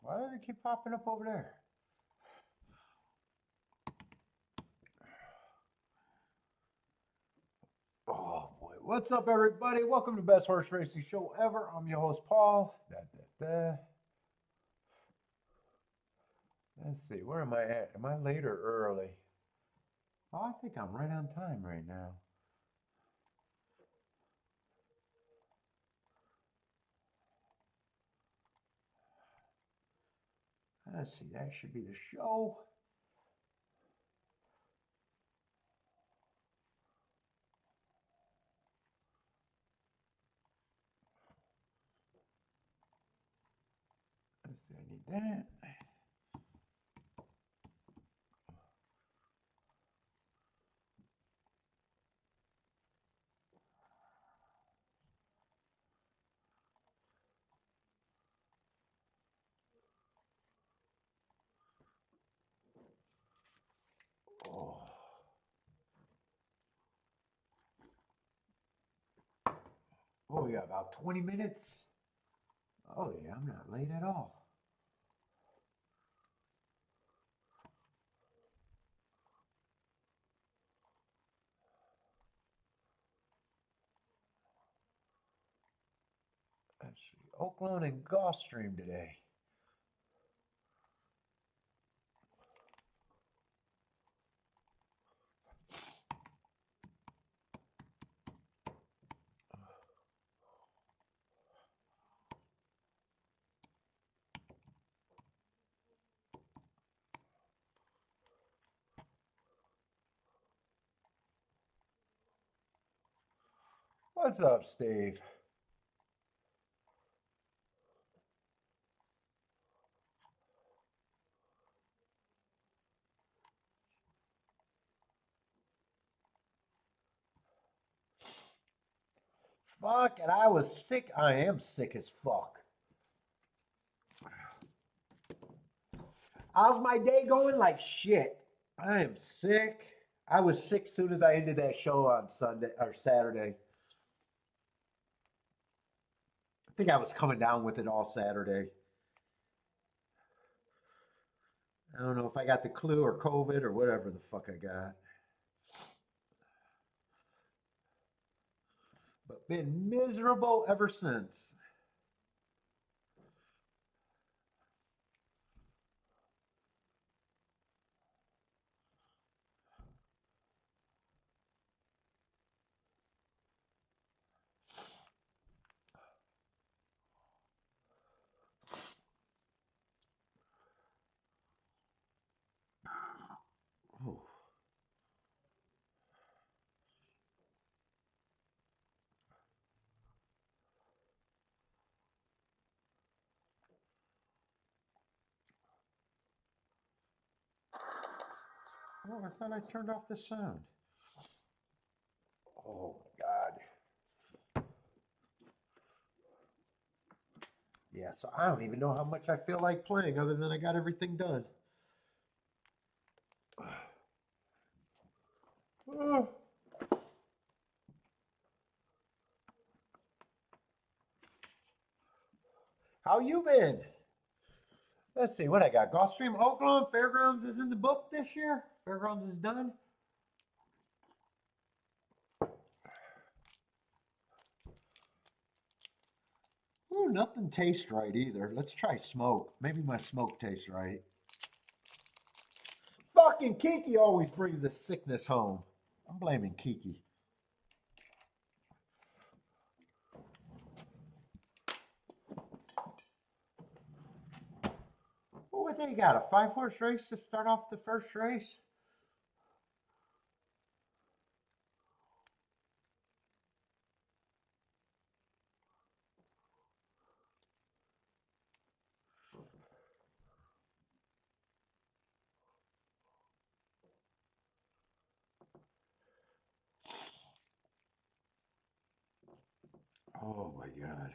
Why does it keep popping up over there? Oh boy, what's up everybody? Welcome to Best Horse Racing Show Ever. I'm your host, Paul. Let's see, where am I at? Am I late or early? Oh, I think I'm right on time right now. Let's see, that should be the show. Let's see, I need that. Oh, we got about 20 minutes. Oh yeah, I'm not late at all. Let's see, Oaklawn and Gulfstream today. What's up, Steve? Fuck, and I was sick. I am sick as fuck. How's my day going? Like shit. I am sick. I was sick as soon as I ended that show on Sunday or Saturday. I think I was coming down with it all Saturday. I don't know if I got the flu or COVID or whatever the fuck I got. But been miserable ever since. Oh. Oh, I thought I turned off the sound. Oh my God. Yeah, so I don't even know how much I feel like playing other than I got everything done. Oh. How you been? Let's see what I got. Gulfstream, Oaklawn, Fairgrounds is in the book this year. Fairgrounds is done. Ooh, nothing tastes right either. Let's try smoke. Maybe my smoke tastes right. Fucking Kiki always brings the sickness home. I'm blaming Kiki. Oh, what they got? A 5-horse race to start off the first race? Oh my God.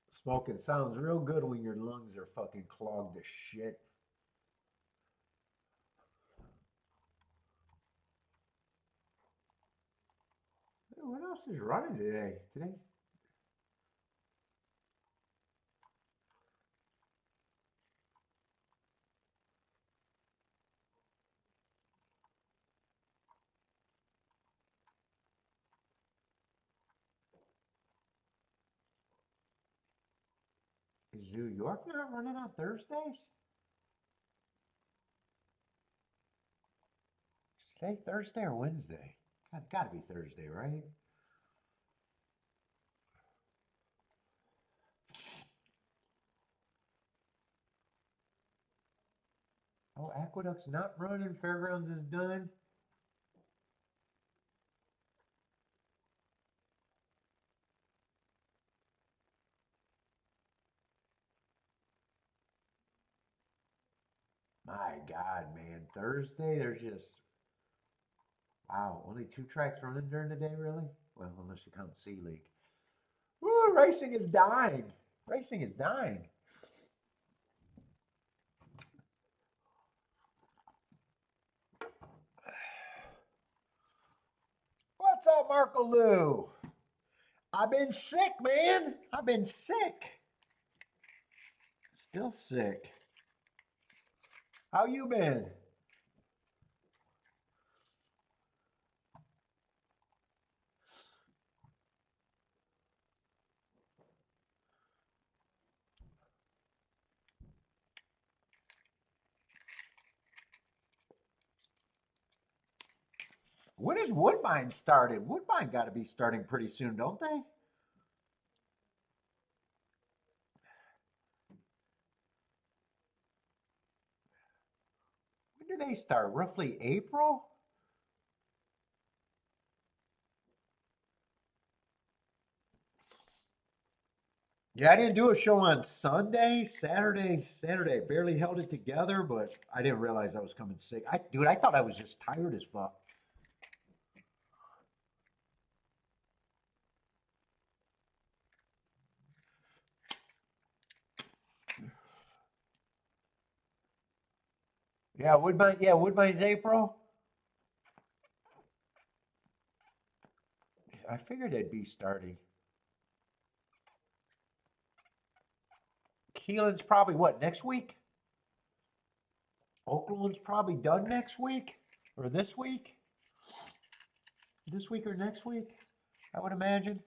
Smoking sounds real good when your lungs are fucking clogged to shit. Hey, what else is running today? Is New York not running on Thursdays? Is today Thursday or Wednesday? Gotta be Thursday, right? Oh, Aqueduct's not running. Fairgrounds is done. My God, man. Thursday, there's just, wow, only 2 tracks running during the day, really? Well, unless you count C League. Woo, racing is dying. Racing is dying. What's up, Marco Lou? I've been sick, man. I've been sick. Still sick. How you been? When is Woodbine started? Woodbine got to be starting pretty soon, don't they? When do they start? Roughly April? Yeah, I didn't do a show on Sunday. Saturday, barely held it together, but I didn't realize I was coming sick. Dude, I thought I was just tired as fuck. Yeah, Woodbine's April. I figured they'd be starting. Keelan's probably what, next week? Oaklawn's probably done next week or this week. This week or next week, I would imagine.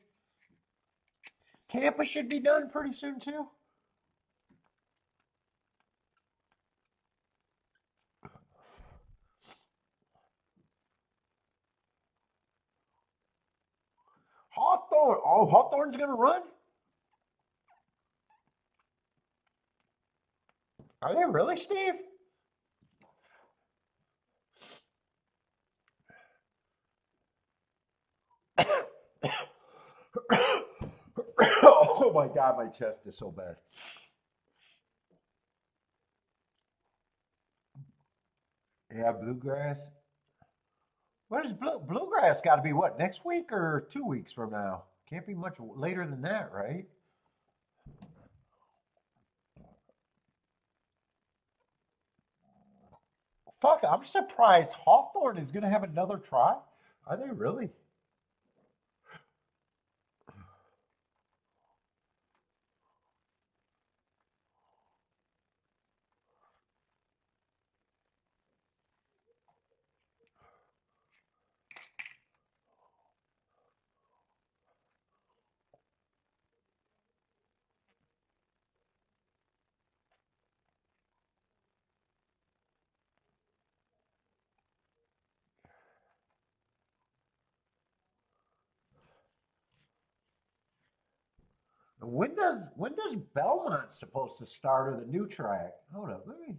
Tampa should be done pretty soon too. Hawthorne. Oh, Hawthorne's gonna run? Are they really, Steve? Oh my God, my chest is so bad. Yeah, bluegrass. What is bluegrass got to be what, next week or 2 weeks from now? Can't be much later than that, right? Fuck, I'm surprised Hawthorne is going to have another try. Are they really? When does Belmont supposed to start or the new track? Hold up, let me.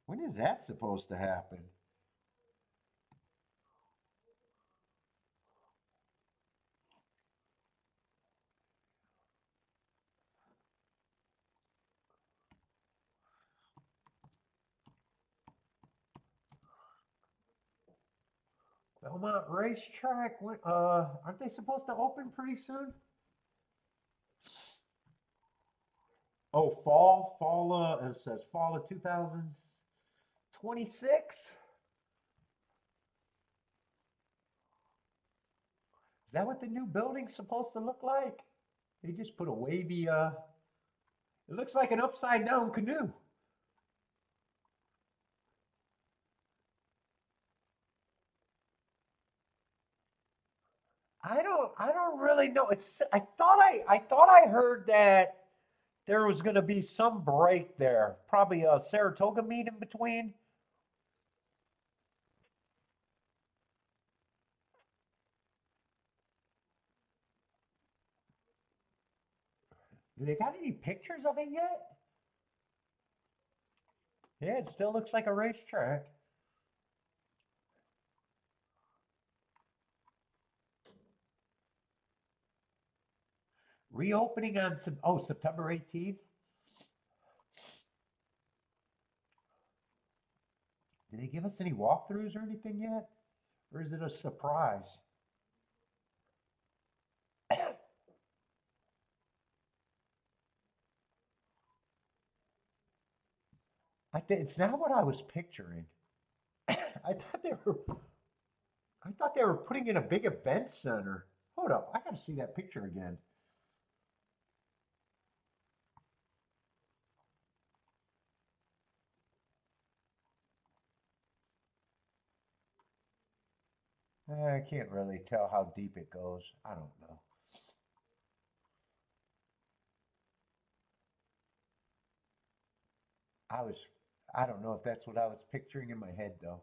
When is that supposed to happen? Belmont Racetrack. Aren't they supposed to open pretty soon? Oh, fall. It says fall of 2026. Is that what the new building's supposed to look like? They just put a wavy. It looks like an upside down canoe. I don't really know. I thought I heard that there was going to be some break there, probably a Saratoga meet in between. Do they got any pictures of it yet? Yeah, it still looks like a racetrack. Reopening on September 18th. Did they give us any walkthroughs or anything yet? Or is it a surprise? I think it's not what I was picturing. I thought they were I thought they were putting in a big event center. Hold up, I gotta see that picture again. I can't really tell how deep it goes. I don't know. I was I don't know if that's what I was picturing in my head though.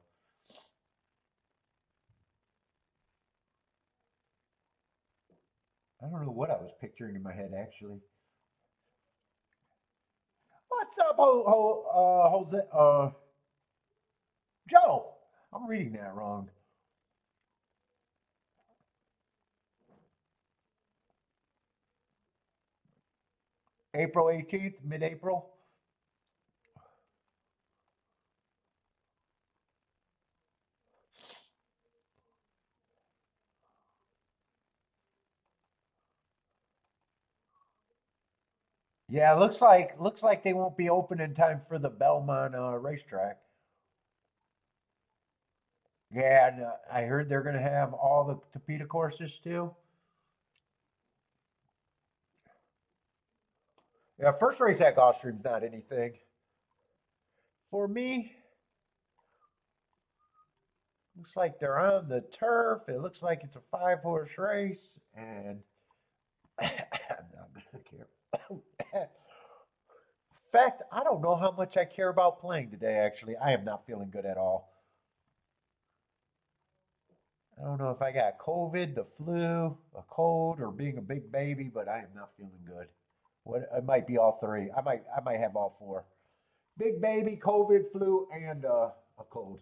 I don't know what I was picturing in my head actually. What's up, Jose? Joe. I'm reading that wrong. April 18th, mid-April. Yeah, looks like they won't be open in time for the Belmont racetrack. Yeah, and I heard they're gonna have all the Tapeta courses too. Yeah, first race at Gulfstream's not anything. For me, looks like they're on the turf. It looks like it's a five-horse race, and I'm not gonna care. In fact, I don't know how much I care about playing today, actually. I am not feeling good at all. I don't know if I got COVID, the flu, a cold, or being a big baby, but I am not feeling good. What it might be all three. I might have all four. Big baby, COVID, flu, and a cold.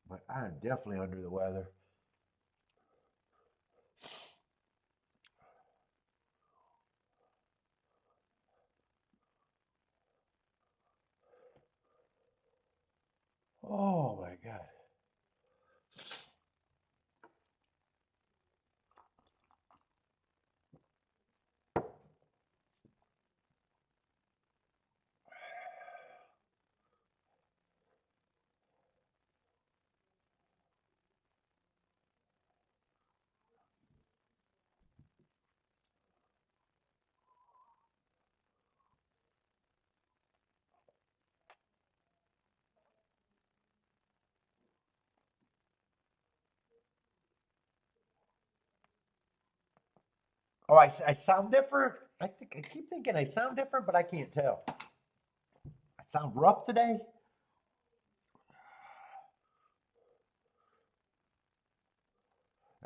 But I'm definitely under the weather. Oh my God. Oh, I sound different. I keep thinking I sound different, but I can't tell. I sound rough today.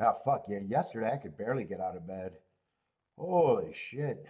Ah, fuck yeah. Yesterday I could barely get out of bed. Holy shit.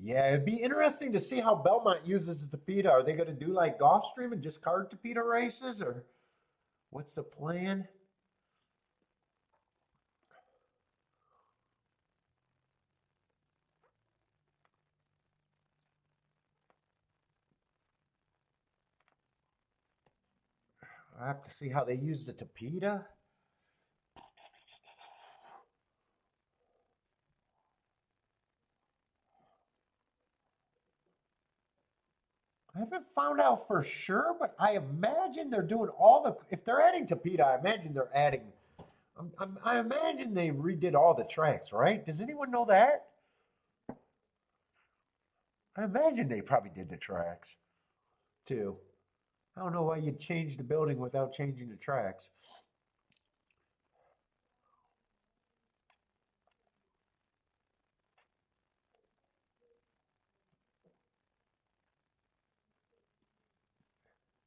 Yeah, it'd be interesting to see how Belmont uses the Tapeta. Are they going to do like Gulfstream and just card Tapeta races, or what's the plan? I have to see how they use the Tapeta. I haven't found out for sure, but I imagine they're doing all the. If they're adding Tapeta, I imagine they're adding. I imagine they redid all the tracks, right? Does anyone know that? I imagine they probably did the tracks too. I don't know why you'd change the building without changing the tracks.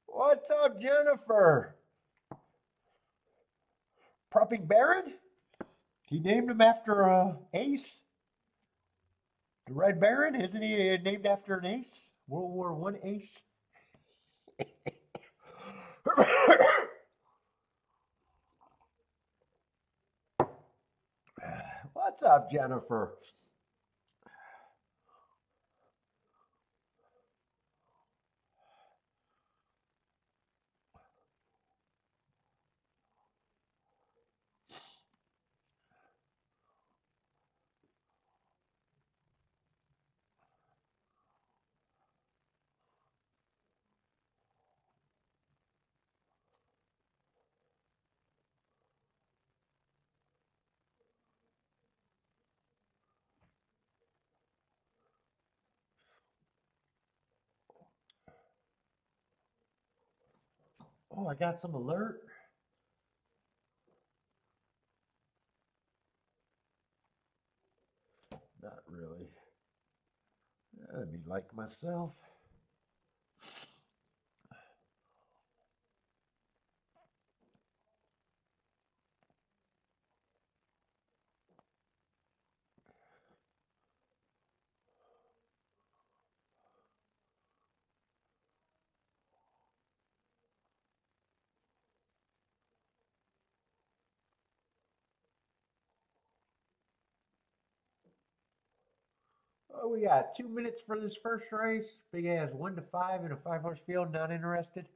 What's up, Jennifer? Prepping Baron? He named him after Ace, the Red Baron. Isn't he named after an ace? World War I ace? What's up, Jennifer? Oh, I got some alert. Not really. I'd be like myself. Oh, we got 2 minutes for this first race. Big ass 1 to 5 in a 5 horse field. Not interested.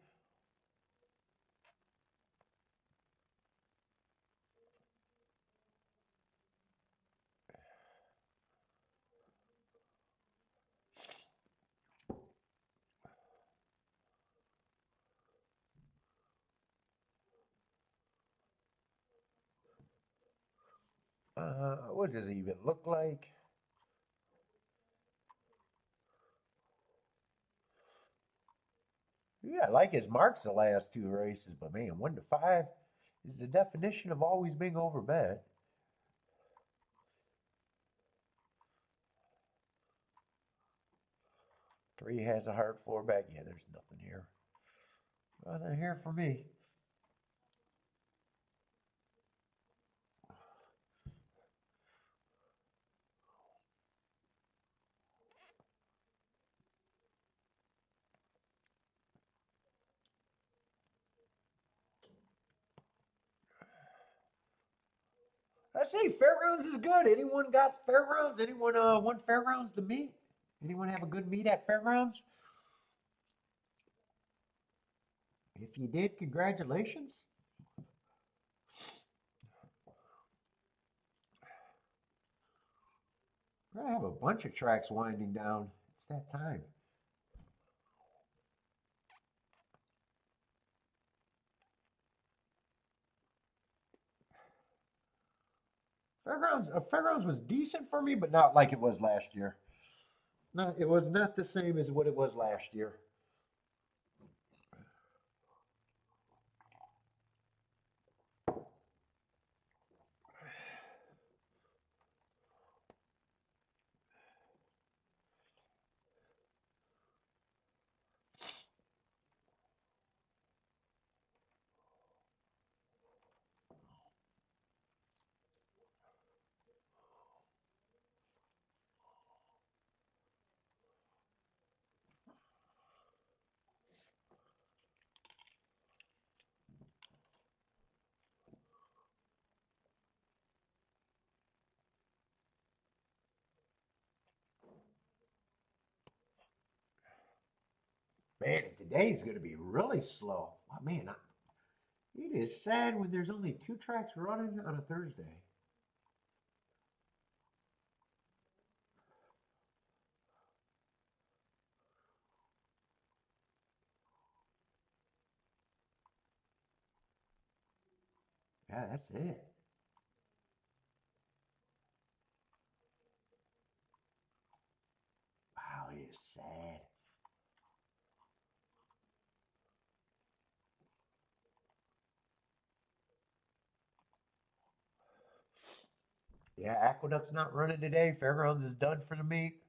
What does it even look like? Yeah, I like his marks the last two races, but man, 1 to 5 is the definition of always being overbet. Three has a hard four back. Yeah, there's nothing here. Nothing here for me. I say Fairgrounds is good. Anyone got Fairgrounds? Anyone want Fairgrounds to meet? Anyone have a good meet at Fairgrounds? If you did, congratulations. I have a bunch of tracks winding down. It's that time. Fairgrounds was decent for me, but not like it was last year. No, it was not the same as what it was last year. Man, today's going to be really slow. Oh, man, it is sad when there's only 2 tracks running on a Thursday. Yeah, that's it. Wow, it is sad. Yeah, Aqueduct's not running today. Fairgrounds is done for the meet,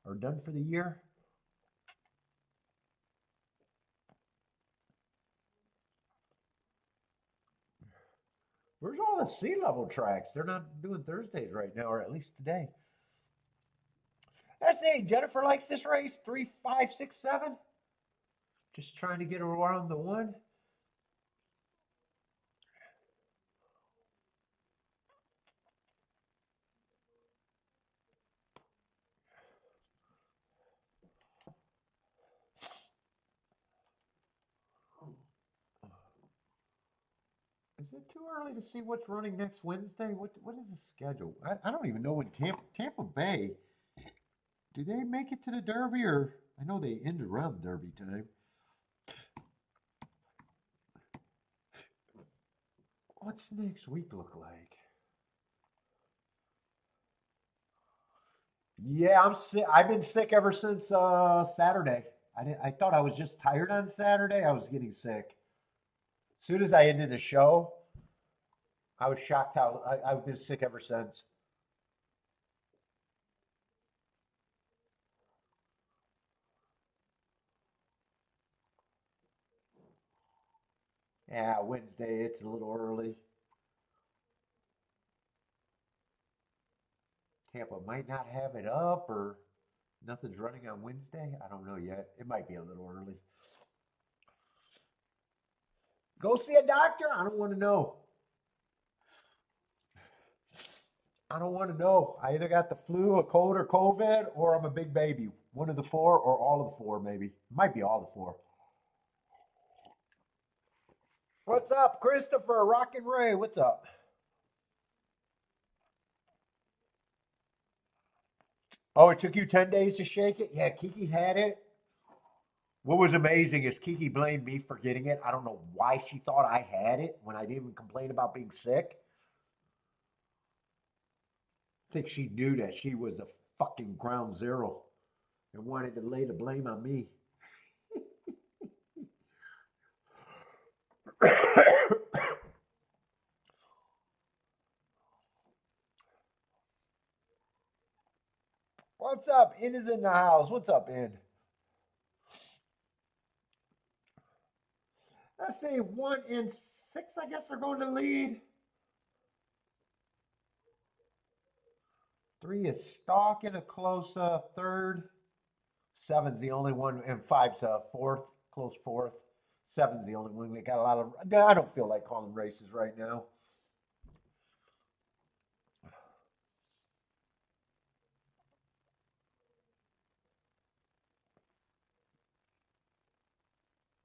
or done for the year. Where's all the sea level tracks? They're not doing Thursdays right now, or at least today. I say Jennifer likes this race. 3, 5, 6, 7. Just trying to get her around the one. Is it too early to see what's running next Wednesday? What is the schedule? I don't even know when Tampa Bay, do they make it to the Derby, or I know they end around Derby time. What's next week look like? Yeah, I'm sick. I've been sick ever since Saturday. I thought I was just tired on Saturday. I was getting sick. As soon as I ended the show, I was shocked how I've been sick ever since. Yeah, Wednesday, it's a little early. Tampa might not have it up, or nothing's running on Wednesday. I don't know yet. It might be a little early. Go see a doctor? I don't want to know. I don't want to know. I either got the flu, a cold, or COVID, or I'm a big baby. One of the four, or all of the four, maybe. Might be all the four. What's up, Christopher? Rockin' Ray, what's up? Oh, it took you 10 days to shake it? Yeah, Kiki had it. What was amazing is Kiki blamed me for getting it. I don't know why she thought I had it when I didn't even complain about being sick. I think she knew that she was the fucking ground zero and wanted to lay the blame on me. What's up? In is in the house. What's up, In? Let's see, 1 and 6, I guess, are going to lead. 3 is stalking a close third. 7's the only one, and 5's fourth, close fourth. 7's the only one. We got a lot of. I don't feel like calling races right now.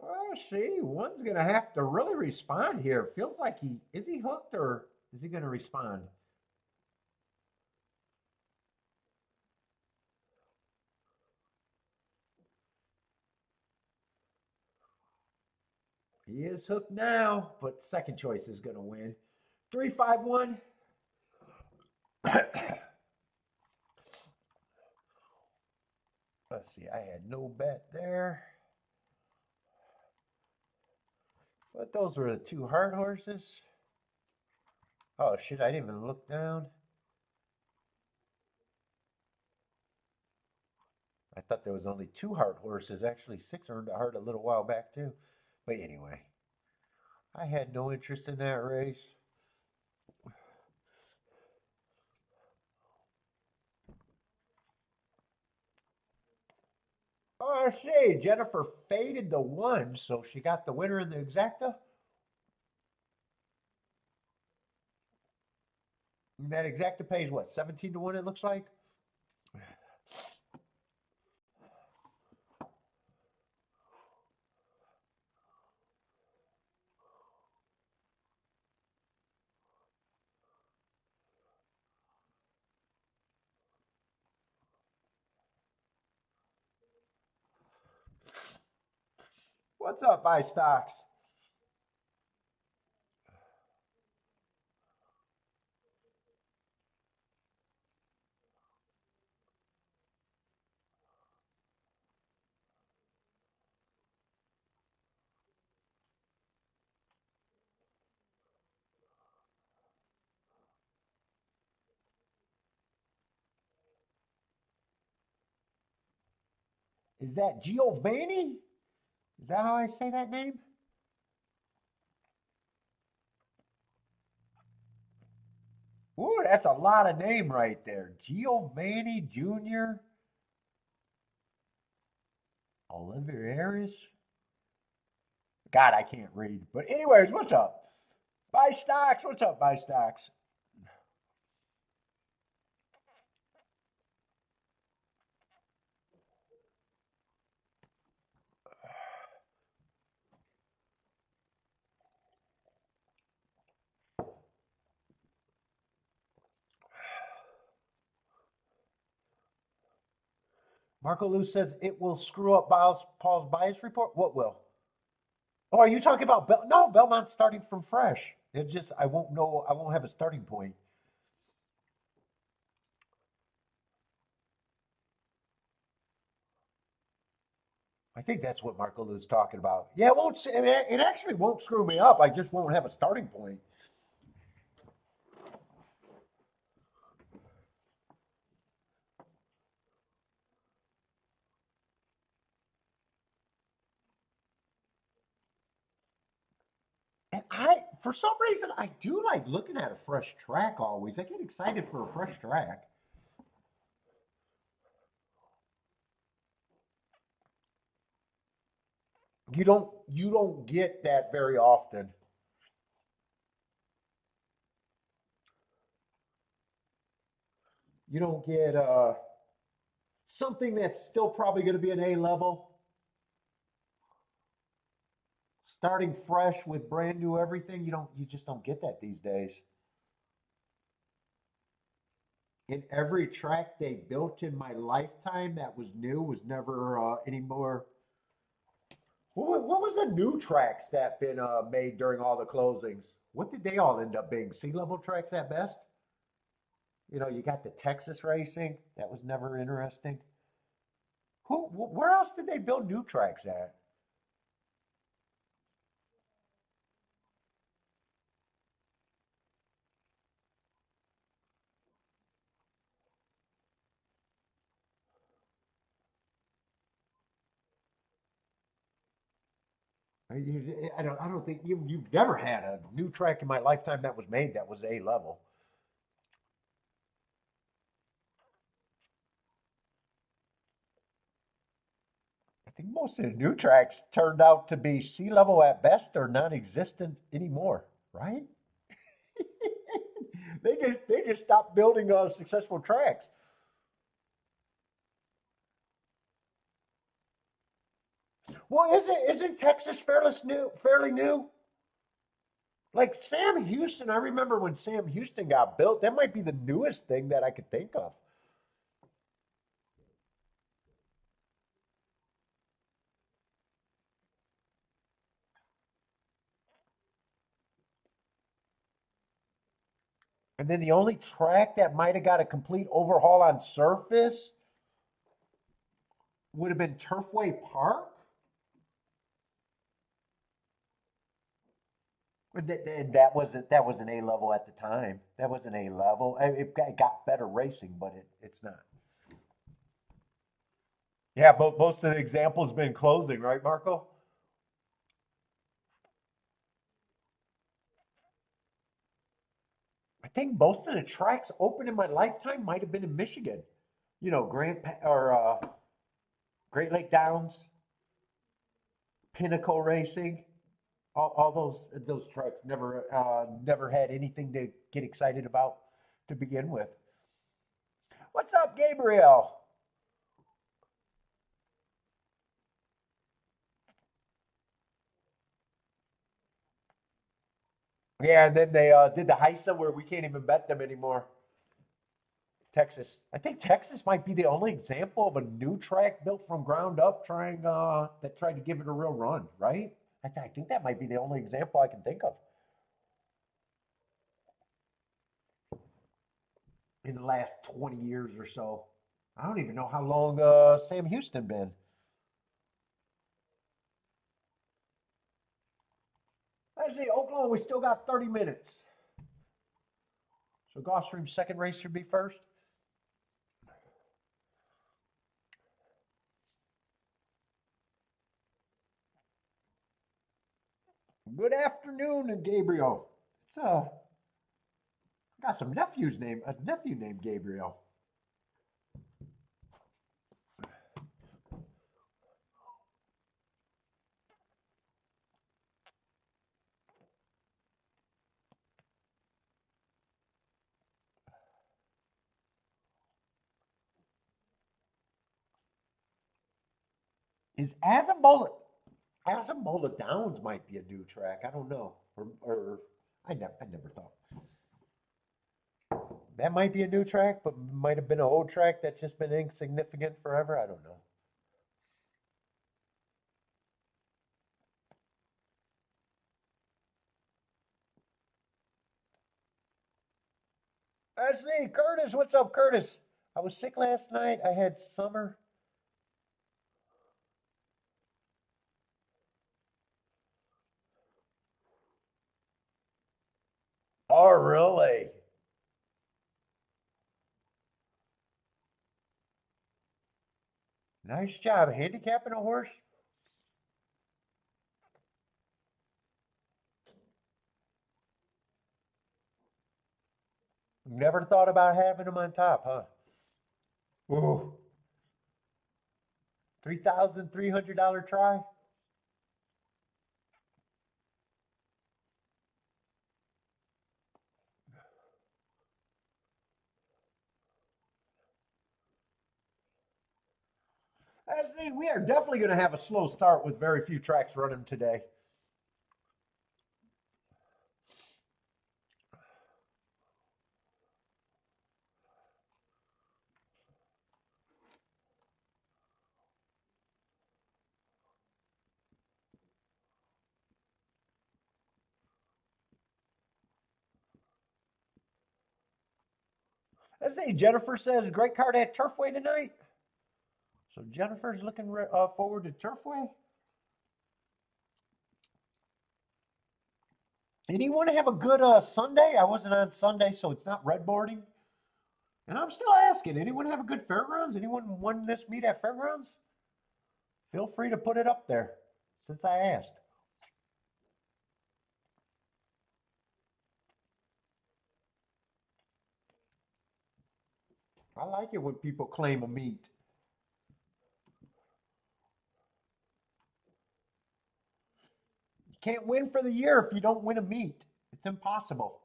Oh, see, one's gonna have to really respond here. Feels like he hooked, or is he gonna respond? He is hooked now, but second choice is gonna win. 3-5-1. Let's see, I had no bet there. But those were the 2 hard horses. Oh shit, I didn't even look down. I thought there was only 2 hard horses. Actually, 6 earned a heart a little while back too. But anyway, I had no interest in that race. Oh, see, Jennifer faded the 1, so she got the winner in the exacta. And that exacta pays what, 17 to 1, it looks like? What's up, buy stocks? Is that Giovanni? Is that how I say that name? Ooh, that's a lot of name right there. Giovanni Jr. Oliver Harris. God, I can't read. But anyways, what's up? Buy stocks. What's up, buy stocks? Marco Lou says it will screw up Paul's bias report. What will? Oh, are you talking about No, Belmont's starting from fresh. It just I won't know. I won't have a starting point. I think that's what Marco Lou's talking about. Yeah, it won't. It actually won't screw me up. I just won't have a starting point. And for some reason, I do like looking at a fresh track always. I get excited for a fresh track. You don't get that very often. You don't get something that's still probably going to be an A level, starting fresh with brand new everything. You just don't get that these days. And every track they built in my lifetime that was new was never any more. What was the new tracks that been made during all the closings? What did they all end up being? Sea level tracks at best? You got the Texas racing. That was never interesting. Where else did they build new tracks at? I don't think you've never had a new track in my lifetime that was made that was A level. I think most of the new tracks turned out to be sea level at best or non-existent anymore, right? They just stopped building successful tracks. Well, isn't Texas fairly new? Like Sam Houston, I remember when Sam Houston got built. That might be the newest thing that I could think of. And then the only track that might have got a complete overhaul on surface would have been Turfway Park. That was an A level at the time. That was an A level. It got better racing, but it's not. Yeah, but most of the examples been closing, right, Marco? I think most of the tracks open in my lifetime might have been in Michigan. Great Lake Downs, Pinnacle Racing, all those tracks never had anything to get excited about to begin with. What's up, Gabriel? Yeah, and then they did the HISA where we can't even bet them anymore. Texas. I think Texas might be the only example of a new track built from ground up that tried to give it a real run, right? I think that might be the only example I can think of in the last 20 years or so. I don't even know how long Sam Houston been. Actually, Oaklawn, we still got 30 minutes. So Gulfstream's second race should be first. Good afternoon, Gabriel. It's got some nephew named Gabriel. Is Azambola Downs might be a new track. I don't know. Or I never thought. That might be a new track, but might have been an old track that's just been insignificant forever. I don't know. Let's see, Curtis. What's up, Curtis? I was sick last night. I had summer. Oh, really? Nice job handicapping a horse. Never thought about having him on top, huh? Ooh. $3,300 try? We are definitely going to have a slow start with very few tracks running today. Let's see, Jennifer says, great card at Turfway tonight. So Jennifer's looking forward to Turfway. Anyone have a good Sunday? I wasn't on Sunday, so it's not red boarding. And I'm still asking, anyone have a good Fairgrounds? Anyone won this meet at Fairgrounds? Feel free to put it up there, since I asked. I like it when people claim a meet. You can't win for the year if you don't win a meet. It's impossible.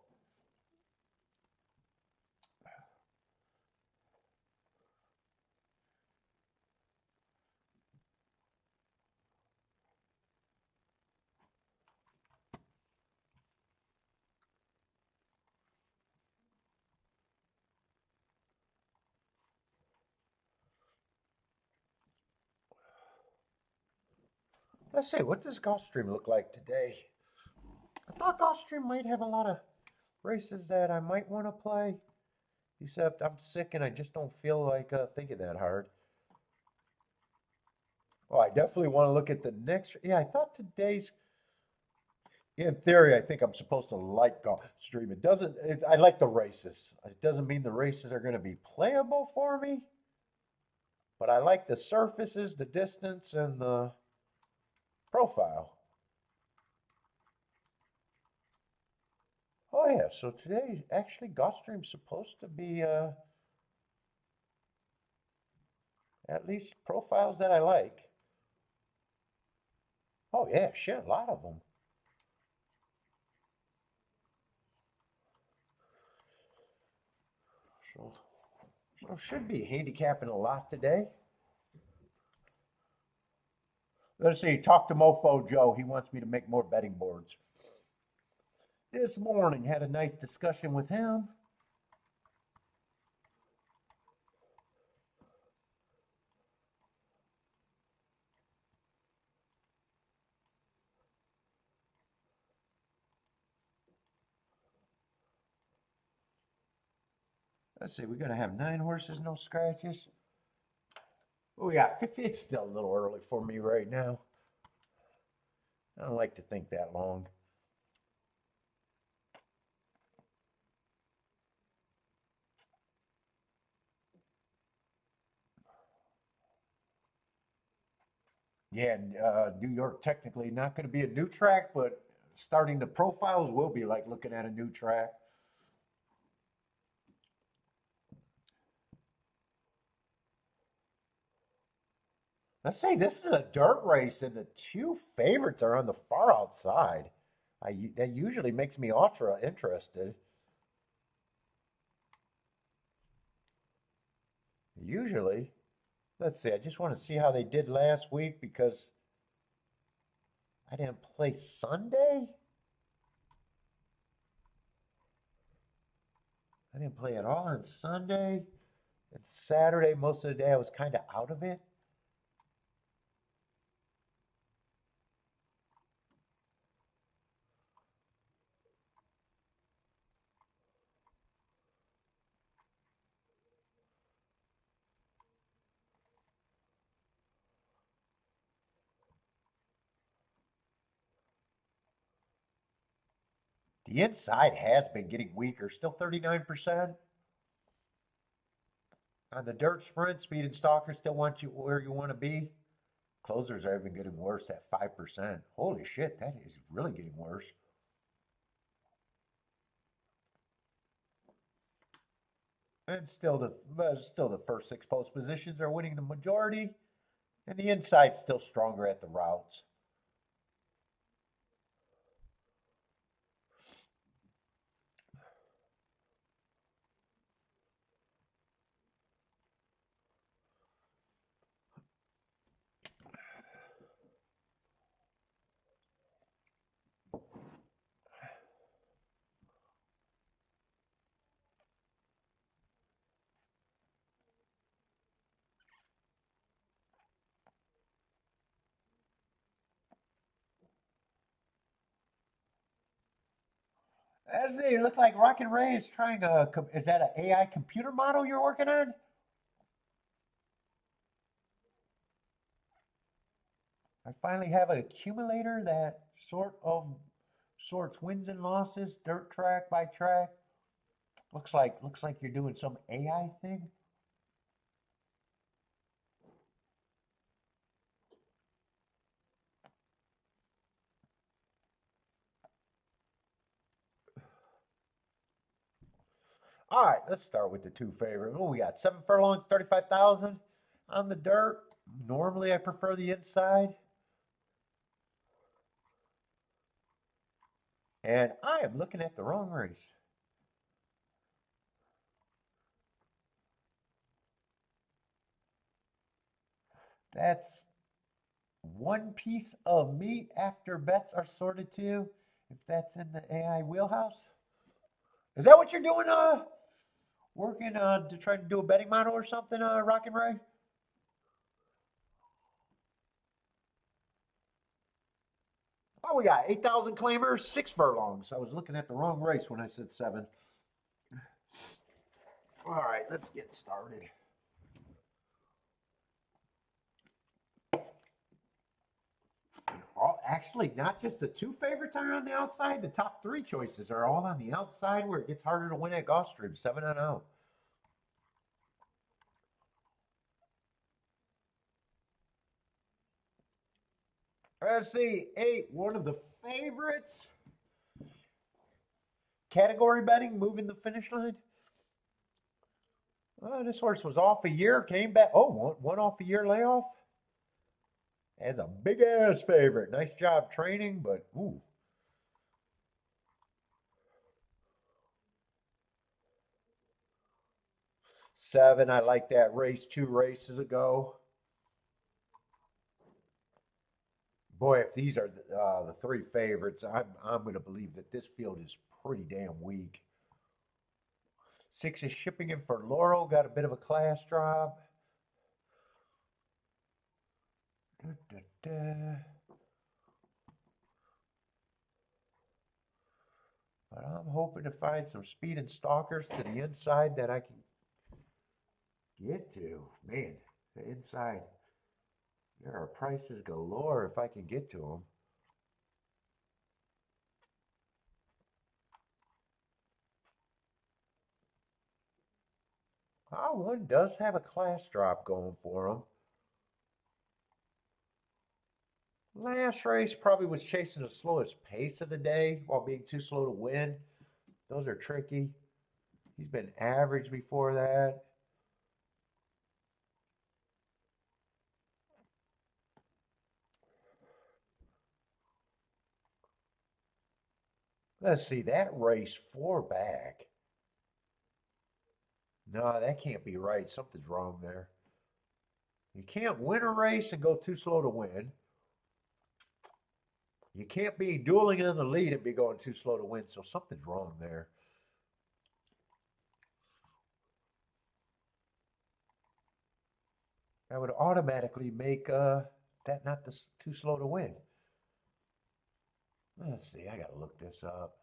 Let's see, what does Gulfstream look like today? I thought Gulfstream might have a lot of races that I might want to play, except I'm sick and I just don't feel like thinking that hard. Oh, I definitely want to look at the next. Yeah, I thought today's. In theory, I think I'm supposed to like Gulfstream. It doesn't. I like the races. It doesn't mean the races are going to be playable for me, but I like the surfaces, the distance, and the profile. Oh yeah, so today actually Gulfstream's supposed to be at least profiles that I like. Oh yeah, shit, a lot of them. So should be handicapping a lot today. Let's see, talk to Mofo Joe. He wants me to make more betting boards. This morning, had a nice discussion with him. Let's see, we're going to have 9 horses, no scratches. Oh, yeah, 50. It's still a little early for me right now. I don't like to think that long. Yeah, New York technically not going to be a new track, but starting the profiles will be like looking at a new track. Let's say this is a dirt race, and the 2 favorites are on the far outside. That usually makes me ultra interested. Usually, let's see. I just want to see how they did last week because I didn't play Sunday. I didn't play at all on Sunday. And Saturday, most of the day, I was kind of out of it. The inside has been getting weaker, still 39%. On the dirt sprint, speed and stalker still want you where you want to be. Closers are even getting worse at 5%. Holy shit, that is really getting worse. And still the first 6 post positions are winning the majority, and the inside's still stronger at the routes. As they look like Rock and Ray is trying to. Is that an AI computer model you're working on? I finally have an accumulator that sorts wins and losses, dirt track by track. Looks like you're doing some AI thing. All right, let's start with the 2 favorite. Oh, we got 7 furlongs, 35,000 on the dirt. Normally, I prefer the inside. And I am looking at the wrong race. That's 1 piece of meat after bets are sorted too. If that's in the AI wheelhouse. Is that what you're doing, working to try to do a betting model or something, Rock and Ray? Oh, we got 8,000 claimers, 6 furlongs. I was looking at the wrong race when I said 7. All right, let's get started. Actually, not just the 2 favorites are on the outside. The top 3 choices are all on the outside where it gets harder to win at Gulfstream. 7 on out. Let's see, 8, one of the favorites. Category betting, moving the finish line. Oh, this horse was off a year, came back. Oh, one off a year layoff. As a big ass favorite. Nice job training, but ooh. 7, I like that race 2 races ago. Boy, if these are the 3 favorites, I'm going to believe that this field is pretty damn weak. 6 is shipping in for Laurel, got a bit of a class drop. Da, da, da. But I'm hoping to find some speed and stalkers to the inside that I can get to. Man, the inside, there are prices galore if I can get to them. Oh, one does have a class drop going for them. Last race probably was chasing the slowest pace of the day while being too slow to win. Those are tricky. He's been average before that. Let's see, that race 4 back. No, that can't be right. Something's wrong there. You can't win a race and go too slow to win. You can't be dueling in the lead and be going too slow to win, so something's wrong there. That would automatically make that not too slow to win. Let's see, I gotta look this up.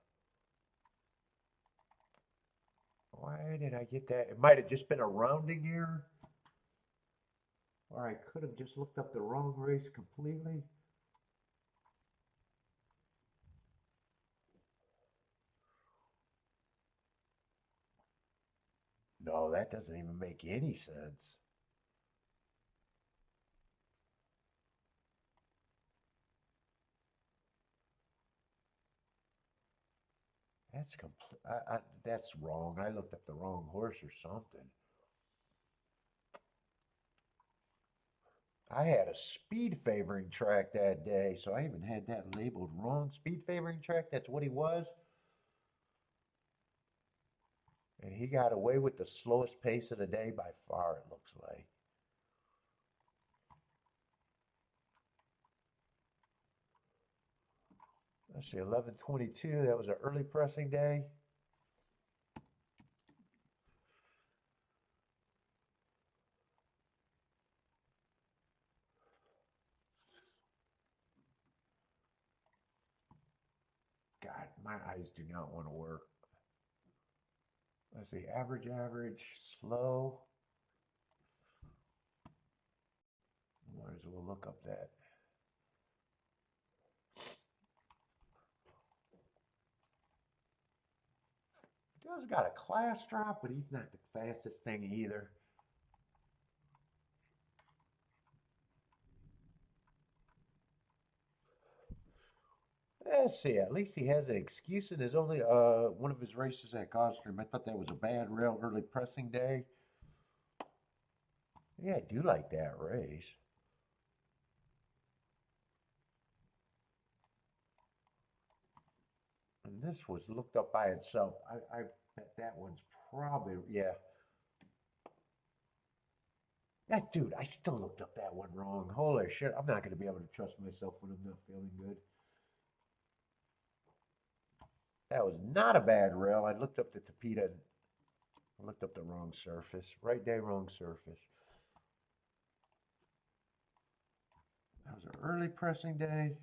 Why did I get that? It might have just been a rounding error. Or I could have just looked up the wrong race completely. No, that doesn't even make any sense. That's that's wrong. I looked up the wrong horse or something. I had a speed favoring track that day, so I even had that labeled wrong. Speed favoring track, that's what he was. And he got away with the slowest pace of the day by far, it looks like. Let's see, 11:22. That was an early pressing day. God, my eyes do not want to work. Let's see, average, slow. Might as well look up that. Does got a class drop, but he's not the fastest thing either. Let's see, at least he has an excuse in his only one of his races at Gulfstream. I thought that was a bad rail early pressing day. Yeah, I do like that race. And this was looked up by itself. I bet that one's probably, yeah. That dude, I still looked up that one wrong. Holy shit, I'm not going to be able to trust myself when I'm not feeling good. That was not a bad rail. I looked up the Tapeta. I looked up the wrong surface. Right day, wrong surface. That was an early pressing day.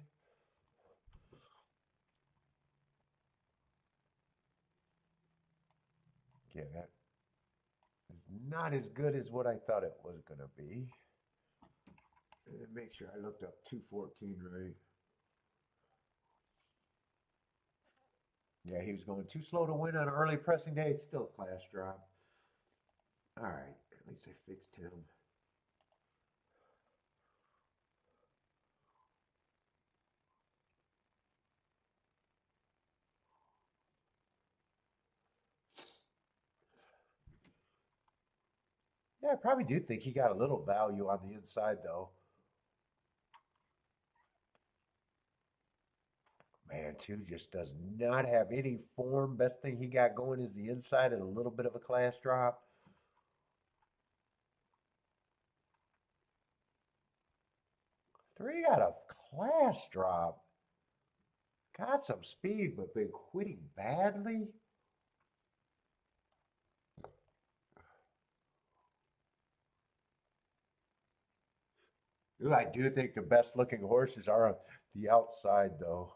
Yeah, that is not as good as what I thought it was going to be. And make sure I looked up 214 right. Yeah, he was going too slow to win on an early pressing day. It's still a class drop. All right, at least I fixed him. Yeah, I probably do think he got a little value on the inside, though. Man, two just does not have any form. Best thing he got going is the inside and a little bit of a class drop. Three got a class drop. Got some speed, but been quitting badly. Ooh, I do think the best looking horses are on the outside, though.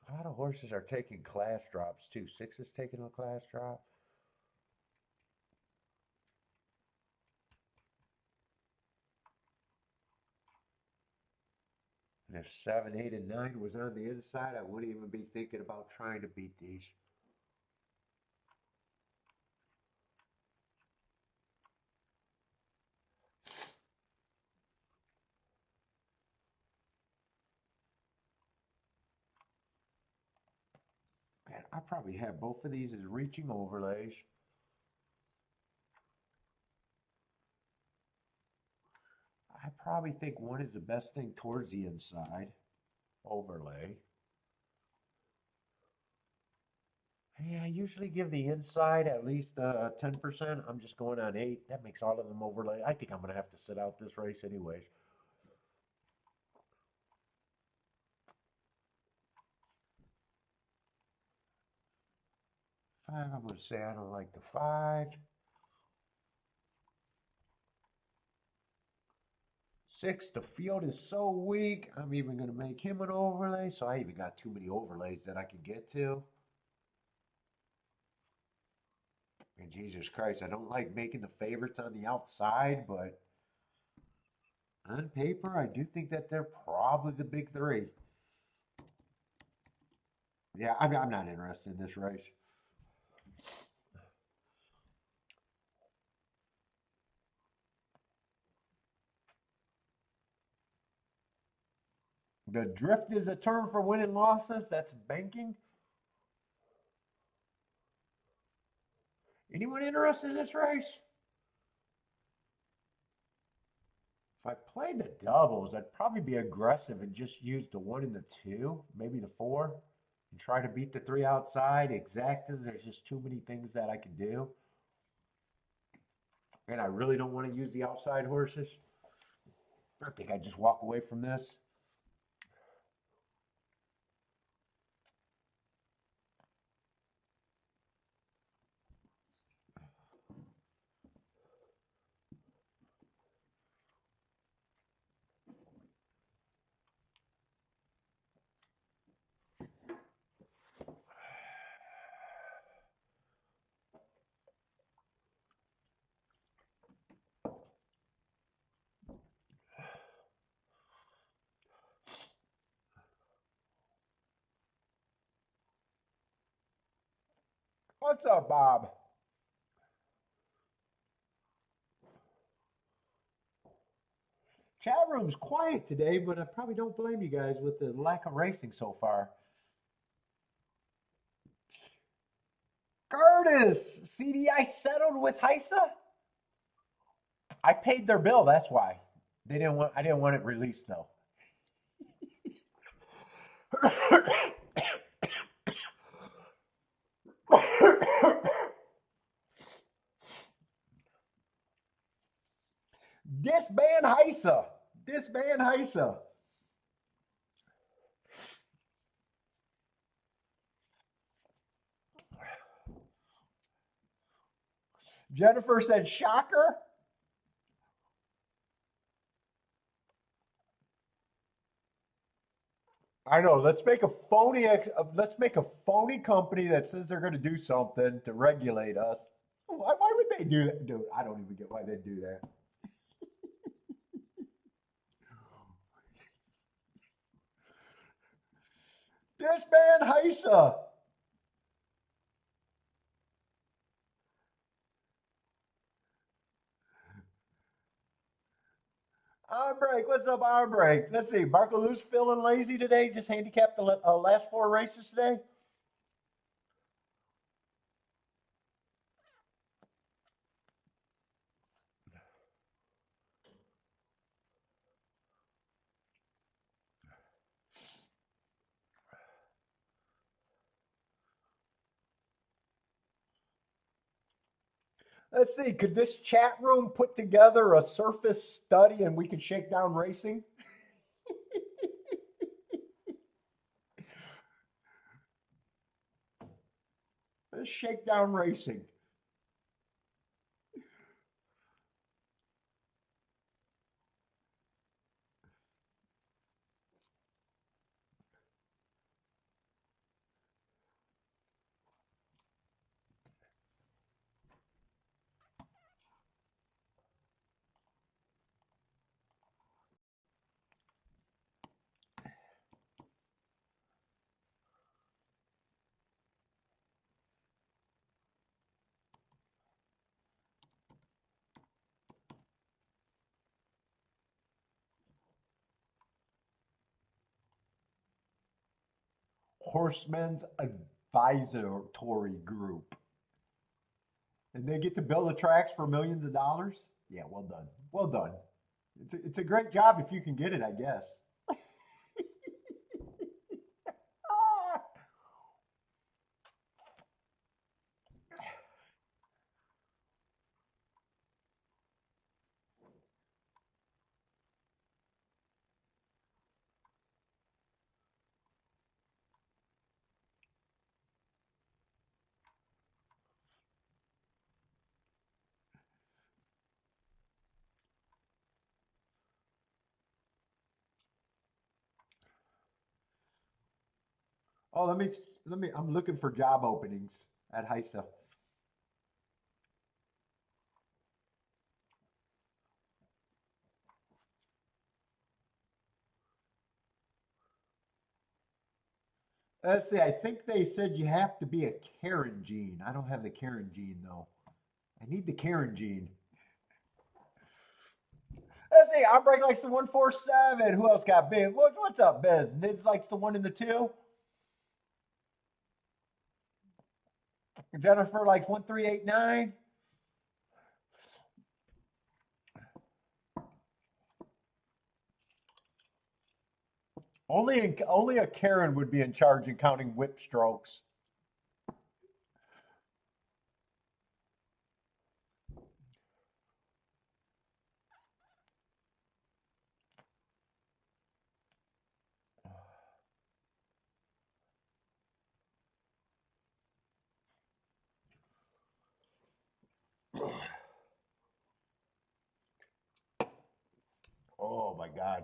A lot of horses are taking class drops too. Six is taking a class drop. And if 7, 8, and 9 was on the inside, I wouldn't even be thinking about trying to beat these. Man, I probably have both of these as reaching overlays. I probably think one is the best thing towards the inside overlay. Yeah, I usually give the inside at least 10%. I'm just going on 8. That makes all of them overlay. I think I'm going to have to sit out this race anyways. 5, I'm going to say I don't like the 5. 6, the field is so weak. I'm even going to make him an overlay. So I even got too many overlays that I could get to. And Jesus Christ, I don't like making the favorites on the outside, but on paper, I do think that they're probably the big 3. Yeah, I'm not interested in this race. The drift is a term for winning losses. That's banking. Anyone interested in this race? If I played the doubles, I'd probably be aggressive and just use the 1 and the 2, maybe the 4, and try to beat the 3 outside. Exactas, there's just too many things that I could do. And I really don't want to use the outside horses. I think I just walk away from this. What's up, Bob? Chat room's quiet today, but I probably don't blame you guys with the lack of racing so far. Curtis, CDI settled with HISA? I paid their bill, that's why. I didn't want it released though. Disband HISA. Disband HISA. Jennifer said, shocker. I know. Let's make a phony company that says they're going to do something to regulate us. Why would they do that? Dude, I don't even get why they do that. Disband HISA. Arm break. What's up, arm break? Let's see. Barkaloo's feeling lazy today. Just handicapped the last 4 races today. Let's see. Could this chat room put together a surface study and we could shake down racing? Let's shake down racing. Horsemen's Advisory Group. And they get to build the tracks for millions of dollars? Yeah, well done. Well done. It's a great job if you can get it, I guess. Oh, I'm looking for job openings at HISA. Let's see, I think they said you have to be a Karen gene. I don't have the Karen gene though. I need the Karen gene. Let's see, I'm breaking likes the 147. Who else got big? What's up, Biz? Niz likes the 1 and the 2. Jennifer likes 1389. Only a Karen would be in charge in counting whip strokes. Oh my God.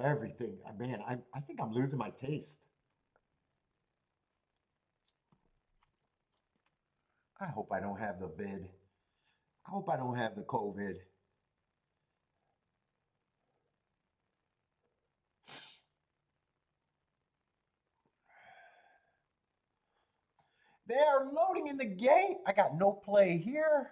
Everything. Man, I think I'm losing my taste. I hope I don't have the vid. I hope I don't have the COVID. They are loading in the gate. I got no play here.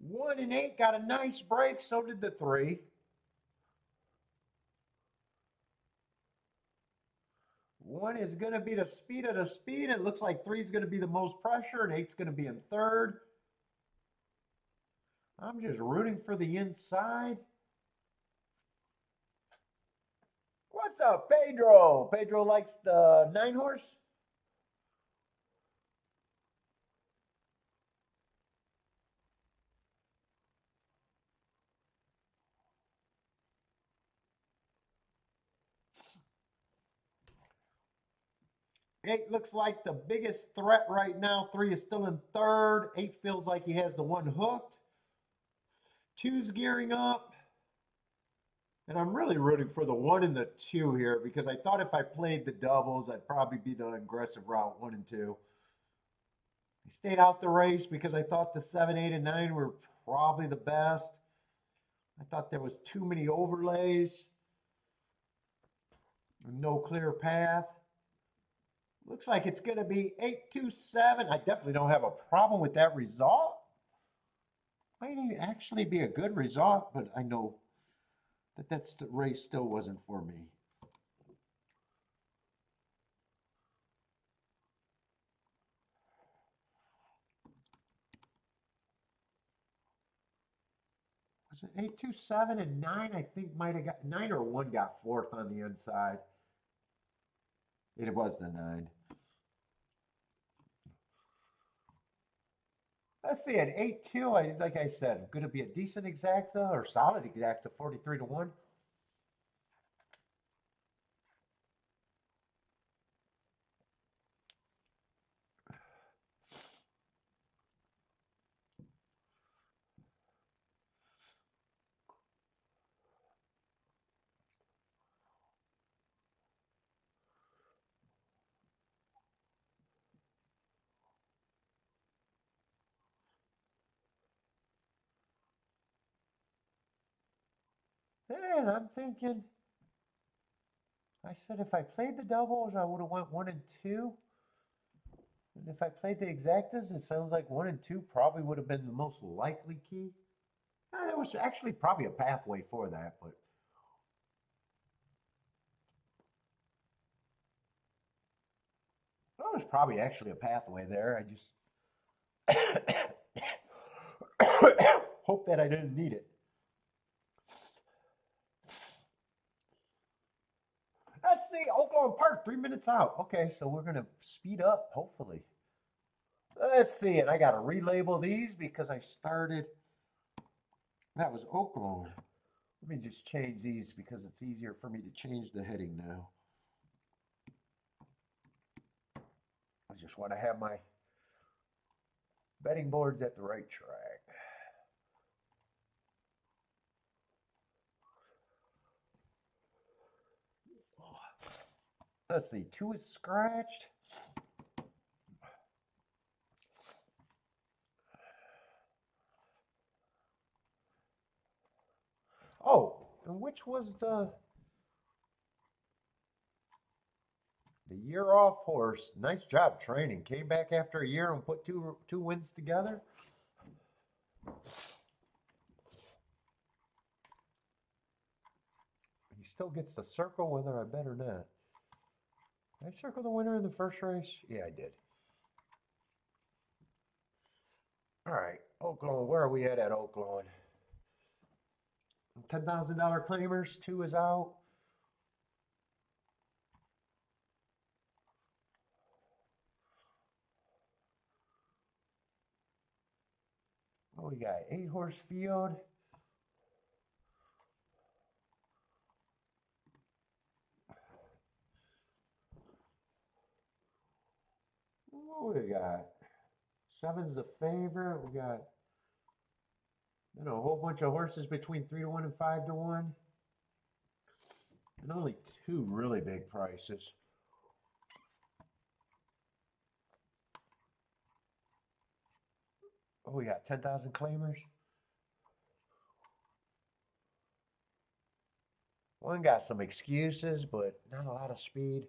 One and 8 got a nice break. So did the 3. One is going to be the speed of the speed. It looks like 3 is going to be the most pressure, and 8's going to be in third. I'm just rooting for the inside. What's up, Pedro? Pedro likes the 9 horse. Eight looks like the biggest threat right now. 3 is still in third. 8 feels like he has the 1 hooked. 2's gearing up. And I'm really rooting for the 1 and the 2 here because I thought if I played the doubles, I'd probably be the aggressive route 1 and 2. I stayed out the race because I thought the 7, 8, and 9 were probably the best. I thought there was too many overlays. No clear path. Looks like it's going to be 8-2-7. I definitely don't have a problem with that result. Might actually be a good result, but I know that the race still wasn't for me. Was it 8-2-7 and 9? I think might have got 9 or 1 got 4th on the inside. It was the 9. Let's see, at 8-2, like I said, going to be a decent exacta or solid exacta, 43-1. And I'm thinking, I said if I played the doubles, I would have went 1 and 2. And if I played the exactas, it sounds like 1 and 2 probably would have been the most likely key. There was actually probably a pathway for that, but there was probably actually a pathway there. I just hope that I didn't need it. Let's see, Oaklawn Park, 3 minutes out. Okay, so we're going to speed up, hopefully. Let's see, and I got to relabel these because I started, that was Oaklawn. Let me just change these because it's easier for me to change the heading now. I just want to have my betting boards at the right track. Let's see, 2 is scratched. Oh, and which was the year off horse? Nice job training. Came back after a year and put two wins together. He still gets the circle whether I bet or not. Did I circle the winner in the first race? Yeah, I did. All right, Oaklawn, where are we at Oaklawn? $10,000 claimers, 2 is out. Oh, we got 8-horse field. What we got? 7's the favorite. We got, a whole bunch of horses between 3 to 1 and 5 to 1. And only 2 really big prices. Oh, we got 10,000 claimers. One got some excuses, but not a lot of speed.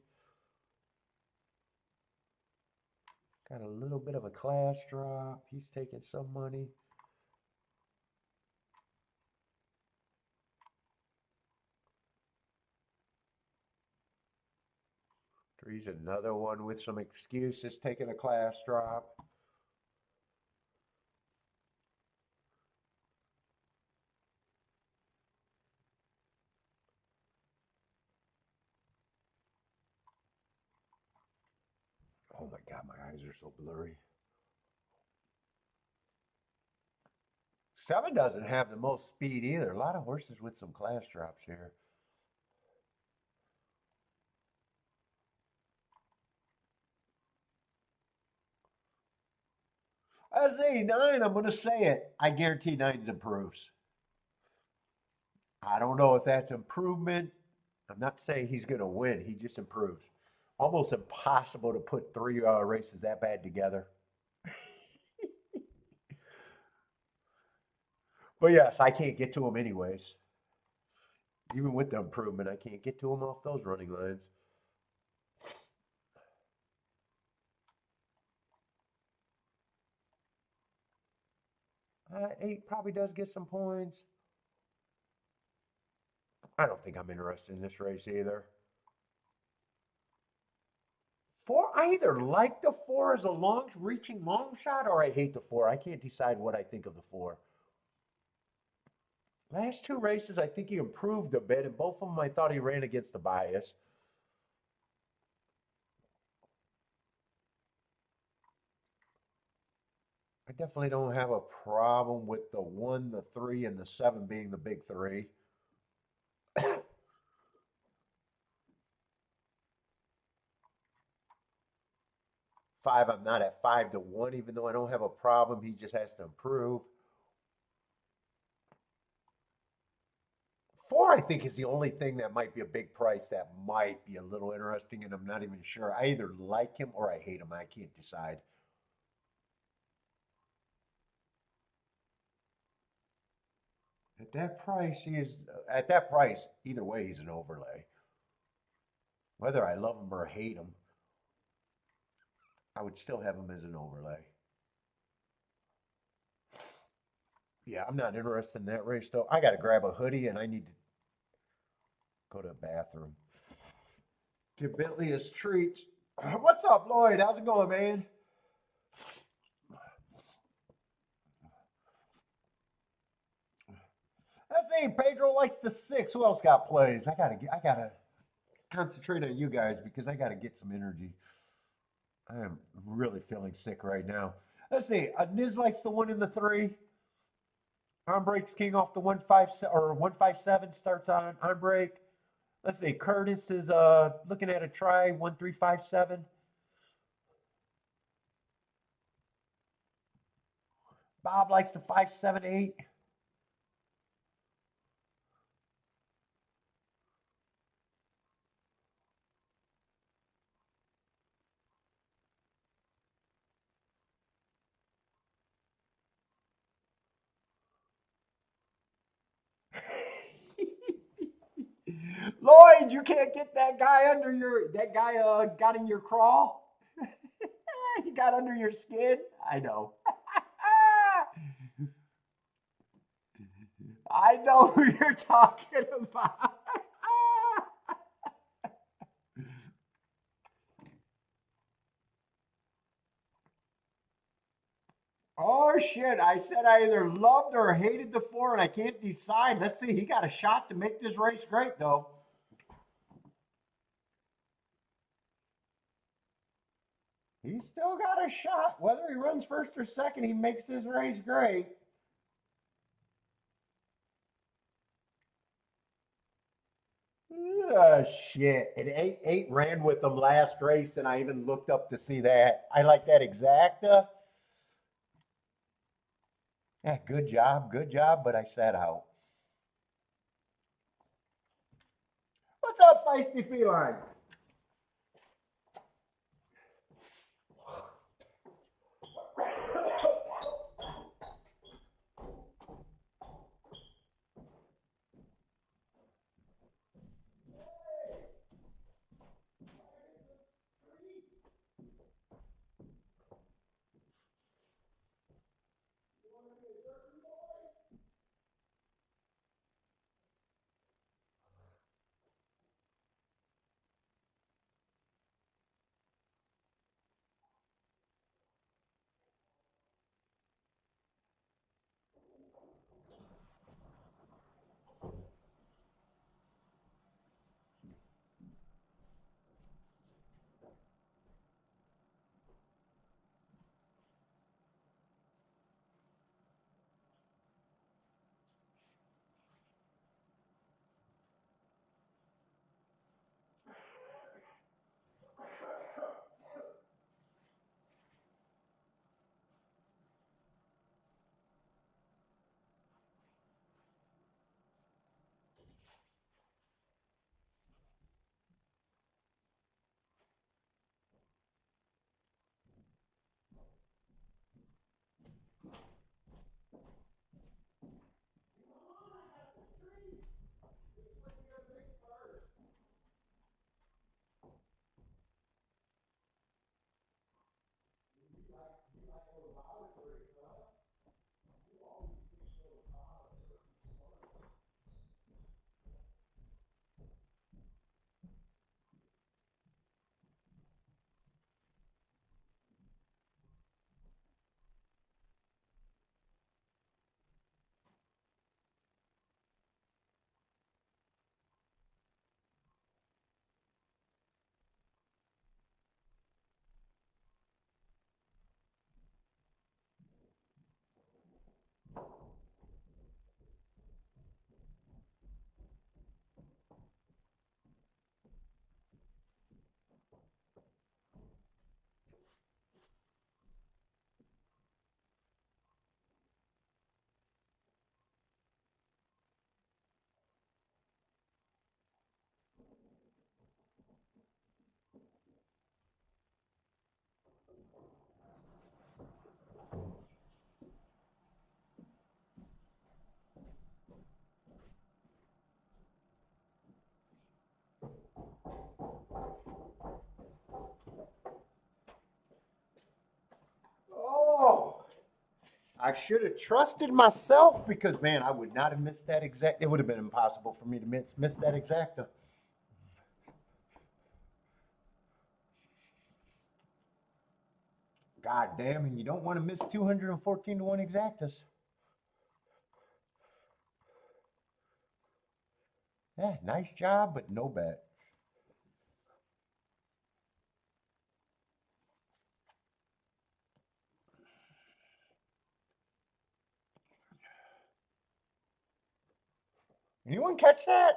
Got a little bit of a class drop. He's taking some money. He's another one with some excuses, taking a class drop. Oh my God, my eyes are so blurry. 7 doesn't have the most speed either. A lot of horses with some class drops here. I say 9, I'm going to say it. I guarantee 9 improves. I don't know if that's improvement. I'm not saying he's going to win. He just improves. Almost impossible to put 3 races that bad together. But yes, I can't get to him anyways. Even with the improvement, I can't get to him off those running lines. 8 probably does get some points. I don't think I'm interested in this race either. 4, I either like the 4 as a reaching long shot or I hate the 4. I can't decide what I think of the 4. Last 2 races, I think he improved a bit, and both of them I thought he ran against the bias. I definitely don't have a problem with the 1, the 3, and the 7 being the big 3. 5, I'm not at 5 to 1, even though I don't have a problem. He just has to improve. 4, I think, is the only thing that might be a big price that might be a little interesting, and I'm not even sure. I either like him or I hate him. I can't decide. that price, at that price, either way, he's an overlay. Whether I love him or hate him, I would still have him as an overlay. Yeah, I'm not interested in that race though. I got to grab a hoodie and I need to go to the bathroom. Give Bentley his treats. What's up, Lloyd? How's it going, man? That's saying Pedro likes the six. Who else got plays? I gotta concentrate on you guys because I gotta get some energy. I am really feeling sick right now. Let's see. Niz likes the one in the three. On breaks king off the 157 starts on break. Let's see. Curtis is looking at a try 1357. Bob likes the 578. Lloyd, you can't get that guy under your got in your crawl. He got under your skin. I know. I know who you're talking about. Oh shit! I said I either loved or hated the four, and I can't decide. Let's see. He got a shot to make this race great, though. He's still got a shot. Whether he runs first or second, he makes his race great. Oh, shit. And 8 ran with them last race, and I even looked up to see that. I like that exacta. Yeah, good job, but I sat out. What's up, Feisty Feline? I should have trusted myself because, man, I would not have missed that exact. It would have been impossible for me to miss that exacta. God damn, and you don't want to miss 214 to 1 exactas. Yeah, nice job, but no bet. Anyone catch that?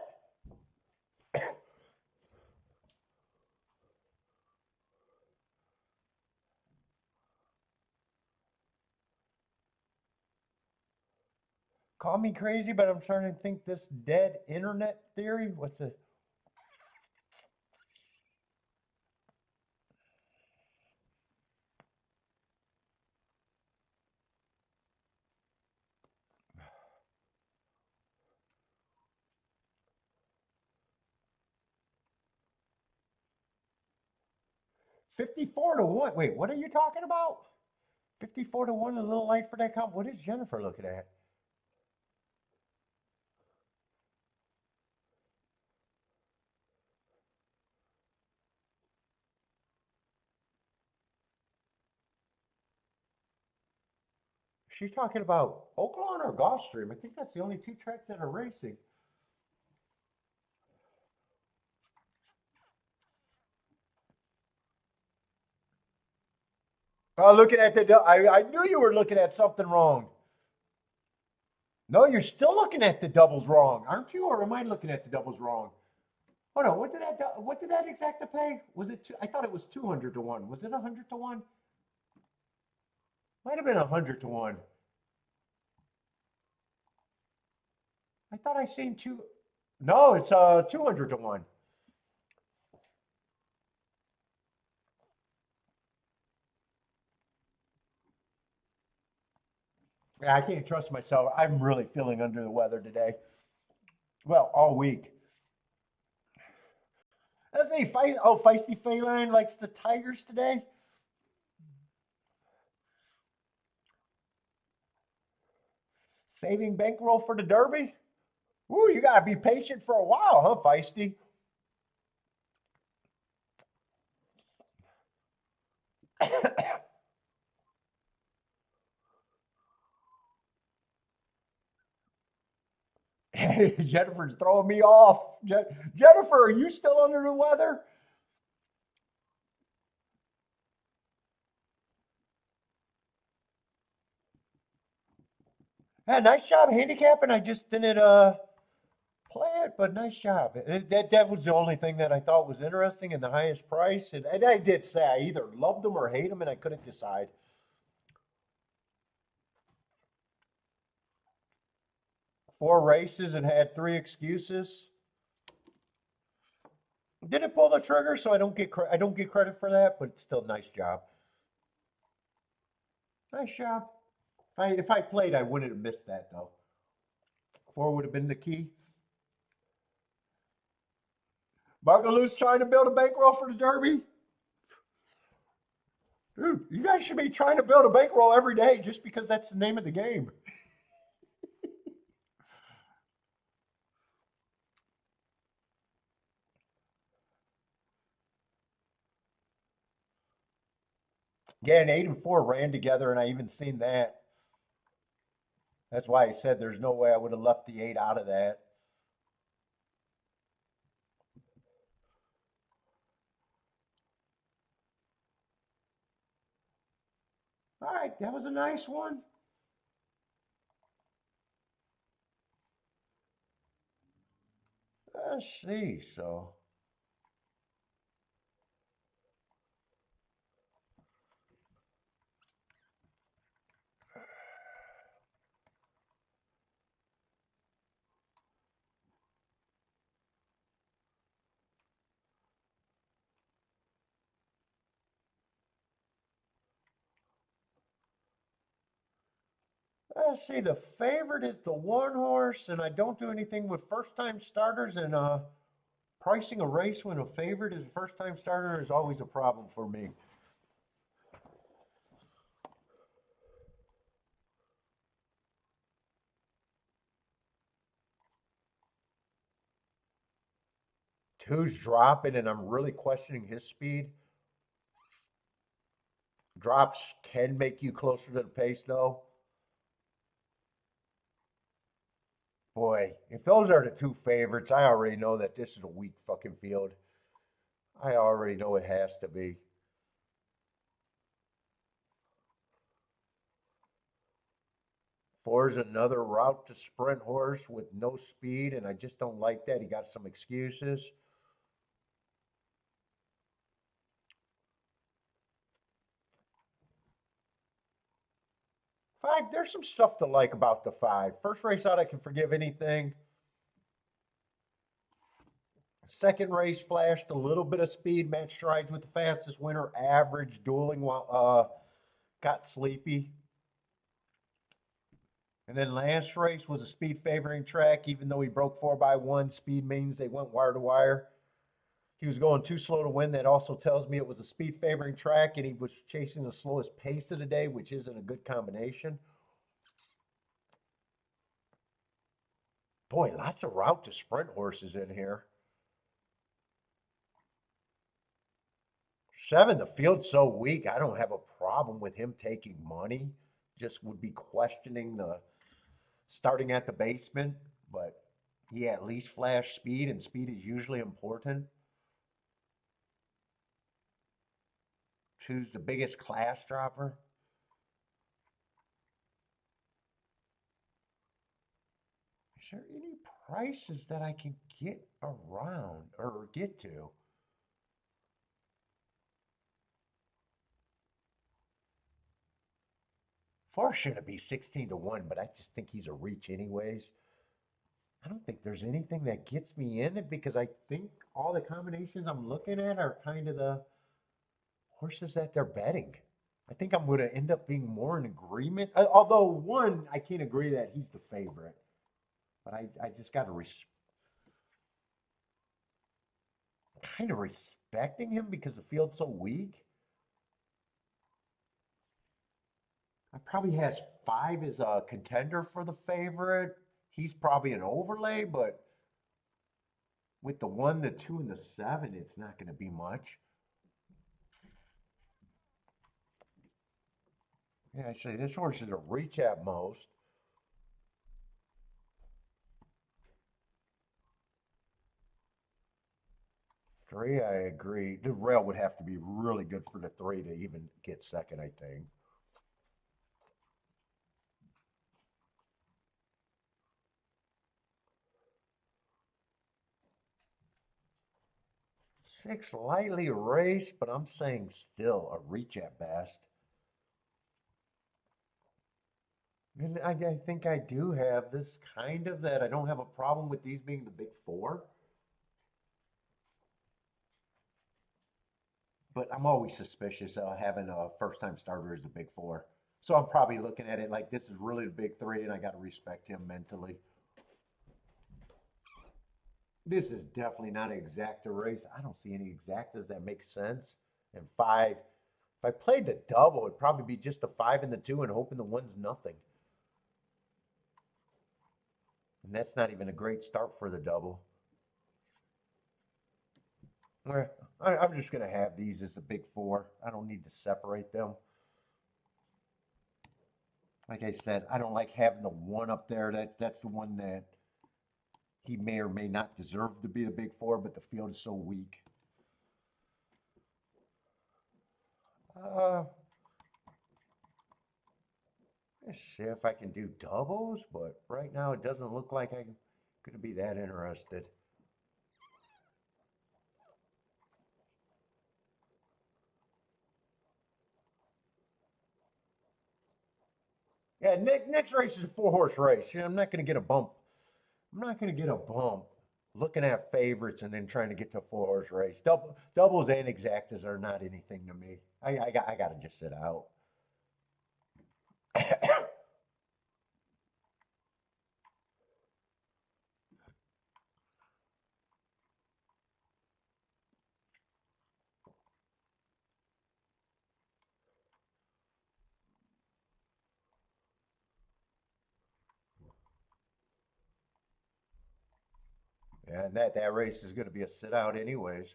Call me crazy, but I'm starting to think this dead internet theory. What's it? $54 to 1. Wait, what are you talking about? 54 to 1, a little light for that comp. What is Jennifer looking at? She's talking about Oaklawn or Gulfstream. I think that's the only two tracks that are racing. Oh, looking at the. I knew you were looking at something wrong. No, you're still looking at the doubles wrong, aren't you? Or am I looking at the doubles wrong? Hold on. What did that exacta pay? Was it? I thought it was 200 to 1. Was it 100 to 1? Might have been 100 to 1. I thought I seen two. No, it's 200 to 1. Yeah, I can't trust myself. I'm really feeling under the weather today. Well, all week. Let's see, Feisty Feline likes the Tigers today. Saving bankroll for the Derby. Ooh, you gotta be patient for a while, huh, Feisty? Jennifer's throwing me off. Jennifer, are you still under the weather? Yeah, nice job handicapping. I just didn't play it, but nice job. That was the only thing that I thought was interesting and the highest price. And I did say I either loved them or hate them, and I couldn't decide. 4 races and had 3 excuses. Didn't pull the trigger, so I don't get credit for that, but still nice job. Nice job. If I played, I wouldn't have missed that though. 4 would have been the key. Margalou's trying to build a bankroll for the Derby. Dude, you guys should be trying to build a bankroll every day just because that's the name of the game. Yeah, and 8 and 4 ran together, and I even seen that. That's why I said there's no way I would have left the 8 out of that. All right, that was a nice one. Let's see. So, let's see. The favorite is the 1 horse, and I don't do anything with first-time starters. And pricing a race when a favorite is a first-time starter is always a problem for me. Who's dropping, and I'm really questioning his speed. Drops can make you closer to the pace, though. Boy, if those are the two favorites, I already know that this is a weak fucking field. I already know it has to be. Four is another route to sprint horse with no speed, and I just don't like that. He got some excuses. Five, there's some stuff to like about the five. First race out, I can forgive anything. Second race flashed a little bit of speed, matched strides with the fastest winner, average dueling while got sleepy. And then last race was a speed favoring track, even though he broke 4x1. Speed means they went wire to wire. He was going too slow to win. That also tells me it was a speed favoring track, and he was chasing the slowest pace of the day, which isn't a good combination. Boy, lots of route to sprint horses in here. Seven, the field's so weak. I don't have a problem with him taking money. Just would be questioning the starting at the basement, but he at least flashed speed, and speed is usually important. Choose the biggest class dropper. Is there any prices that I can get around or get to? Four shouldn't be 16 to 1, but I just think he's a reach anyways. I don't think there's anything that gets me in it because I think all the combinations I'm looking at are kind of the horses that they're betting. I think I'm going to end up being more in agreement. Although, one, I can't agree that he's the favorite, but I just got to kind of respecting him because the field's so weak. I probably has five as a contender for the favorite. He's probably an overlay, but with the one, the two, and the seven, it's not going to be much. Yeah, actually, this horse is a reach at most. Three, I agree. The rail would have to be really good for the three to even get second, I think. Six, lightly raced, but I'm saying still a reach at best. And I think I do have this kind of that I don't have a problem with these being the big four. But I'm always suspicious of having a first time starter as the big four. So I'm probably looking at it like this is really the big three, and I got to respect him mentally. This is definitely not an exacta race. I don't see any exactas that make sense. And five, if I played the double, it'd probably be just the five and the two and hoping the one's nothing. And that's not even a great start for the double. I'm just going to have these as the big four. I don't need to separate them. Like I said, I don't like having the one up there. That's the one that he may or may not deserve to be the big four, but the field is so weak. Uh, let's see if I can do doubles, but right now it doesn't look like I'm going to be that interested. Yeah, next race is a four-horse race. I'm not going to get a bump. I'm not going to get a bump looking at favorites and then trying to get to a four-horse race. Doubles and exactas are not anything to me. I got to just sit out. And that race is going to be a sit out anyways.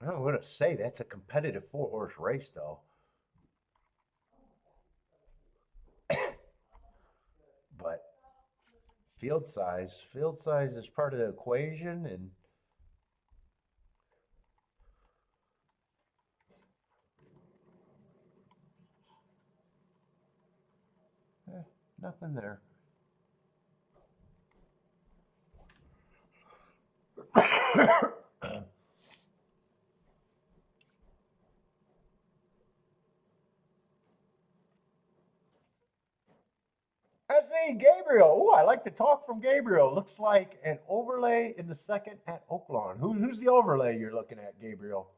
I'm going to say that's a competitive 4-horse race, though. But field size is part of the equation, and nothing there. That's the Gabriel. Oh, I like the talk from Gabriel. Looks like an overlay in the second at Oaklawn. Who's the overlay you're looking at, Gabriel?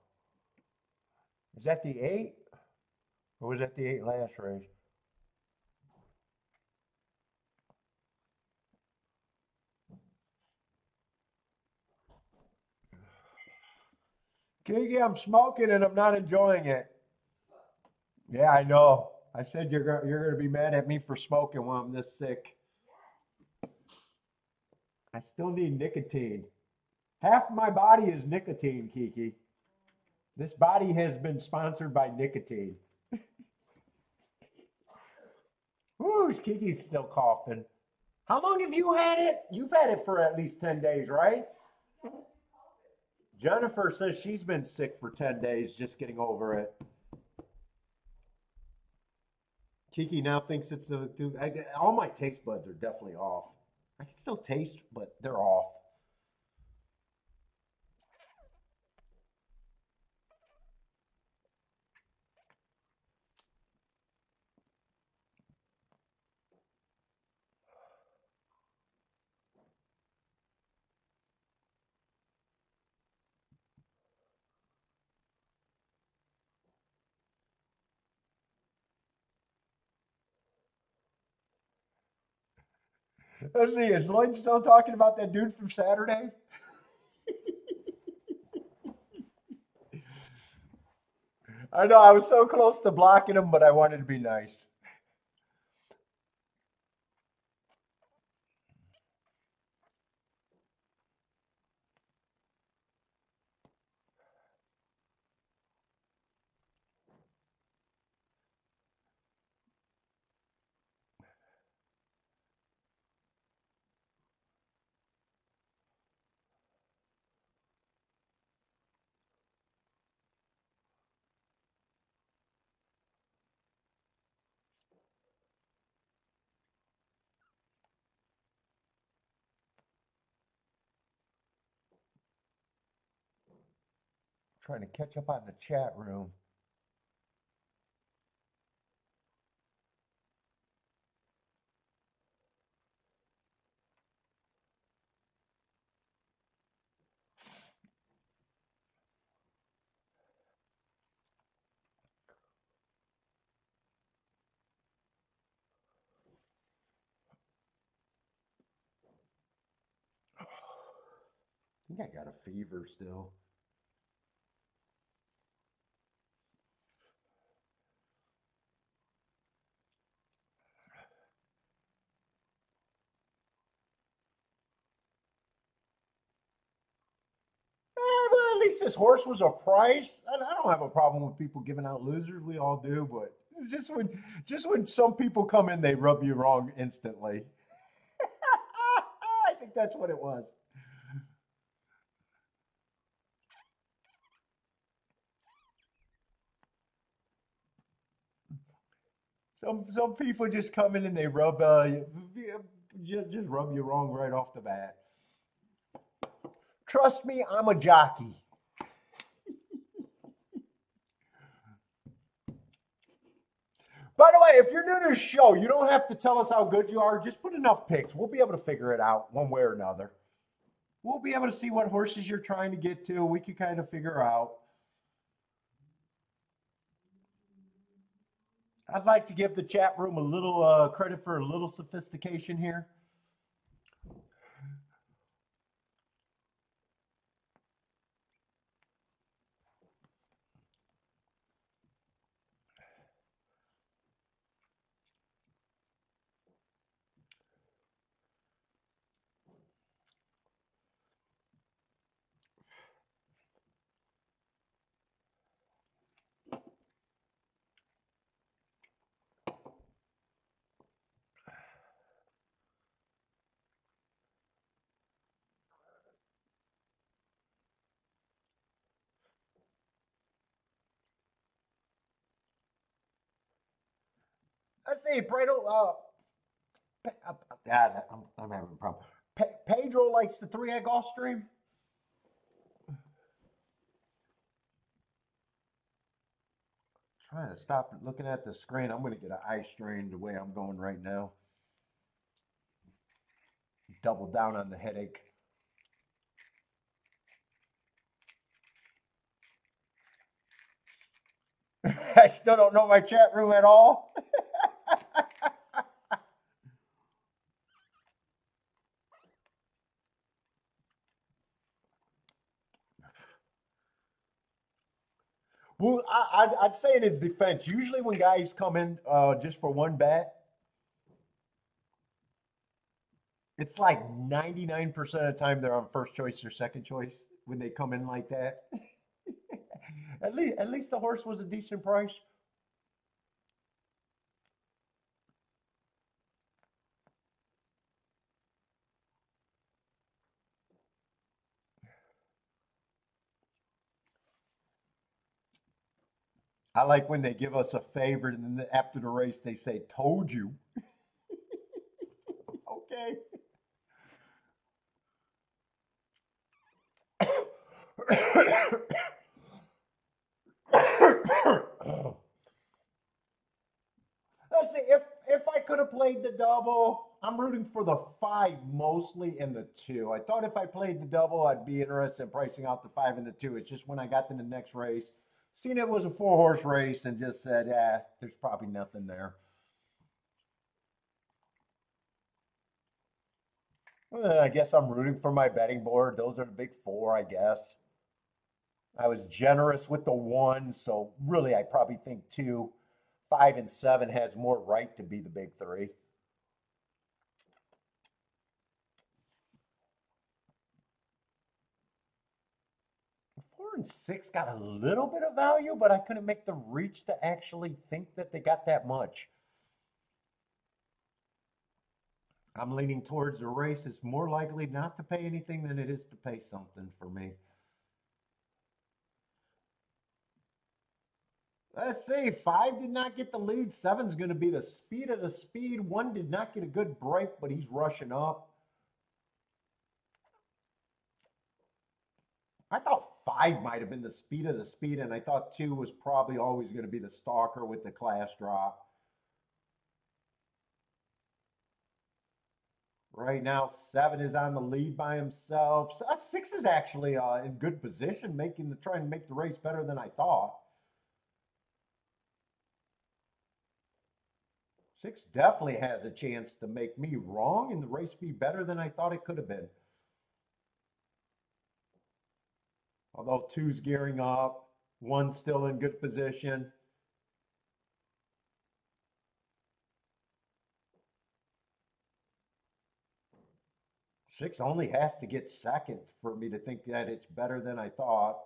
Is that the 8? Or was that the 8 last race? Kiki, I'm smoking and I'm not enjoying it. Yeah, I know. I said you're gonna be mad at me for smoking when I'm this sick. I still need nicotine. Half my body is nicotine, Kiki. This body has been sponsored by nicotine. Ooh, Kiki's still coughing. How long have you had it? You've had it for at least 10 days, right? Jennifer says she's been sick for 10 days, just getting over it. Kiki now thinks it's all my taste buds are definitely off. I can still taste, but they're off. Let's see, is Lloyd still talking about that dude from Saturday? I know, I was so close to blocking him, but I wanted to be nice. Trying to catch up on the chat room. I think I got a fever still. Well, at least this horse was a price. I don't have a problem with people giving out losers. We all do, but it's just when some people come in, they rub you wrong instantly. I think that's what it was. Some people just come in and they rub just rub you wrong right off the bat. Trust me, I'm a jockey. By the way, if you're new to the show, you don't have to tell us how good you are. Just put enough picks. We'll be able to figure it out one way or another. We'll be able to see what horses you're trying to get to. We can kind of figure out. I'd like to give the chat room a little credit for a little sophistication here. Let's see, God, I'm having a problem. Pedro likes the 3 at Gulfstream. Trying to stop looking at the screen. I'm going to get an eye strain the way I'm going right now. Double down on the headache. I still don't know my chat room at all. Well, I'd say in his defense, usually when guys come in just for one bet, it's like 99% of the time they're on first choice or second choice when they come in like that. At least the horse was a decent price. I like when they give us a favorite and then after the race they say, "Told you." Okay. Let's see if I could have played the double. I'm rooting for the 5 mostly and the 2. I thought if I played the double, I'd be interested in pricing out the 5 and the 2. It's just when I got to the next race, seen it was a 4-horse race, and just said, there's probably nothing there. Well, I guess I'm rooting for my betting board. Those are the big 4, I guess. I was generous with the 1, so really I probably think 2, 5, and 7 has more right to be the big 3. 4 and 6 got a little bit of value, but I couldn't make the reach to actually think that they got that much. I'm leaning towards the race. It's more likely not to pay anything than it is to pay something for me. Let's see. 5 did not get the lead. 7's going to be the speed of the speed. 1 did not get a good break, but he's rushing up. I thought 5 might have been the speed of the speed, and I thought 2 was probably always going to be the stalker with the class drop. Right now, 7 is on the lead by himself. 6 is actually in good position, trying to make the race better than I thought. 6 definitely has a chance to make me wrong and the race be better than I thought it could have been. Although 2's gearing up, 1's still in good position. Six only has to get second for me to think that it's better than I thought.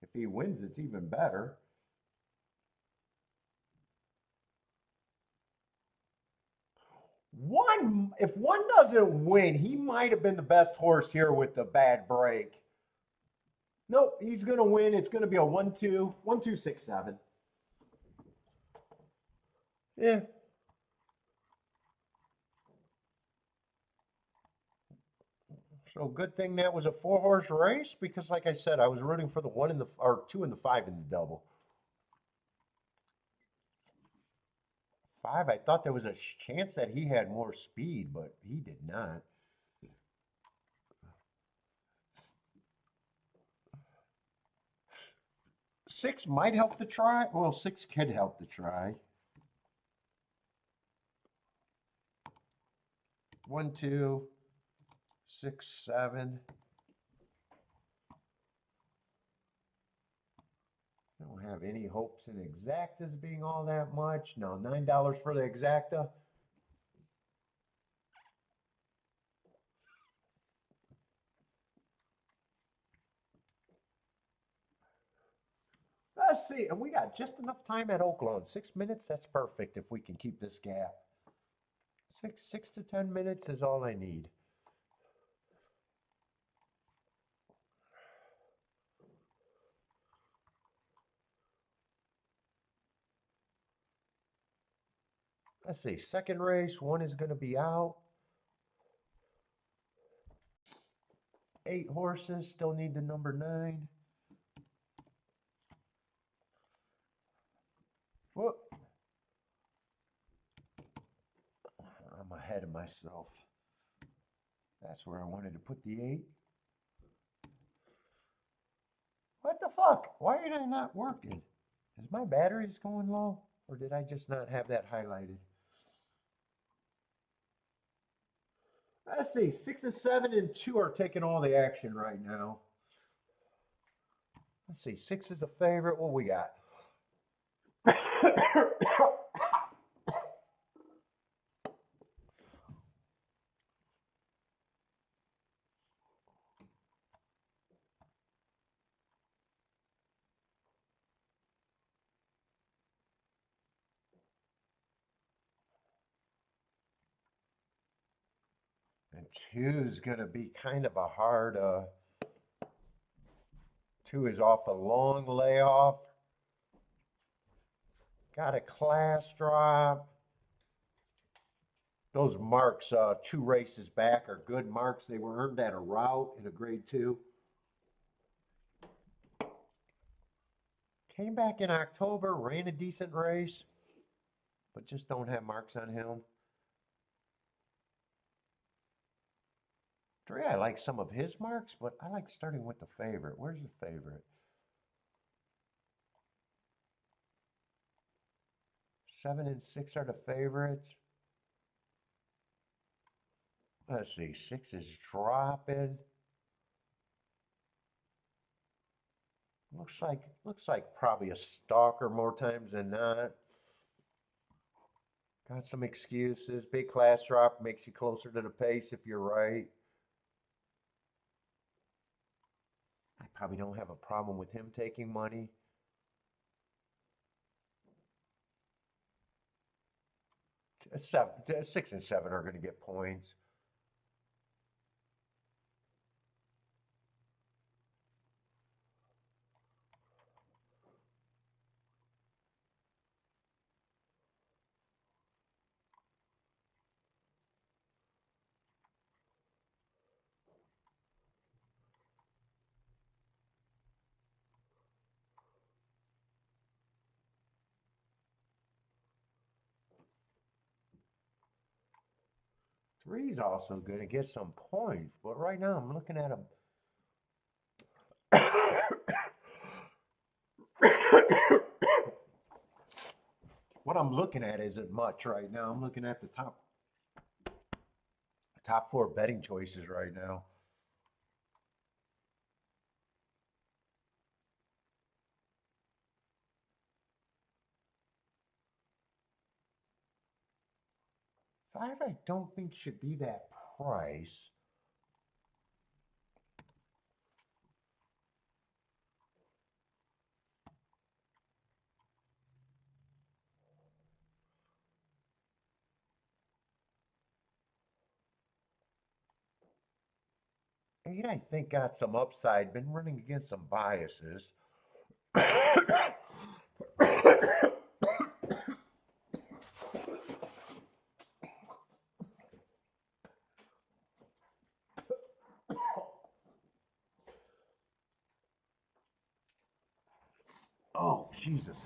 If he wins, it's even better. If 1 doesn't win, he might have been the best horse here with the bad break. Nope, he's going to win. It's going to be a 1-2, 1-2, 6, 7. Yeah. So good thing that was a 4-horse race because, like I said, I was rooting for the 1 and the 2 and the 5 in the double. 5, I thought there was a chance that he had more speed, but he did not. 6 might help the try. Well, 6 could help the try. 1, 2, 6, 7. I don't have any hopes in exactas being all that much. No, $9 for the exacta. Let's see, and we got just enough time at Oaklawn. 6 minutes, that's perfect if we can keep this gap. 6 to 10 minutes is all I need. Let's see, second race, one is going to be out. 8 horses, still need the number 9. Whoop. I'm ahead of myself. That's where I wanted to put the 8. What the fuck? Why are they not working? Is my batteries going low? Or did I just not have that highlighted? Let's see, 6 and 7 and 2 are taking all the action right now. Let's see, 6 is a favorite. What we got? And 2 is going to be kind of a hard, 2 is off a long layoff. Got a class drop. Those marks 2 races back are good marks. They were earned at a route in a grade 2. Came back in October, ran a decent race, but just don't have marks on him. 3, I like some of his marks, but I like starting with the favorite. Where's the favorite? 7 and 6 are the favorites. Let's see, 6 is dropping. Looks like probably a stalker more times than not. Got some excuses. Big class drop makes you closer to the pace if you're right. I probably don't have a problem with him taking money. 6 and 7 are going to get points. Three is also going to get some points, but right now I'm looking at him. What I'm looking at isn't much right now. I'm looking at the top 4 betting choices right now. Five, I don't think should be that price. Eight, I think got some upside. Been running against some biases. Oh, Jesus.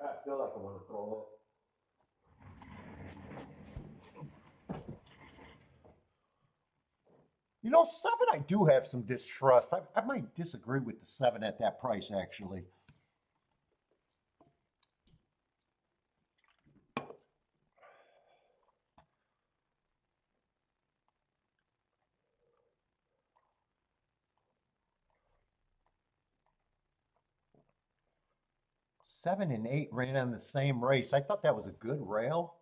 I feel like I want to throw up. You know, 7, I do have some distrust. I might disagree with the 7 at that price, actually. Seven and 8 ran on the same race. I thought that was a good rail.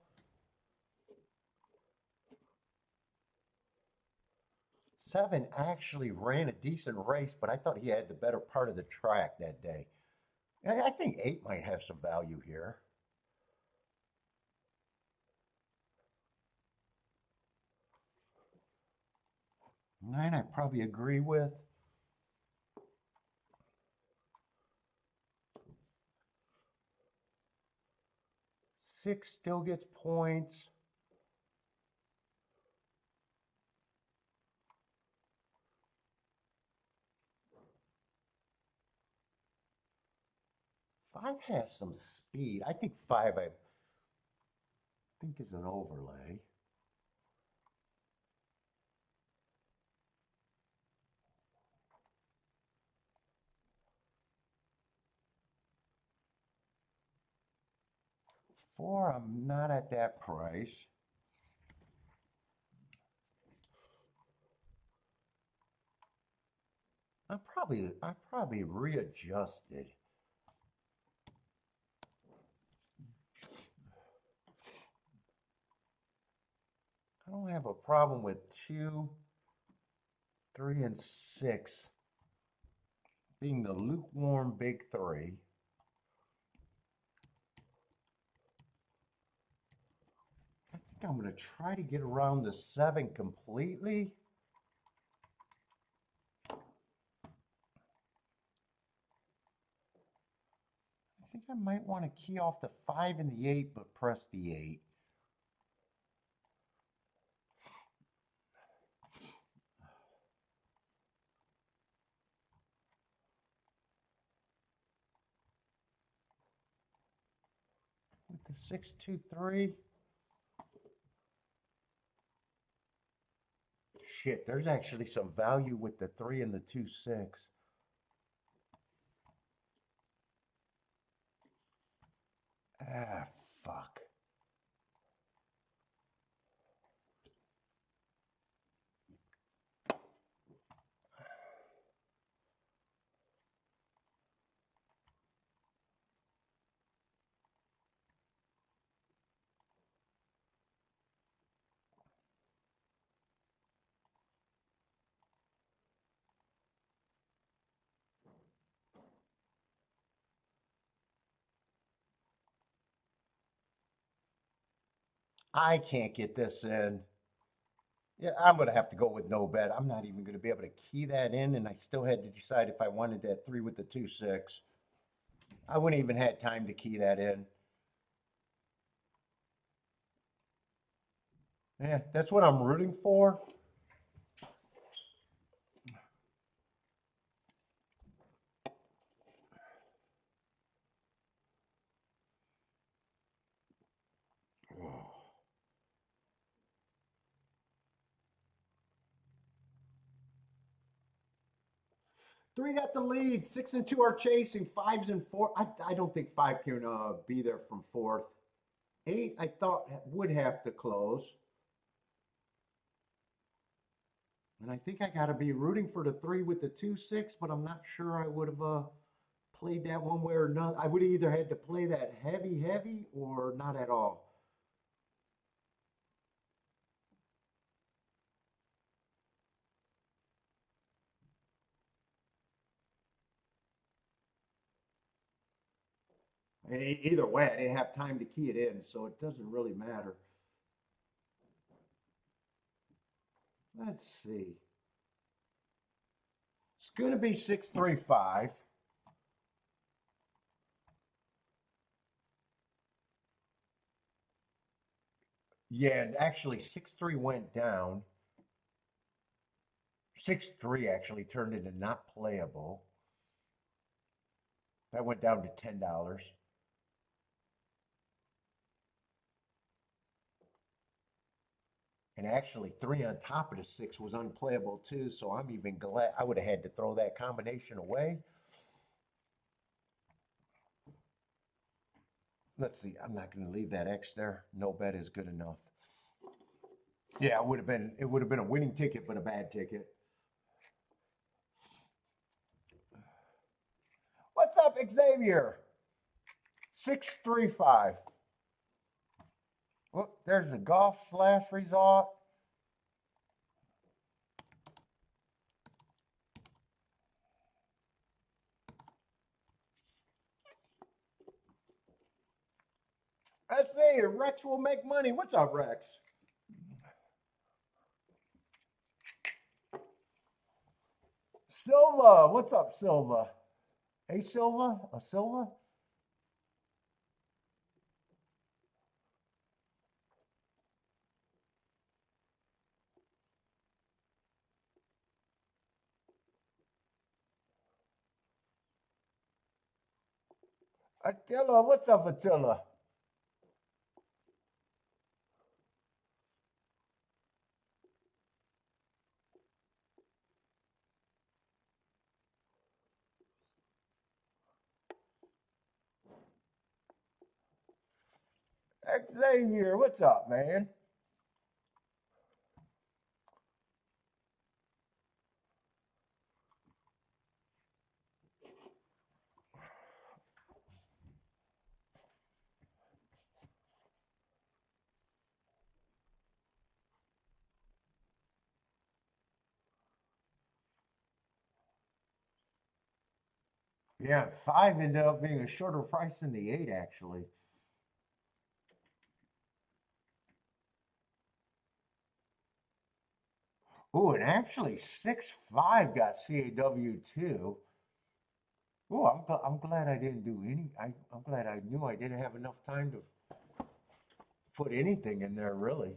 7 actually ran a decent race, but I thought he had the better part of the track that day. I think 8 might have some value here. 9 I probably agree with. 6 still gets points. 5 has some speed. I think 5 I think is an overlay. Four, I'm not at that price. I probably readjusted. I don't have a problem with 2, 3, and 6 being the lukewarm big 3. I think I'm going to try to get around the 7 completely. I think I might want to key off the 5 and the 8, but press the 8. With the 6, 2, 3. Shit, there's actually some value with the 3 and the 2, 6. Ah, fuck. I can't get this in. Yeah, I'm going to have to go with no bet. I'm not even going to be able to key that in, and I still had to decide if I wanted that 3 with the 2, 6. I wouldn't even had time to key that in. Yeah, that's what I'm rooting for. Three got the lead. 6 and 2 are chasing. 5s and 4. I don't think 5 can be there from 4th. 8, I thought would have to close. And I think I got to be rooting for the 3 with the 2, 6, but I'm not sure I would have played that one way or not. I would have either had to play that heavy or not at all. And either way, I didn't have time to key it in, so it doesn't really matter. Let's see. It's going to be 635. Yeah, and actually 6-3 went down. 6-3 actually turned into not playable. That went down to $10. And actually 3 on top of the 6 was unplayable too, so I'm even glad. I would have had to throw that combination away. Let's see, I'm not going to leave that X there. No bet is good enough. Yeah, it would have been a winning ticket, but a bad ticket. What's up, Xavier? 635. Oh, there's a golf slash resort. Let's see, Rex will make money. What's up, Rex? Silva, what's up, Silva? Hey, Silva, Silva? Attila, what's up, Attila? Xavier, what's up, man? Yeah, 5 ended up being a shorter price than the 8, actually. Oh, and actually 6.5 got CAW too. Oh, I'm glad I didn't do any. I'm glad I knew I didn't have enough time to put anything in there, really.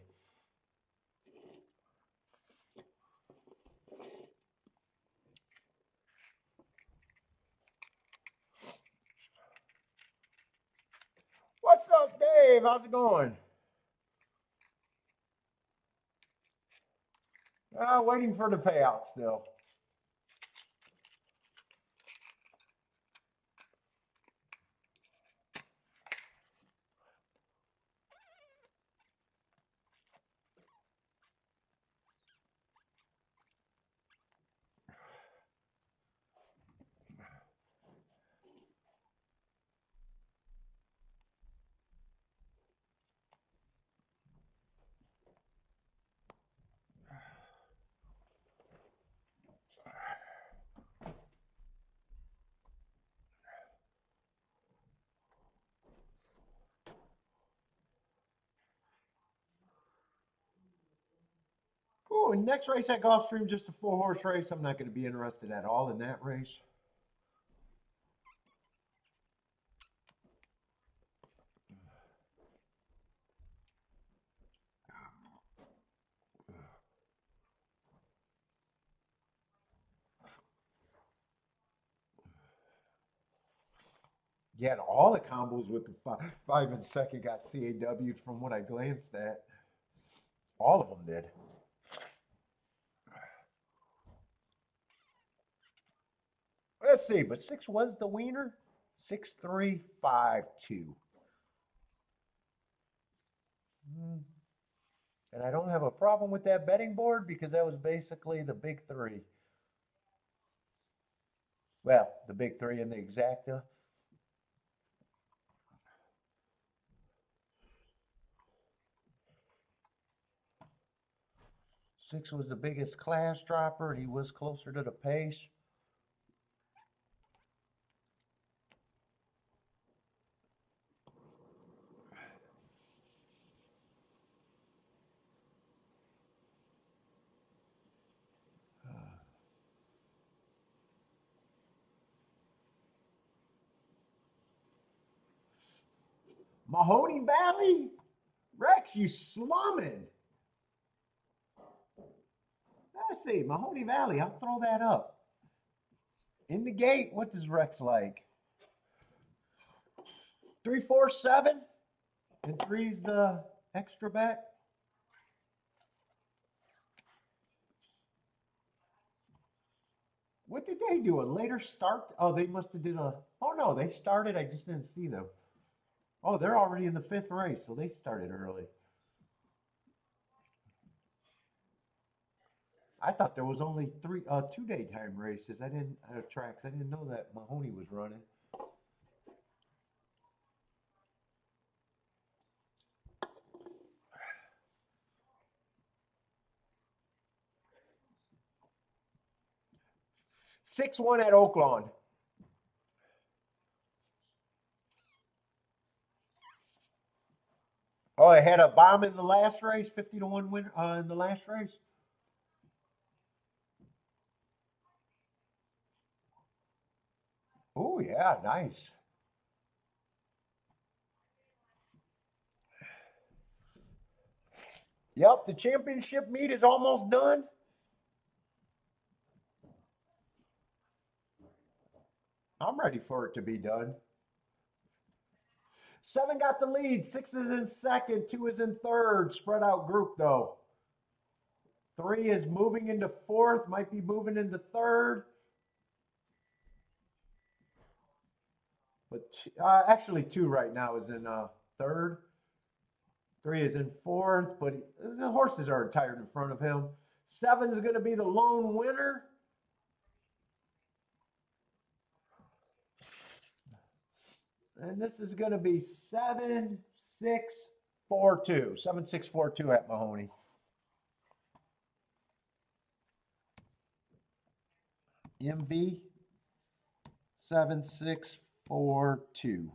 What's up, Dave? How's it going? Waiting for the payout still. Oh, and next race at Gulfstream, just a 4-horse race. I'm not going to be interested at all in that race. Yeah, and all the combos with the 5 and second got CAW'd from what I glanced at. All of them did. Let's see, but 6 was the wiener. 6.352. And I don't have a problem with that betting board because that was basically the big 3. Well, the big 3 in the exacta. Six was the biggest class dropper, and he was closer to the pace. Mahoney Valley? Rex, you slumming. Let's see, Mahoney Valley, I'll throw that up. In the gate, what does Rex like? 3, 4, 7? And 3's the extra bet? What did they do? A later start? Oh, they must have did a. Oh no, they started. I just didn't see them. Oh, they're already in the 5th race, so they started early. I thought there was only 2 daytime races. I didn't tracks. I didn't know that Mahoney was running. Six one at Oaklawn. Oh, it had a bomb in the last race, 50-1 win in the last race. Oh yeah, nice. Yep, the championship meet is almost done. I'm ready for it to be done. 7 got the lead. 6 is in second. 2 is in third. Spread out group though. 3 is moving into fourth. Might be moving into third. But actually, 2 right now is in third. 3 is in fourth, but the horses are tired in front of him. 7 is going to be the lone winner. And this is going to be 7-6-4-2. 7-6-4-2 at Mahoney. MV 7-6-4-2.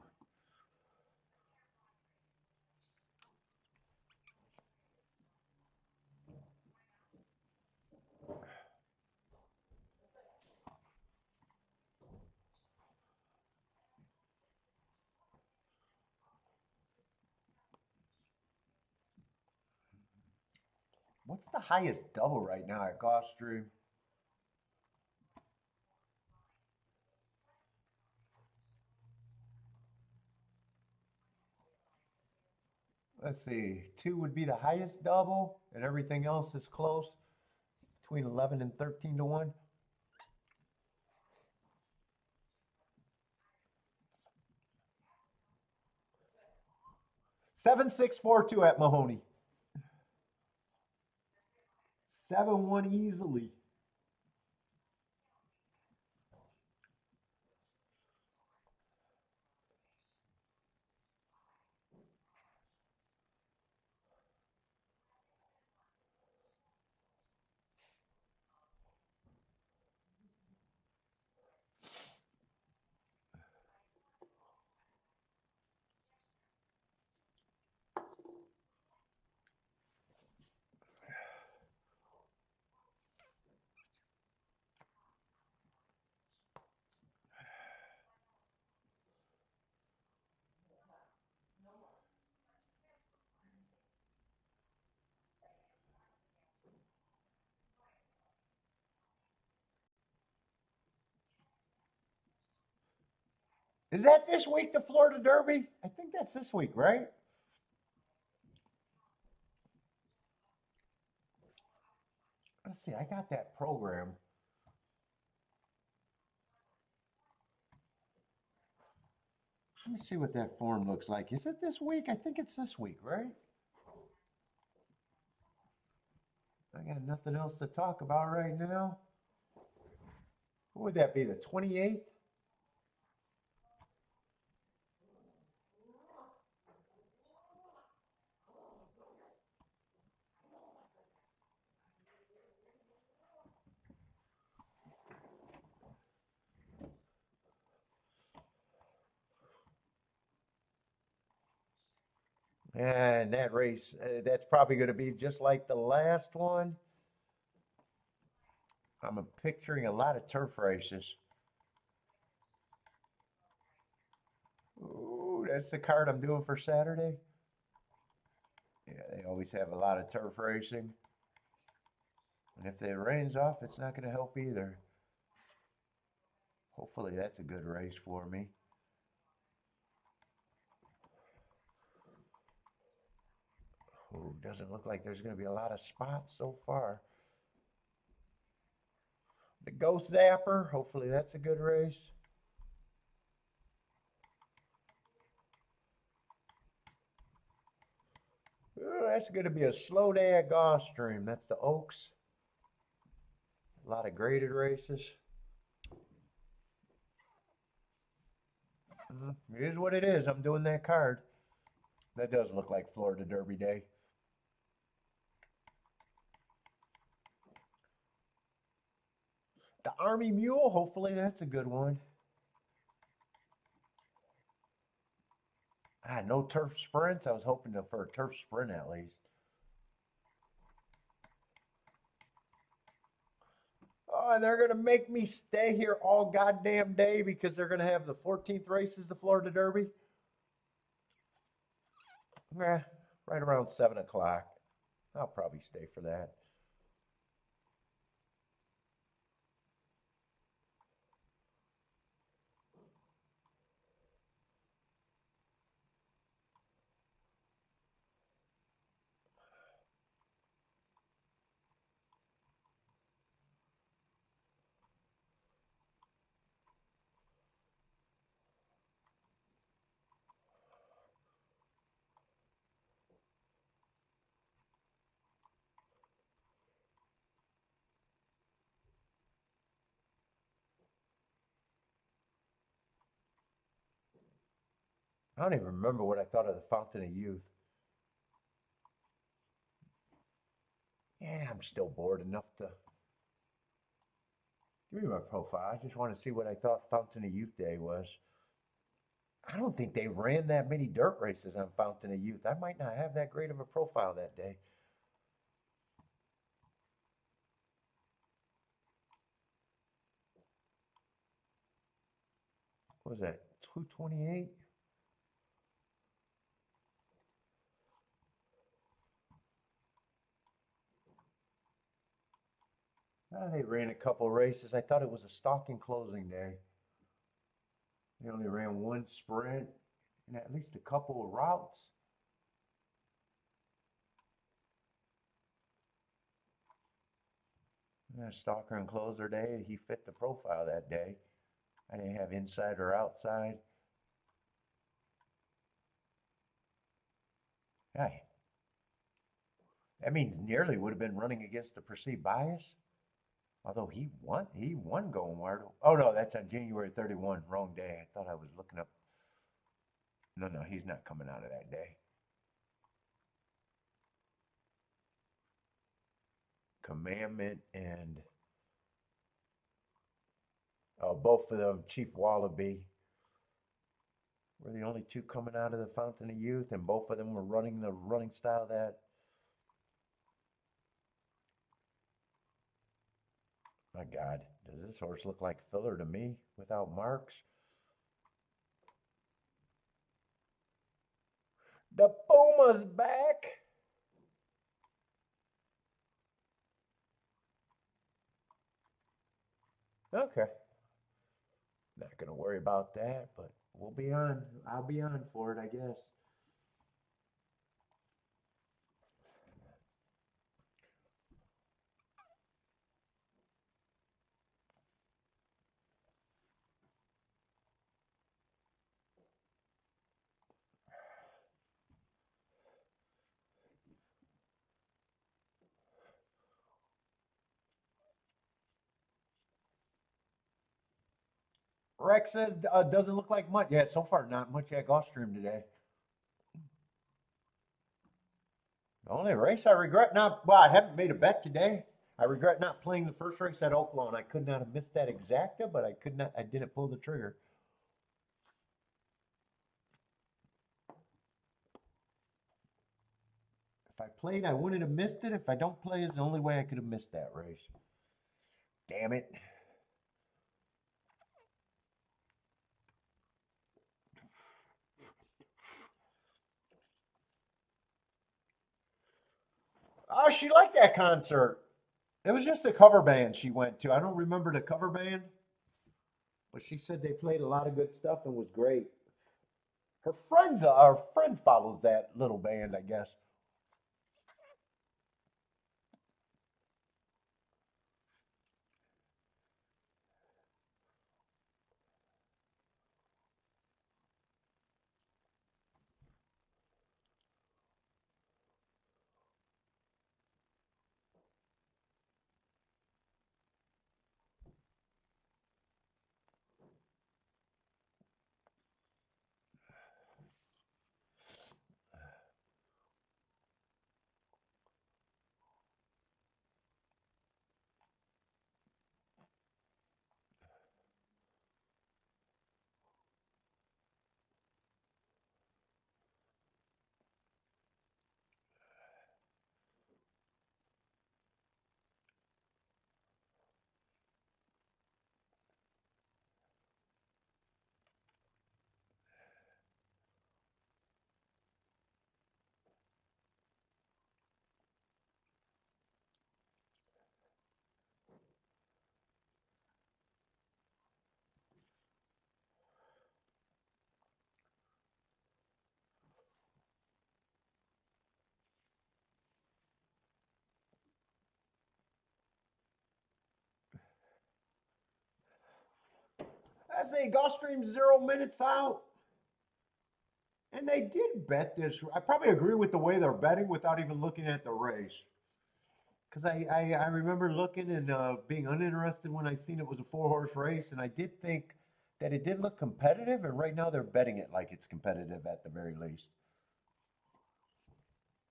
What's the highest double right now at Gulfstream? Let's see. 2 would be the highest double, and everything else is close, between 11 and 13-1. Seven, 6-4-2 at Mahoney. 7-1 easily. Is that this week, the Florida Derby? I think that's this week, right? Let's see. I got that program. Let me see what that form looks like. Is it this week? I think it's this week, right? I got nothing else to talk about right now. What would that be, the 28th? And that race, that's probably going to be just like the last one. I'm picturing a lot of turf races. Ooh, that's the card I'm doing for Saturday. Yeah, they always have a lot of turf racing. And if the rain's off, it's not going to help either. Hopefully that's a good race for me. Oh, doesn't look like there's going to be a lot of spots so far. The Ghost Zapper, hopefully that's a good race. Ooh, that's going to be a slow day at Gulfstream. That's the Oaks. A lot of graded races. It is what it is. I'm doing that card. That does look like Florida Derby Day. The Army Mule, hopefully that's a good one. No turf sprints. I was hoping for a turf sprint at least. Oh, and they're going to make me stay here all goddamn day because they're going to have the 14th races, the Florida Derby. Right around 7 o'clock. I'll probably stay for that. I don't even remember what I thought of the Fountain of Youth. Yeah, I'm still bored enough to give me my profile. I just want to see what I thought Fountain of Youth Day was. I don't think they ran that many dirt races on Fountain of Youth. I might not have that great of a profile that day. What was that? 228? They ran a couple races. I thought it was a stalking closing day. They only ran one sprint and at least a couple of routes. Stalker and closer day, he fit the profile that day. I didn't have inside or outside. Hey, that means nearly would have been running against the perceived bias. Although he won going wide. Oh no, that's on January 31. Wrong day. I thought I was looking up. No, he's not coming out of that day. Commandment and both of them, Chief Wallaby, were the only two coming out of the Fountain of Youth, and both of them were running the running style that. My God, does this horse look like filler to me without marks? The Puma's back. Okay. Not going to worry about that, but we'll be on. I'll be on for it, I guess. Rex says doesn't look like much. Yeah, so far not much at Gulfstream today. The only race I regret not, well, I haven't made a bet today. I regret not playing the first race at Oaklawn. I could not have missed that exacta, but I didn't pull the trigger. If I played, I wouldn't have missed it. If I don't play, is the only way I could have missed that race. Damn it. Oh, she liked that concert. It was just a cover band she went to. I don't remember the cover band, but she said they played a lot of good stuff and was great. Our friend follows that little band, I guess. say Gulfstream's 0 minutes out. And they did bet this. I probably agree with the way they're betting without even looking at the race. Because I remember looking and being uninterested when I seen it was a 4-horse race. And I did think that it did look competitive. And right now they're betting it like it's competitive at the very least.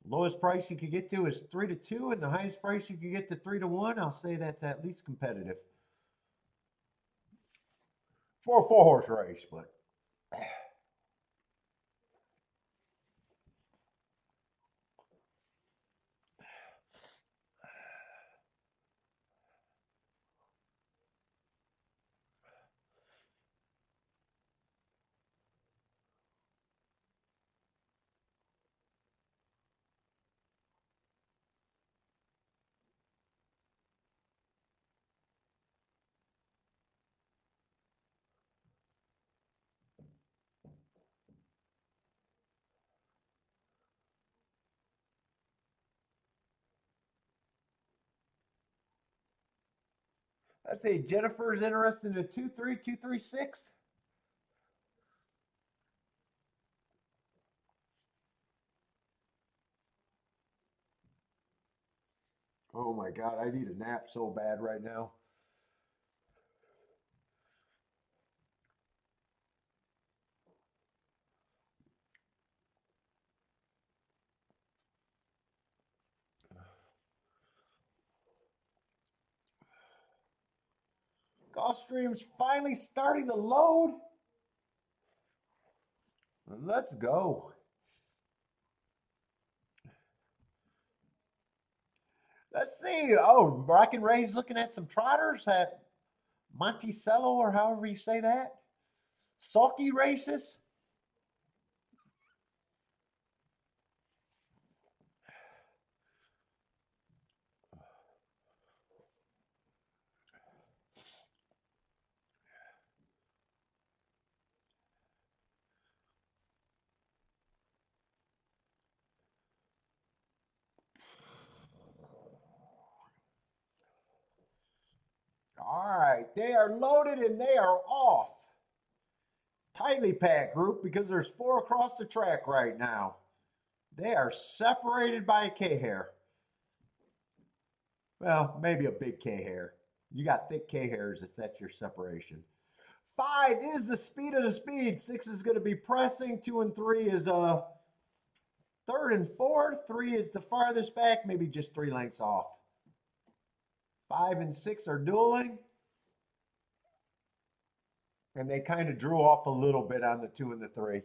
Lowest price you could get to is 3-2. And the highest price you could get to 3-1. I'll say that's at least competitive. For a 4-horse race, but... Let's see, Jennifer's interested in a 2-3, 2-3-6. Oh my God, I need a nap so bad right now. Gulfstream's finally starting to load. Let's go. Let's see. Oh, Brock and Ray's looking at some trotters at Monticello, or however you say that. Sulky races. All right, they are loaded and they are off. Tightly packed group because there's 4 across the track right now. They are separated by a K-hair. Well, maybe a big K-hair. You got thick K-hairs if that's your separation. 5 is the speed of the speed. 6 is going to be pressing. 2 and 3 is third and fourth. 3 is the farthest back, maybe just 3 lengths off. 5 and 6 are dueling. And they kind of drew off a little bit on the 2 and the 3.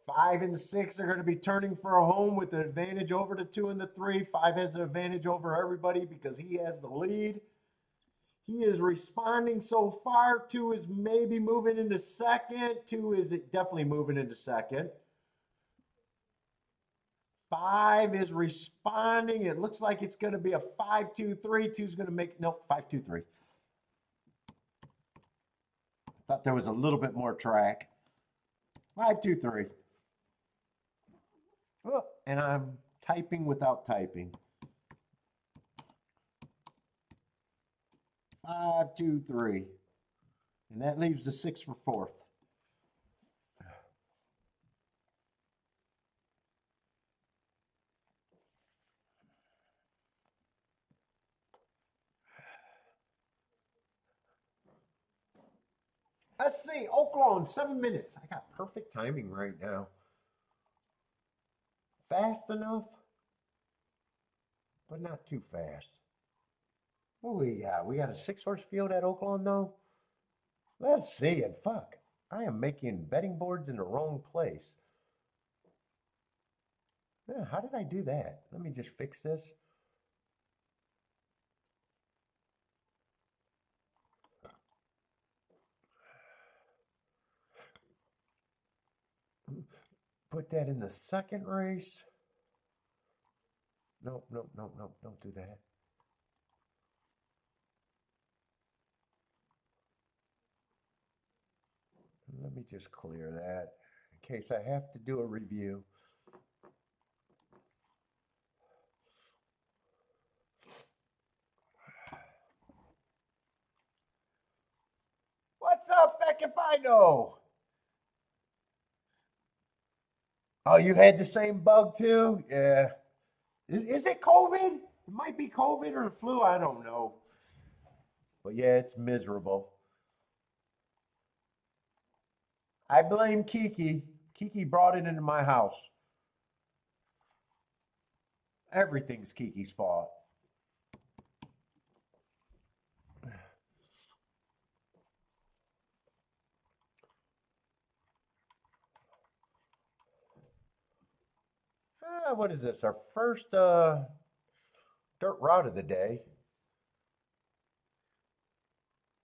Five and 6 are going to be turning for a home with an advantage over the 2 and the 3. 5 has an advantage over everybody because he has the lead. He is responding so far. 2 is maybe moving into second. 2 is definitely moving into second. 5 is responding. It looks like it's going to be a 5-2-3. 2 is going to make, nope, 5-2-3. Thought there was a little bit more track. 5-2-3. Oh, and I'm typing without typing. 5-2-3. And that leaves the 6 for fourth. Let's see, Oaklawn, 7 minutes. I got perfect timing right now. Fast enough, but not too fast. What we got? We got a 6-horse field at Oaklawn, though? Let's see it. Fuck. I am making betting boards in the wrong place. Yeah, how did I do that? Let me just fix this. Put that in the second race. Nope, nope, nope, nope. Don't do that. Let me just clear that in case I have to do a review. if I know. Oh, you had the same bug too? Yeah. Is it COVID? It might be COVID or the flu. I don't know. But yeah, it's miserable. I blame Kiki. Kiki brought it into my house. Everything's Kiki's fault. What is this? Our first dirt route of the day.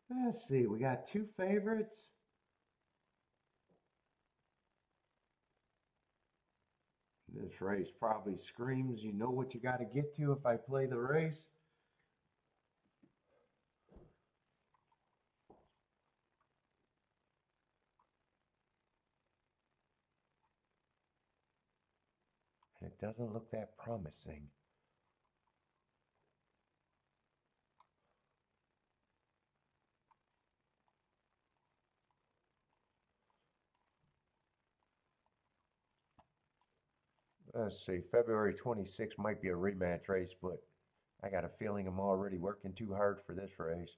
Let's see. We got two favorites. This race probably screams, you know what you got to get to if I play the race. And it doesn't look that promising. Let's see, February 26th might be a rematch race, but I got a feeling I'm already working too hard for this race.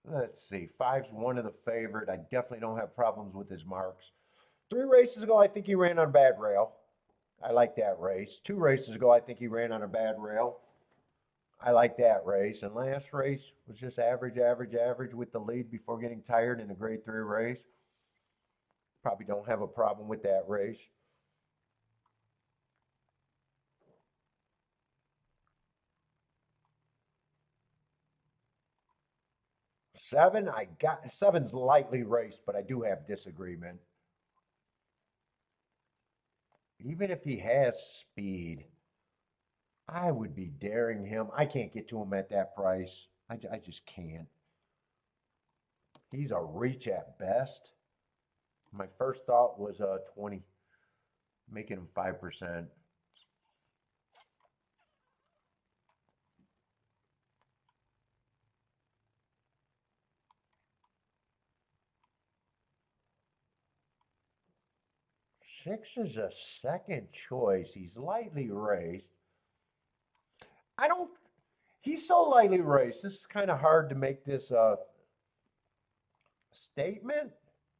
Let's see, five's one of the favorite. I definitely don't have problems with his marks. 3 races ago, I think he ran on a bad rail. I like that race. 2 races ago, I think he ran on a bad rail. I like that race. And last race was just average, average, average with the lead before getting tired in a grade 3 race. Probably don't have a problem with that race. Seven's lightly raced, but I do have disagreement. Even if he has speed, I would be daring him. I can't get to him at that price. I just can't. He's a reach at best. My first thought was 20, making him 5%. Six is a second choice. He's lightly raced. I don't, he's so lightly raced. This is kind of hard to make this statement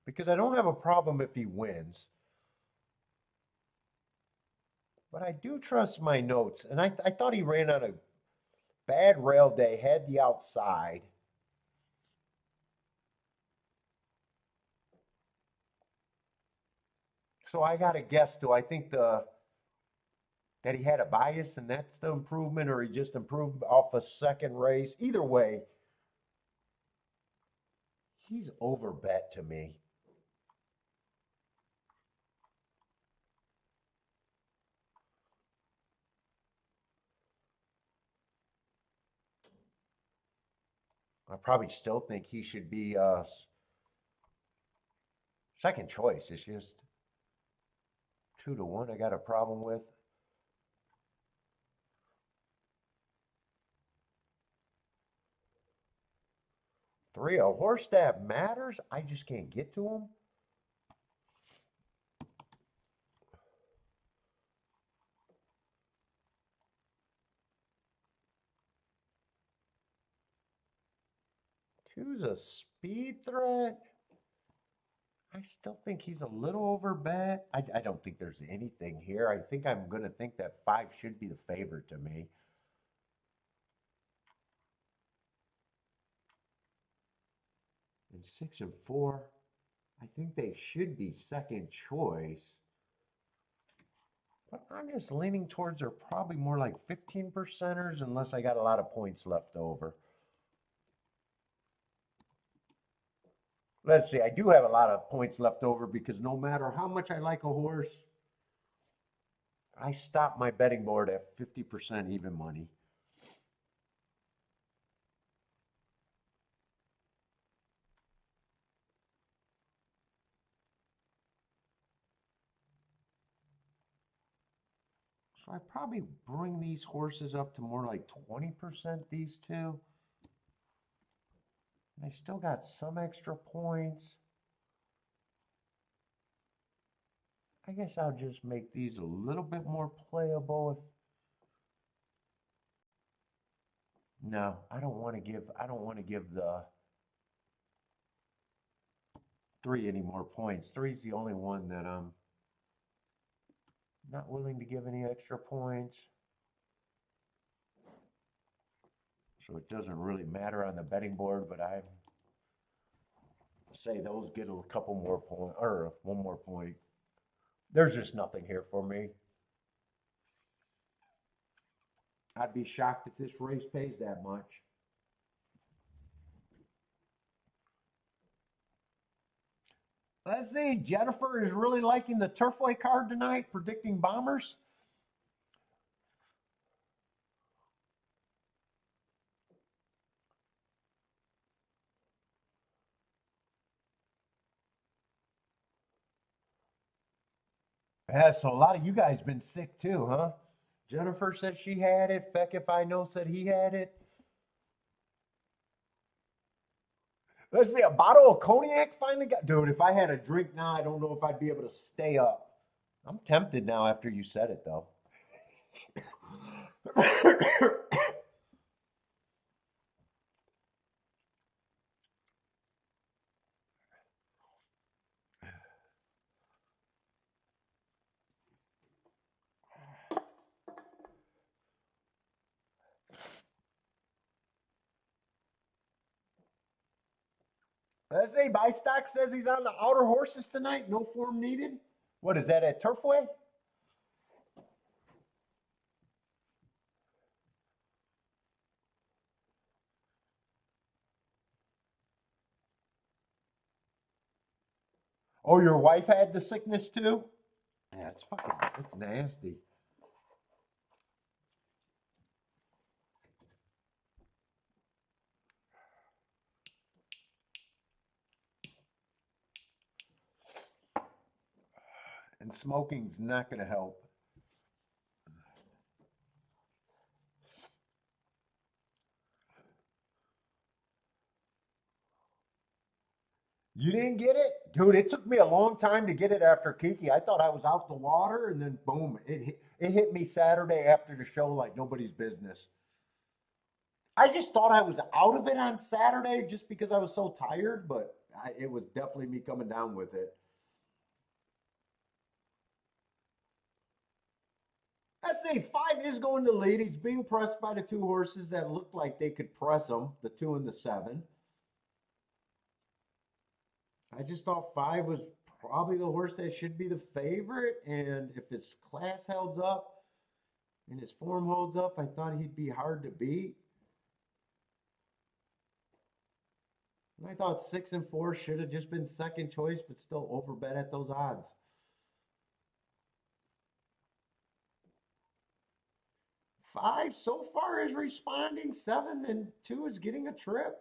because I don't have a problem if he wins. But I do trust my notes. And I thought he ran on a bad rail day, had the outside. So I got to guess, do I think that he had a bias and that's the improvement, or he just improved off a second race? Either way, he's overbet to me. I probably still think he should be second choice. It's just 2-1 I got a problem with. Three, a horse that matters. I just can't get to him. Two's a speed threat. I still think he's a little overbet. I don't think there's anything here. I think I'm going to think that five should be the favorite to me. And 6 and 4, I think they should be second choice. But I'm just leaning towards they're probably more like 15%ers unless I got a lot of points left over. Let's see, I do have a lot of points left over because no matter how much I like a horse, I stop my betting board at 50% even money. So I probably bring these horses up to more like 20%, these two. And I still got some extra points. I guess I'll just make these a little bit more playable. No, I don't want to give the 3 any more points. 3's the only one that I'm not willing to give any extra points. So it doesn't really matter on the betting board, but I say those get a couple more points, or 1 more point. There's just nothing here for me. I'd be shocked if this race pays that much. Let's see, Jennifer is really liking the Turfway card tonight, predicting bombers. Yeah, so a lot of you guys been sick too, huh? Jennifer said she had it. Feck, if I know, said he had it. Let's see, a bottle of cognac finally got. Dude, if I had a drink now, I don't know if I'd be able to stay up. I'm tempted now after you said it, though. Let's see, Bystock says he's on the outer horses tonight. No form needed. What is that at Turfway? Oh, your wife had the sickness too? Yeah, it's nasty. And smoking's not going to help. You didn't get it? Dude, it took me a long time to get it after Kiki. I thought I was out the water, and then boom, it hit me Saturday after the show like nobody's business. I just thought I was out of it on Saturday just because I was so tired, but it was definitely me coming down with it. Let's say 5 is going to lead. He's being pressed by the 2 horses that looked like they could press him, the 2 and the 7. I just thought 5 was probably the horse that should be the favorite, and if his class holds up and his form holds up, I thought he'd be hard to beat. And I thought 6 and 4 should have just been second choice, but still overbet at those odds. 5 so far is responding. 7 and 2 is getting a trip.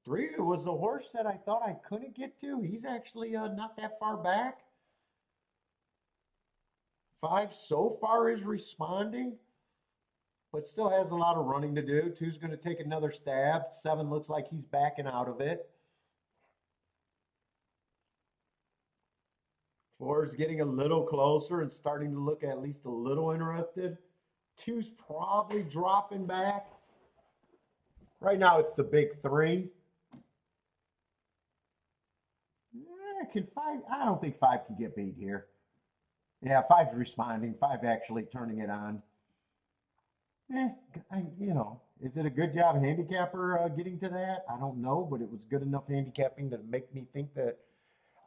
3 was the horse that I thought I couldn't get to. He's actually not that far back. 5 so far is responding, but still has a lot of running to do. 2's going to take another stab. 7 looks like he's backing out of it. 4 is getting a little closer and starting to look at least a little interested. 2's probably dropping back. Right now it's the big 3. Can 5? I don't think 5 can get beat here. Yeah, 5's responding. 5 actually turning it on. Is it a good job handicapper getting to that? I don't know, but it was good enough handicapping to make me think that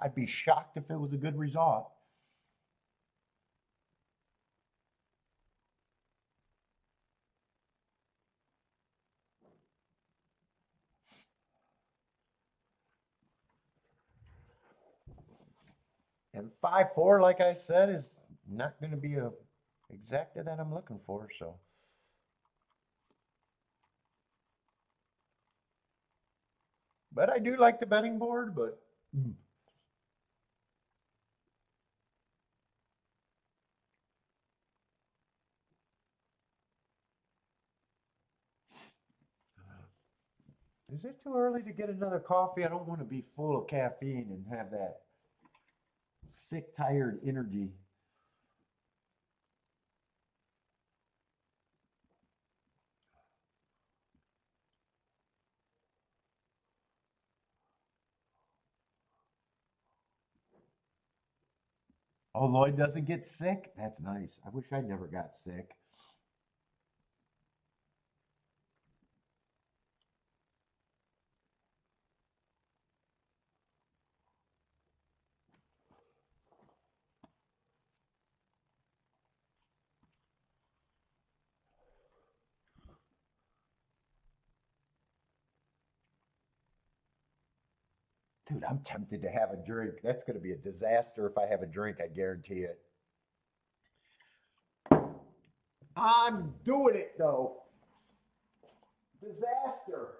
I'd be shocked if it was a good result. And 5-4, like I said, is not going to be a exacta that I'm looking for. So, but I do like the betting board. But Is it too early to get another coffee? I don't want to be full of caffeine and have that sick, tired energy. Oh, Lloyd doesn't get sick? That's nice. I wish I never got sick. Dude, I'm tempted to have a drink. That's going to be a disaster if I have a drink, I guarantee it. I'm doing it though. Disaster.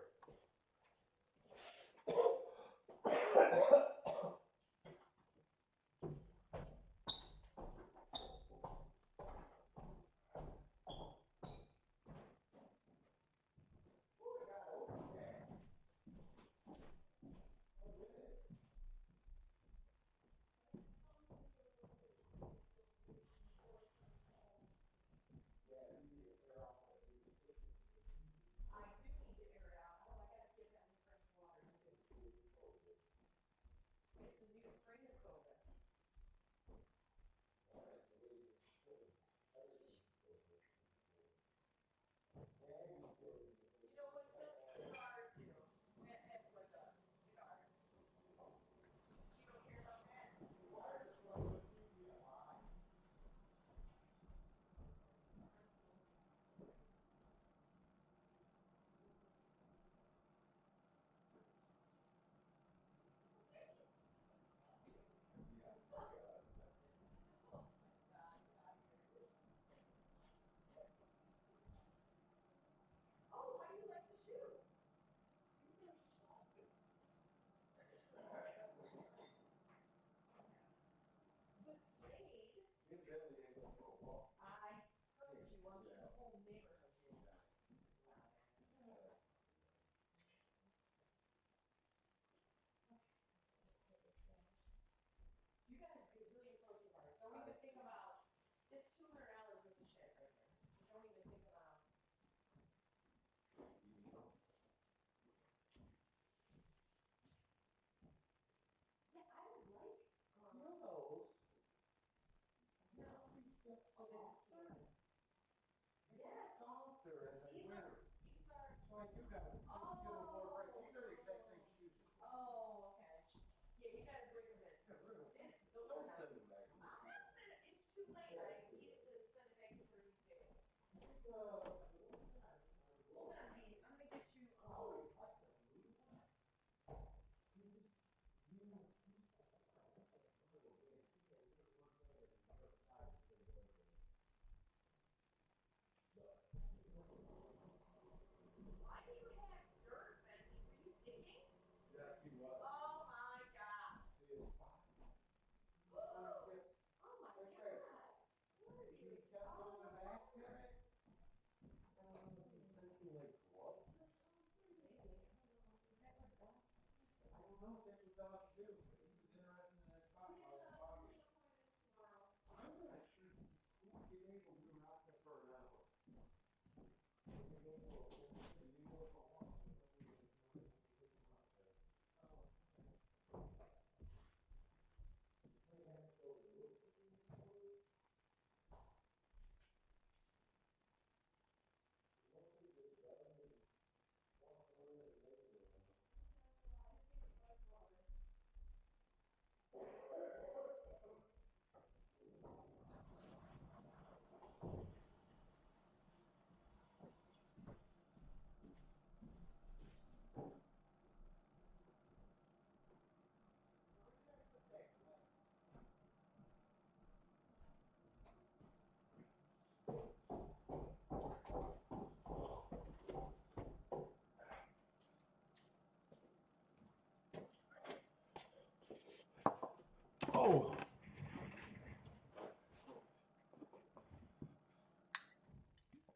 Oh,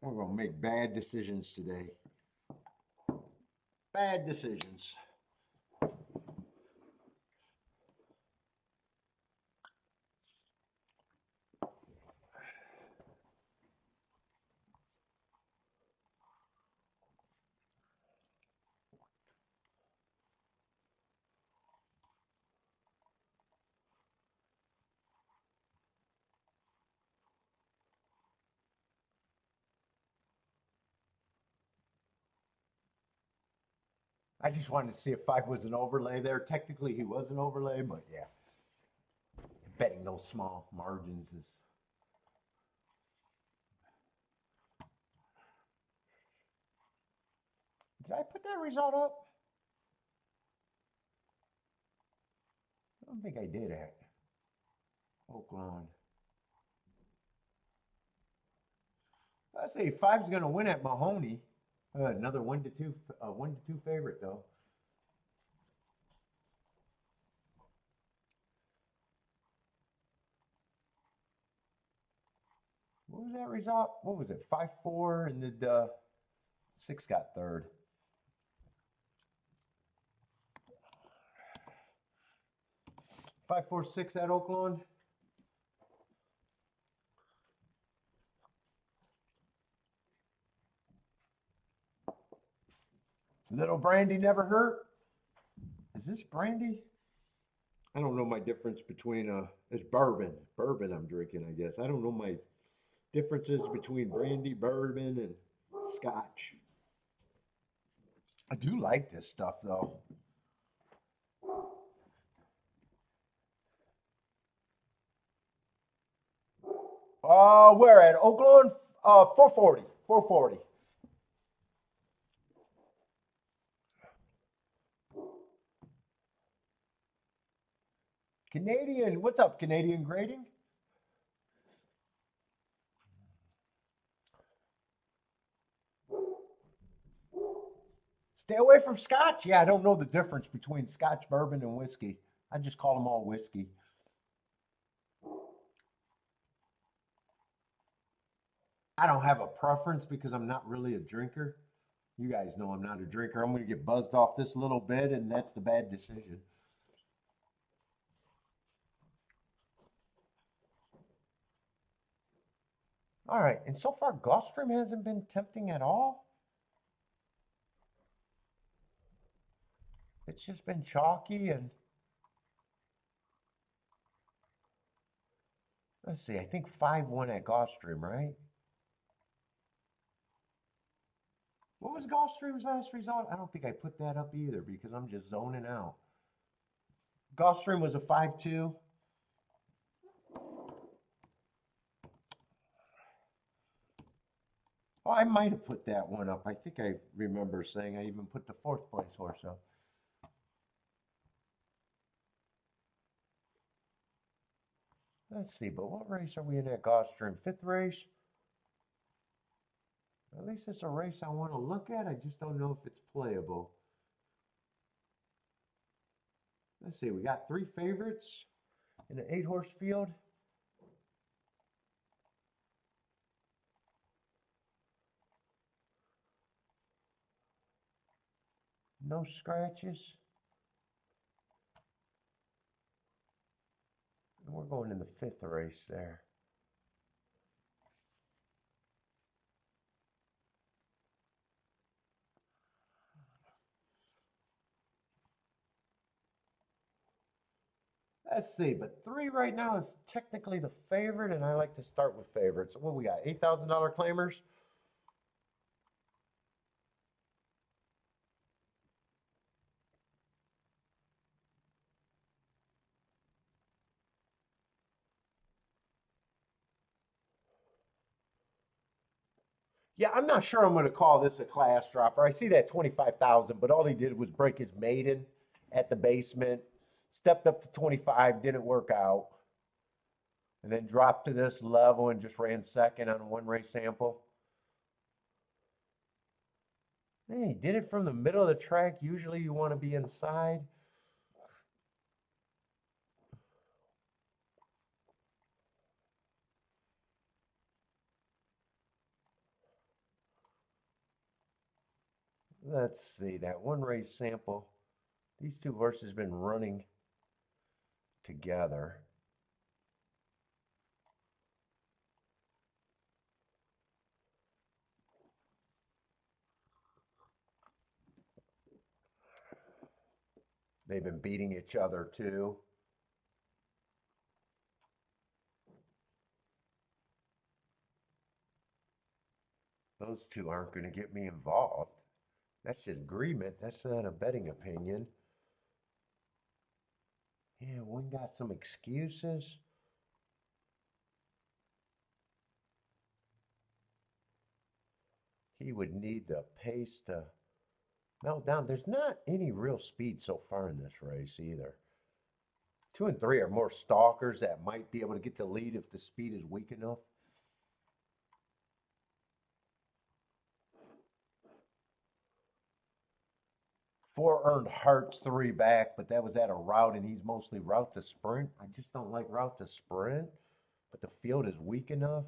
we're going to make bad decisions today. Bad decisions. I just wanted to see if 5 was an overlay there. Technically, he was an overlay, but yeah. Betting those small margins is... Did I put that result up? I don't think I did it. Oaklawn. I say 5's going to win at Mahoney. Another 1-2, 1-2 favorite though. What was that result? What was it? 5-4, and the 6 got third. Five, 4, 6 at Oaklawn. Little brandy never hurt. Is this brandy? I don't know my difference between it's bourbon. Bourbon I'm drinking, I guess. I don't know my differences between brandy, bourbon, and scotch. I do like this stuff though. Where at Oaklawn? 440. 440. Canadian, what's up, Canadian grading? Stay away from scotch. Yeah, I don't know the difference between scotch, bourbon, and whiskey. I just call them all whiskey. I don't have a preference because I'm not really a drinker. You guys know I'm not a drinker. I'm going to get buzzed off this little bit, and that's the bad decision. All right, and so far Gulfstream hasn't been tempting at all. It's just been chalky, and let's see, I think 5 won at Gulfstream, right? What was Gulfstream's last result? I don't think I put that up either because I'm just zoning out. Gulfstream was a 5-2. Oh, I might have put that one up. I think I remember saying I even put the 4th place horse up. Let's see, but what race are we in at Gulfstream? 5th race? At least it's a race I want to look at. I just don't know if it's playable. Let's see, we got 3 favorites in an 8-horse field. No scratches. And we're going in the 5th race there. Let's see, but 3 right now is technically the favorite, and I like to start with favorites. What we got, $8,000 claimers? Yeah, I'm not sure I'm going to call this a class dropper. I see that 25,000, but all he did was break his maiden at the basement, stepped up to 25, didn't work out, and then dropped to this level and just ran second on a 1-race sample. Hey, he did it from the middle of the track. Usually you want to be inside. Let's see, that one race sample. These two horses have been running together. They've been beating each other too. Those two aren't going to get me involved. That's just agreement. That's not a betting opinion. Yeah, one got some excuses. He would need the pace to melt down. There's not any real speed so far in this race either. 2 and 3 are more stalkers that might be able to get the lead if the speed is weak enough. Four earned Hearts 3 back, but that was at a route, and he's mostly route to sprint. I just don't like route to sprint, but the field is weak enough.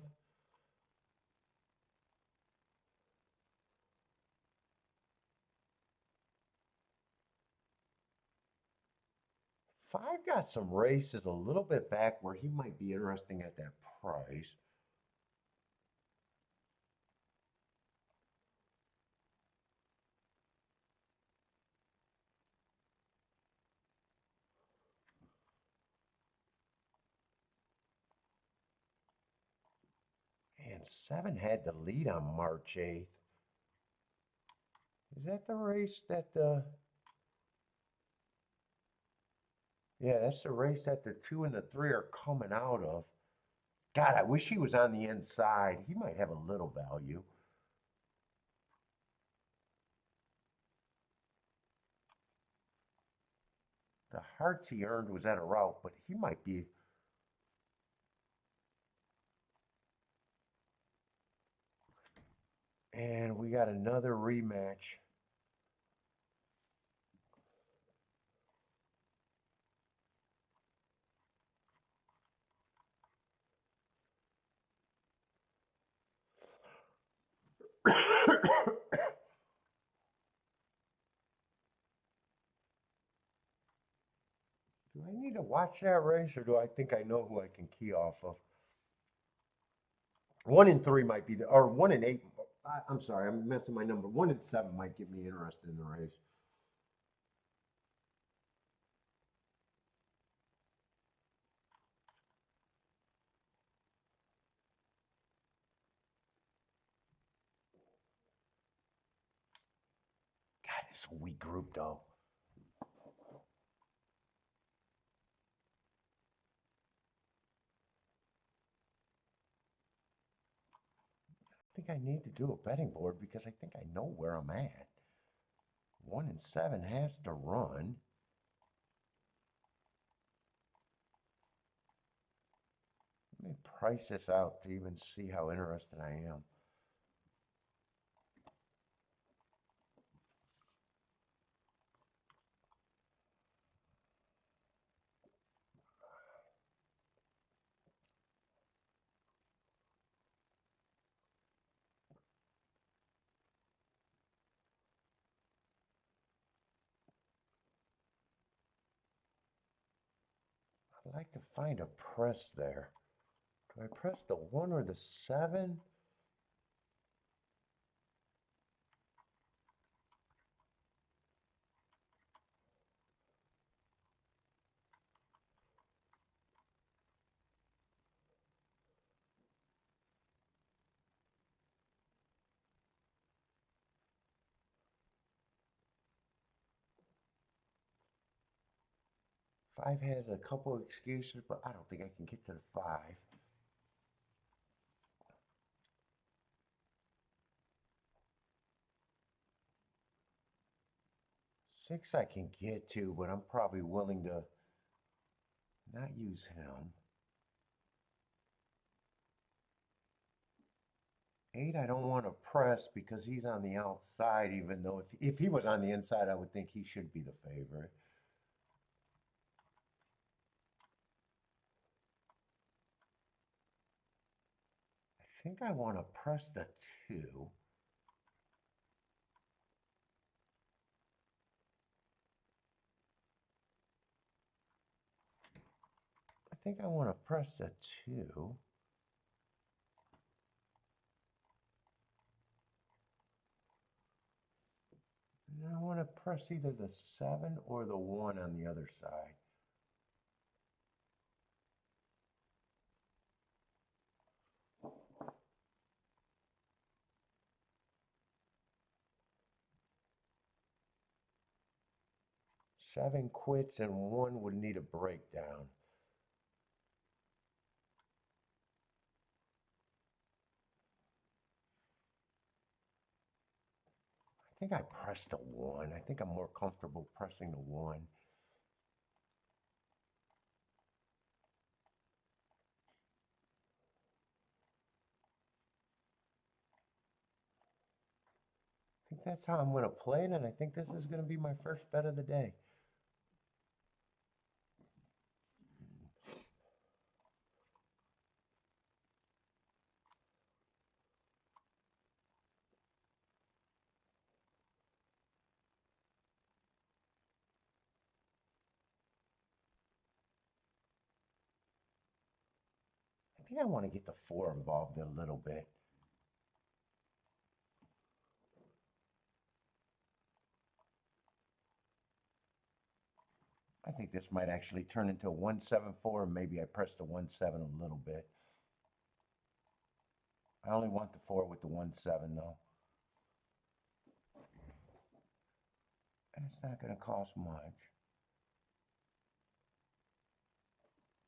Five got some races a little bit back where he might be interesting at that price. And 7 had the lead on March 8th. Is that the race that the... Yeah, that's the race that the 2 and the 3 are coming out of. God, I wish he was on the inside. He might have a little value. The Hearts he earned was at a route, but he might be... And we got another rematch. Do I need to watch that race, or do I think I know who I can key off of? 1 and 3 might be the, or 1 and 8. I'm sorry, I'm messing my number. 1 and 7 might get me interested in the race. God, it's a weak group though. I think I need to do a betting board because I think I know where I'm at. 1 and 7 has to run. Let me price this out to even see how interested I am. I'd like to find a press there. Do I press the 1 or the 7? Five has a couple excuses, but I don't think I can get to the 5. 6 I can get to, but I'm probably willing to not use him. 8 I don't want to press because he's on the outside, even though if he was on the inside, I would think he should be the favorite. I think I want to press the 2. think I want to press the 2. And I want to press either the 7 or the 1 on the other side. Seven quits and 1 would need a breakdown. I think I pressed the 1. I think I'm more comfortable pressing the 1. I think that's how I'm going to play it, and I think this is going to be my first bet of the day. I think I want to get the 4 involved a little bit. I think this might actually turn into a 1-7-4, and maybe I press the 1-7 a little bit. I only want the 4 with the 1-7 though. That's not going to cost much.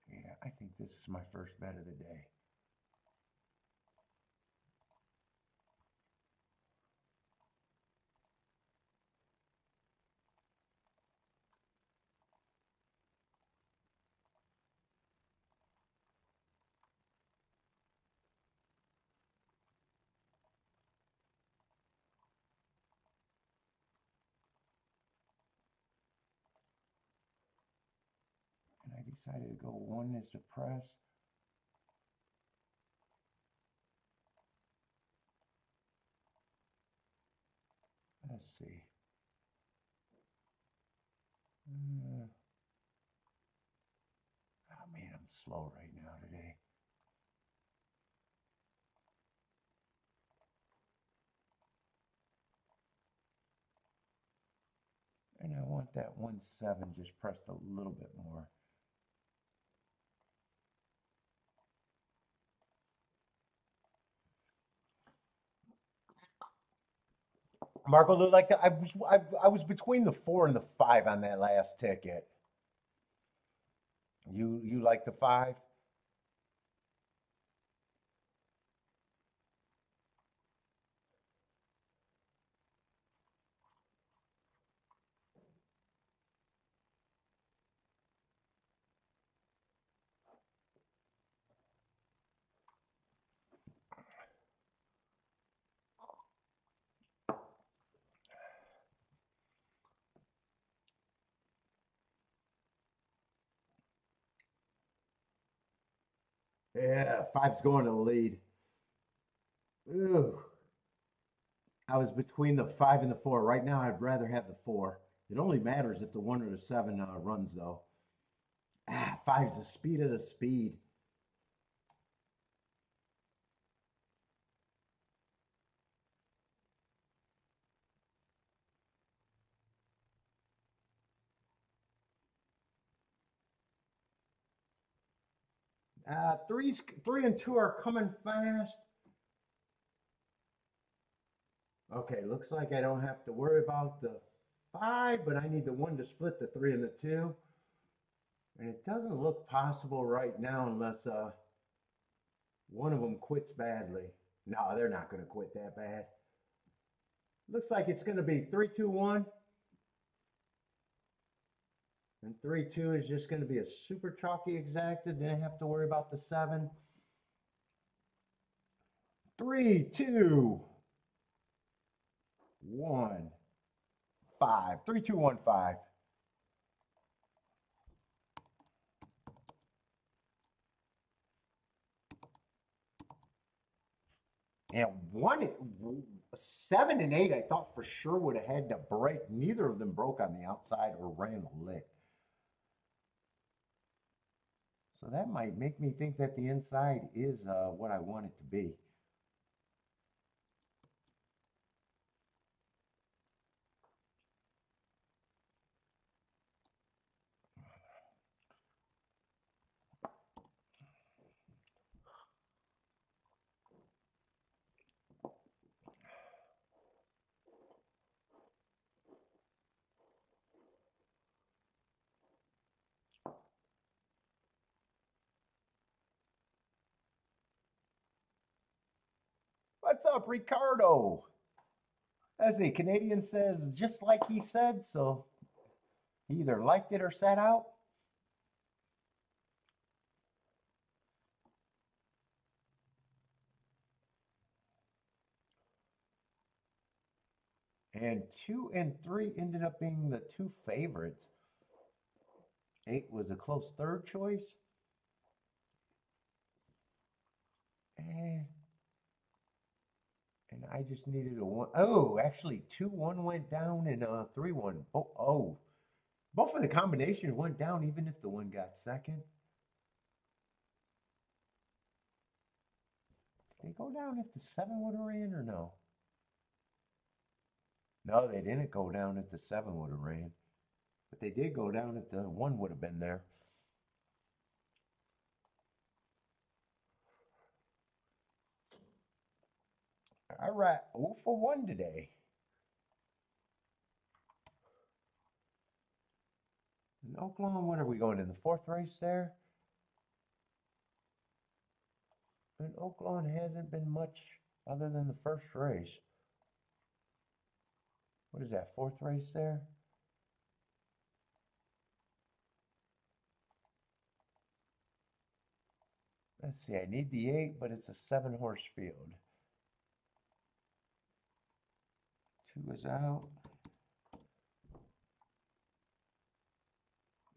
Yeah, I think this is my first bet of the day. And I decided to go 1 as the press. Let's see. Oh man, I'm slow right now today. And I want that 1-7 just pressed a little bit more. Marco looked like that. I was between the 4 and the 5 on that last ticket. You like the 5? 5's going to the lead. Ooh. I was between the 5 and the 4. Right now, I'd rather have the 4. It only matters if the 1 or the 7 runs, though. 5's the speed of the speed. Three and 2 are coming fast. Okay, looks like I don't have to worry about the 5, but I need the 1 to split the 3 and the 2. And it doesn't look possible right now unless one of them quits badly. No, they're not going to quit that bad. Looks like it's going to be 3-2-1. And 3-2 is just going to be a super chalky exacted. Didn't have to worry about the 7. 3-2-1-5. 3-2-1-5. And 7 and 8, I thought for sure would have had to break. Neither of them broke on the outside or ran a lick. So that might make me think that the inside is what I want it to be. What's up, Ricardo? As the Canadian says, just like he said, so he either liked it or sat out. And 2 and 3 ended up being the two favorites. 8 was a close third choice. And I just needed a 1. Oh, actually 2-1 went down and 3-1. Oh, both of the combinations went down even if the one got second. Did they go down if the 7 would have ran or no? No, they didn't go down if the 7 would have ran. But they did go down if the 1 would have been there. All right, 0 for 1 today. In Oaklawn, what are we going in the 4th race there? And Oaklawn hasn't been much other than the first race. What is that, 4th race there? Let's see, I need the 8, but it's a 7-horse field. 2 is out.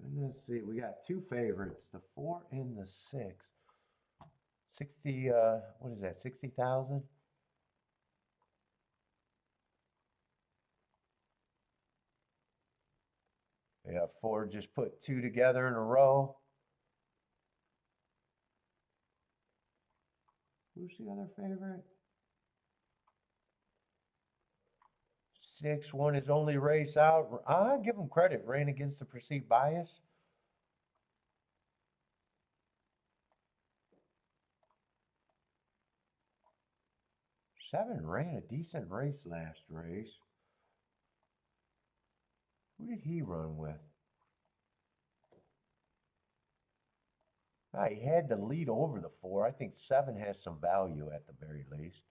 And let's see, we got 2 favorites, the 4 and the 6. 60, what is that, 60,000? Yeah, 4 just put 2 together in a row. Who's the other favorite? 6, 1 is only race out. I give him credit, ran against the perceived bias. Seven ran a decent race last race. Who did he run with? He had to lead over the 4. I think 7 has some value at the very least.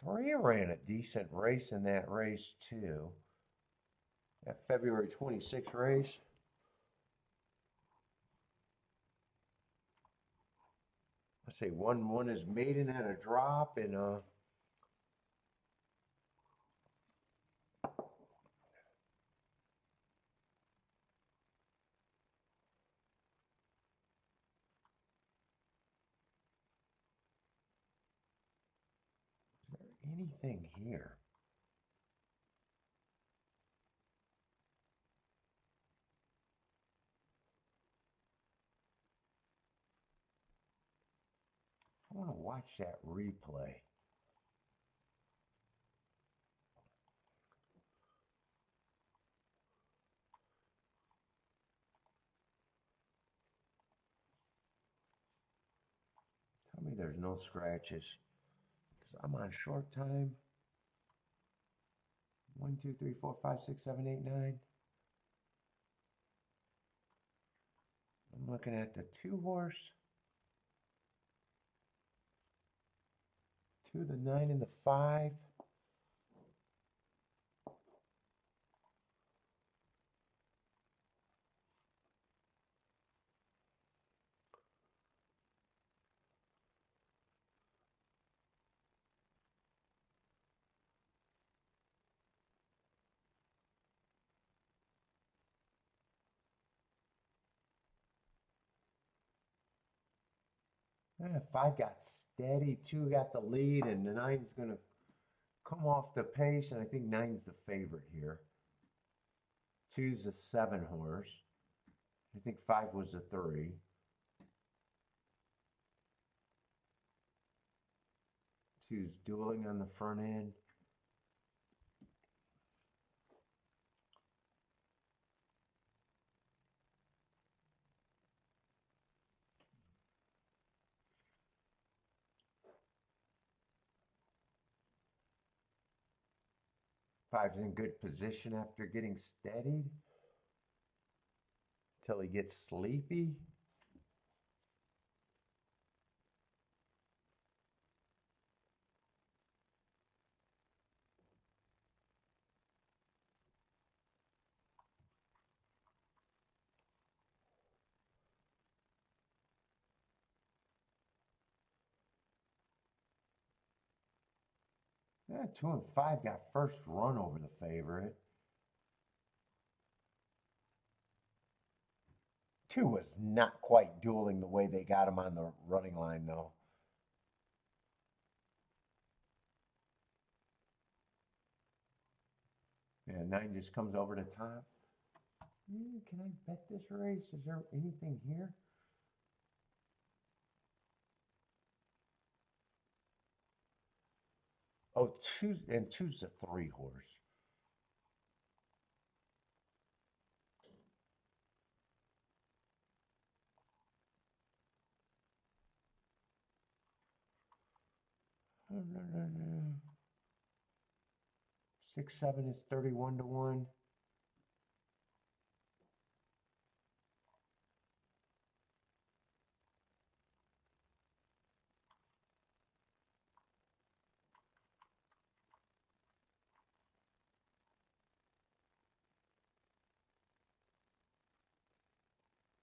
Three ran a decent race in that race too. That February 26th race. Let's see, 1 is maiden at a drop and is there anything here? I want to watch that replay. Tell me there's no scratches because I'm on short time. 1, 2, 3, 4, 5, 6, 7, 8, 9. I'm looking at the 2-horse, 2, the 9, and the 5. 5 got steady, 2 got the lead, and the 9's going to come off the pace, and I think 9's the favorite here. 2's the 7 horse. I think 5 was the 3. Two's dueling on the front end. Five's in good position after getting steadied until he gets sleepy. Yeah, 2 and 5 got first run over the favorite. 2 was not quite dueling the way they got him on the running line, though. Yeah, 9 just comes over the top. Can I bet this race? Is there anything here? Oh, 2's the 3 horse. No. 6, 7 is 31 to 1.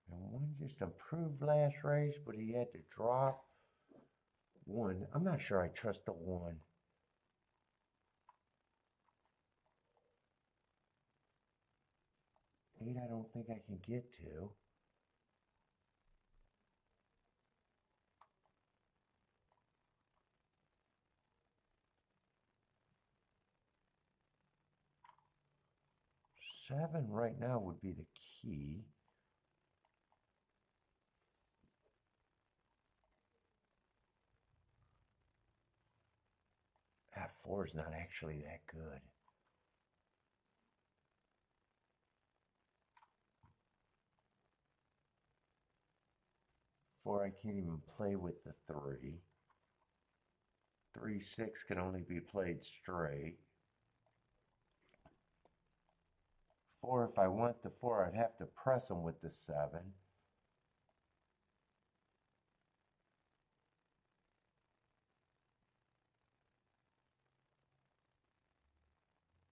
And 1 just improved last race, but he had to drop 1. I'm not sure I trust the 1. 8, I don't think I can get to. Seven right now would be the key. Four is not actually that good. Four, I can't even play with the 3. 3, 6 can only be played straight. 4, if I want the 4, I'd have to press him with the 7.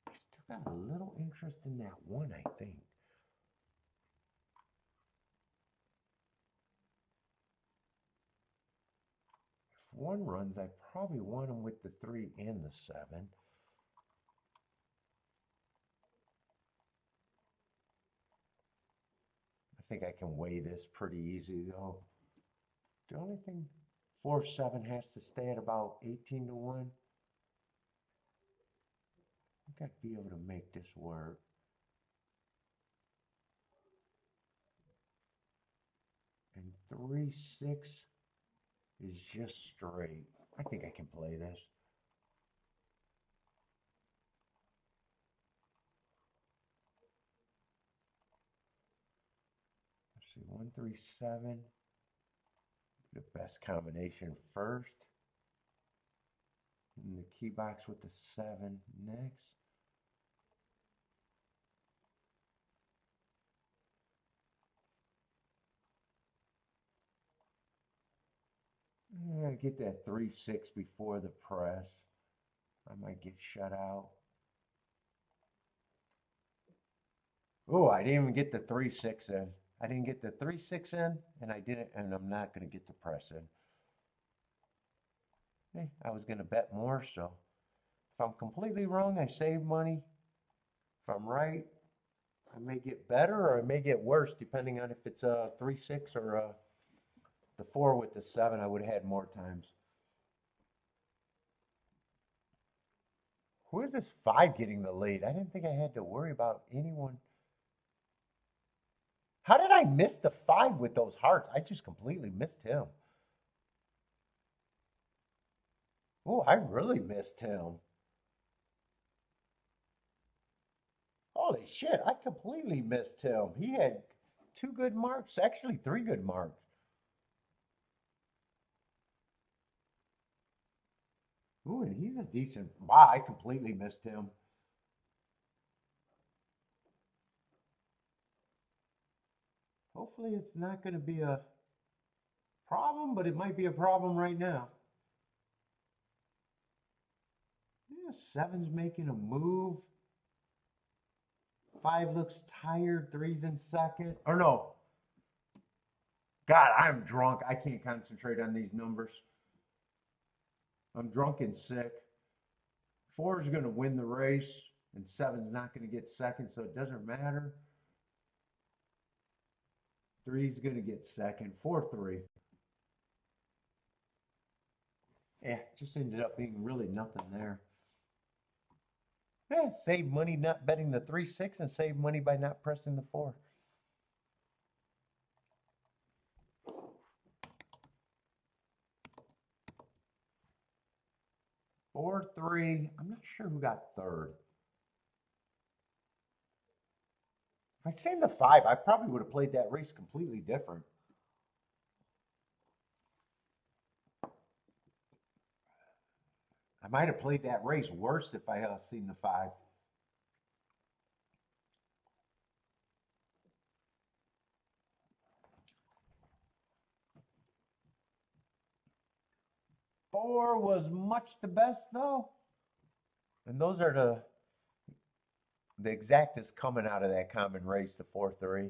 I still got a little interest in that 1, I think. If 1 runs, I probably want him with the 3 and the 7. I think I can weigh this pretty easy, though. The only thing, 4, 7 has to stay at about 18 to 1. I think I'd be able to make this work. And 3, 6 is just straight. I think I can play this. Let's see, 1, 3, 7. The best combination first. And the key box with the 7 next. I get that 3, 6 before the press. I might get shut out. Oh, I didn't even get the 3, 6 in. I didn't get the 3, 6 in, and I'm not going to get the press in. Hey, I was going to bet more, so if I'm completely wrong, I save money. If I'm right, I may get better or I may get worse, depending on if it's a 3, 6 or a the 4 with the 7, I would have had more times. Who is this 5 getting the lead? I didn't think I had to worry about anyone. How did I miss the 5 with those hearts? I just completely missed him. Oh, I really missed him. Holy shit, I completely missed him. He had 2 good marks, actually 3 good marks. Ooh, and he's a decent, wow, I completely missed him. Hopefully it's not going to be a problem, but it might be a problem right now. Yeah, 7's making a move. 5 looks tired. 3's in second. Or no. God, I'm drunk. I can't concentrate on these numbers. I'm drunk and sick. 4 is going to win the race, and 7's not going to get second, so it doesn't matter. 3's going to get second. 4-3. Yeah, just ended up being really nothing there. Yeah, save money not betting the 3-6 and save money by not pressing the 4. 4-3. I'm not sure who got third. If I'd seen the 5, I probably would have played that race completely different. I might have played that race worse if I had seen the 5. Four was much the best though. And those are the exactest coming out of that common race, the 4-3.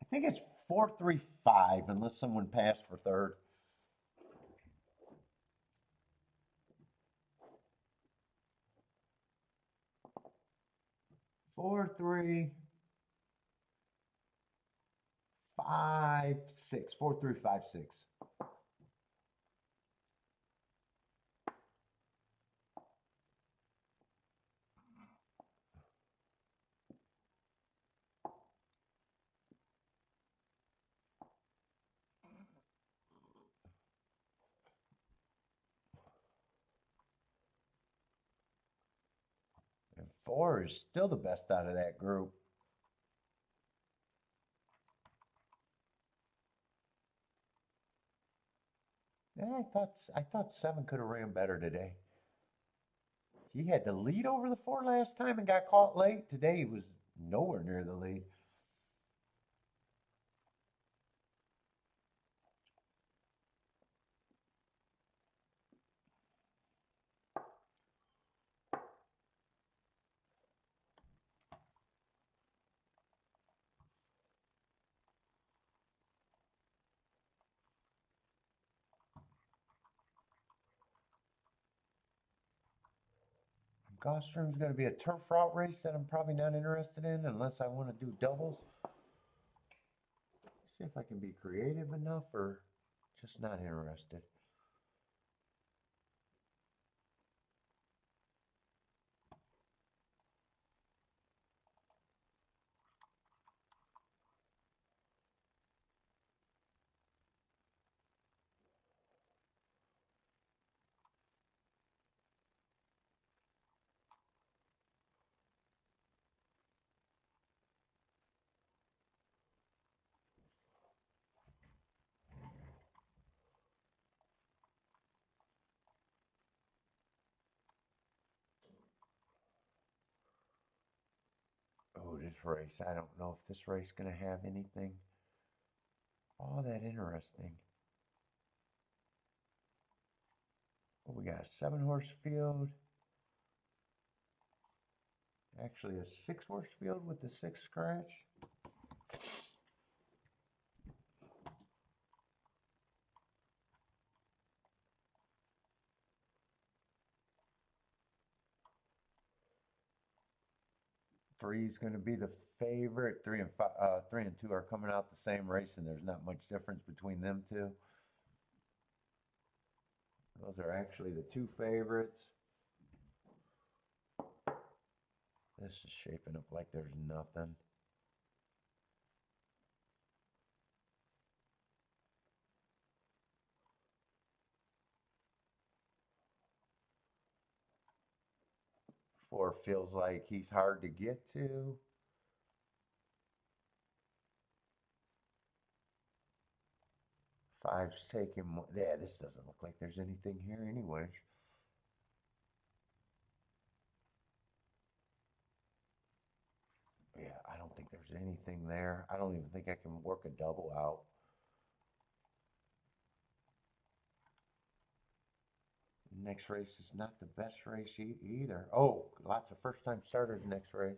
I think it's 4-3-5 unless someone passed for third. Four, 3, 5, 6. 4-3-5-6. And 4 is still the best out of that group. Yeah, I thought 7 could have ran better today. He had the lead over the 4 last time and got caught late. Today he was nowhere near the lead. Gulfstream's going to be a turf route race that I'm probably not interested in unless I want to do doubles. See if I can be creative enough or just not interested. Oh, this race. I don't know if this race is going to have anything all that interesting. Oh, we got a 7-horse field. Actually, a 6-horse field with the 6 scratch. 3 is going to be the favorite. 3 and 2 are coming out the same race, and there's not much difference between them two. Those are actually the 2 favorites. This is shaping up like there's nothing. Four feels like he's hard to get to. Five's taking more. Yeah, this doesn't look like there's anything here anyway. Yeah, I don't think there's anything there. I don't even think I can work a double out. Next race is not the best race either. Oh, lots of first-time starters next race.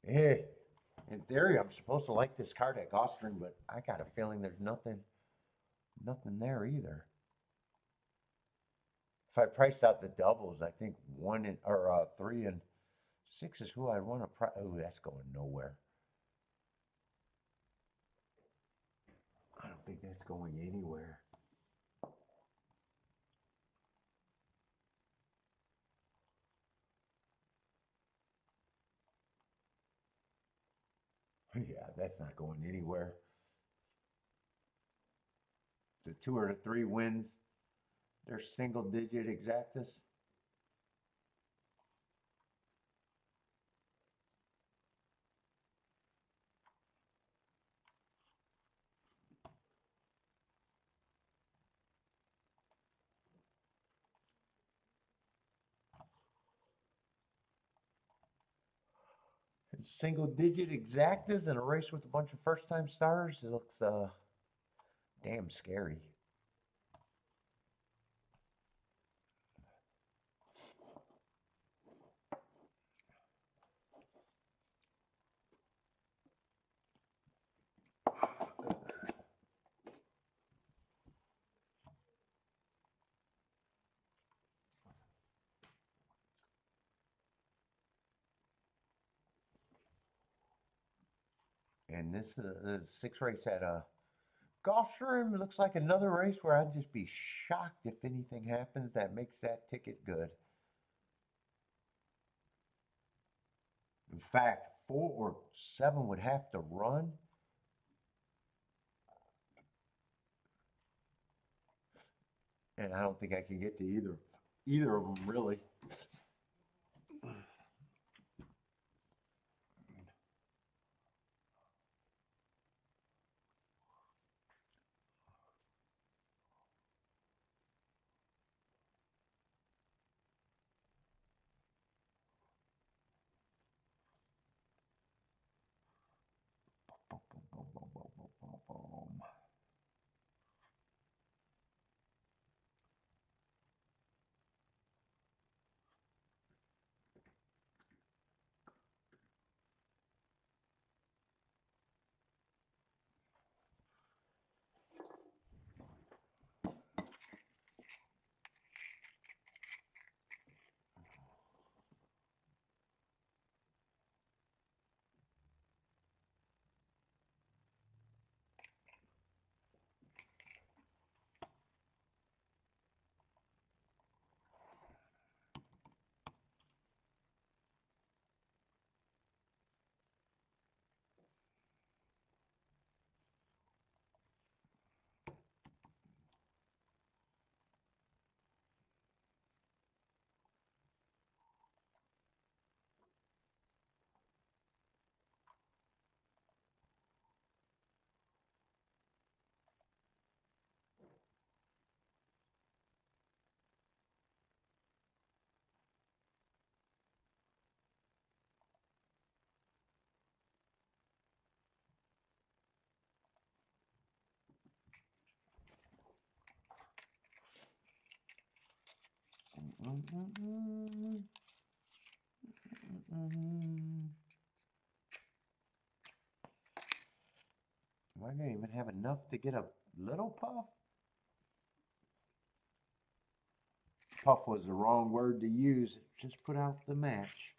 Hey, in theory, I'm supposed to like this card at Gulfstream, but I got a feeling there's nothing there either. If I priced out the doubles, I think 3 and 6 is who I want to price. Oh, that's going nowhere. I don't think that's going anywhere. Yeah, that's not going anywhere. The 2 or the 3 wins. They're single digit exactus. Single digit exactas in a race with a bunch of first time starters. It looks damn scary. And this is 6 race at Gulfstream. Looks like another race where I'd just be shocked if anything happens that makes that ticket good. In fact, 4 or 7 would have to run. And I don't think I can get to either of them really. Am I gonna even have enough to get a little puff? Puff was the wrong word to use. Just put out the match.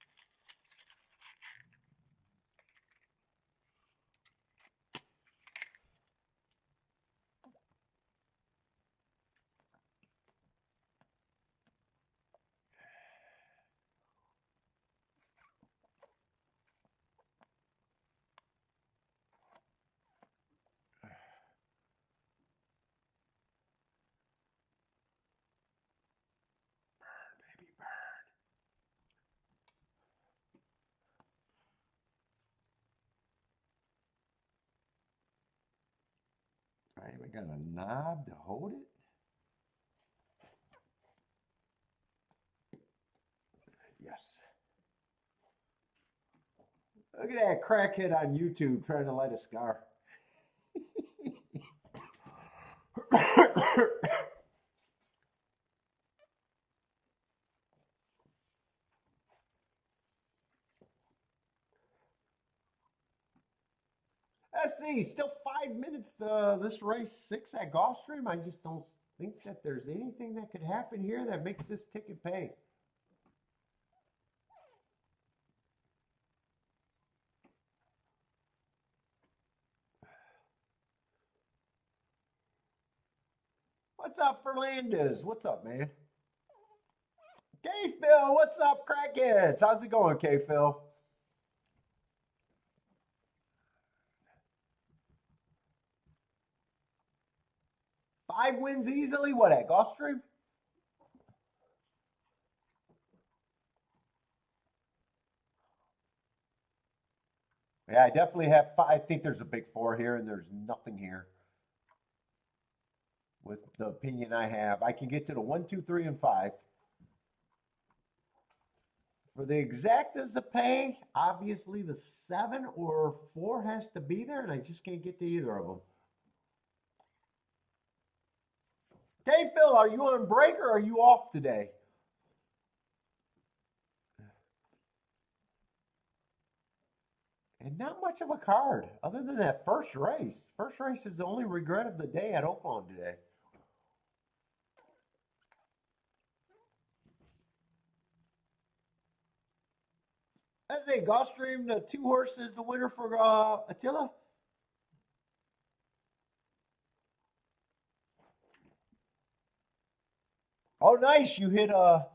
Baby burn. I even got a knob to hold it. Yes. Look at that crackhead on YouTube trying to light a cigar. Let's see, still 5 minutes to this race 6 at Gulfstream. I just don't think that there's anything that could happen here that makes this ticket pay. What's up, Fernandez? What's up, man? K-Phil, what's up, crackheads? How's it going, K-Phil? Five wins easily? What, at Gulfstream? Yeah, I definitely have five. I think there's a big four here, and there's nothing here. With the opinion I have, I can get to the 1, 2, 3, and 5. For the exactas to pay, obviously the 7 or 4 has to be there, and I just can't get to either of them. Hey, Phil, are you on break or are you off today? And not much of a card, other than that first race. First race is the only regret of the day at Oaklawn today. Let's say Gulfstream, the 2 horses, the winner for Attila. Oh, nice. You hit the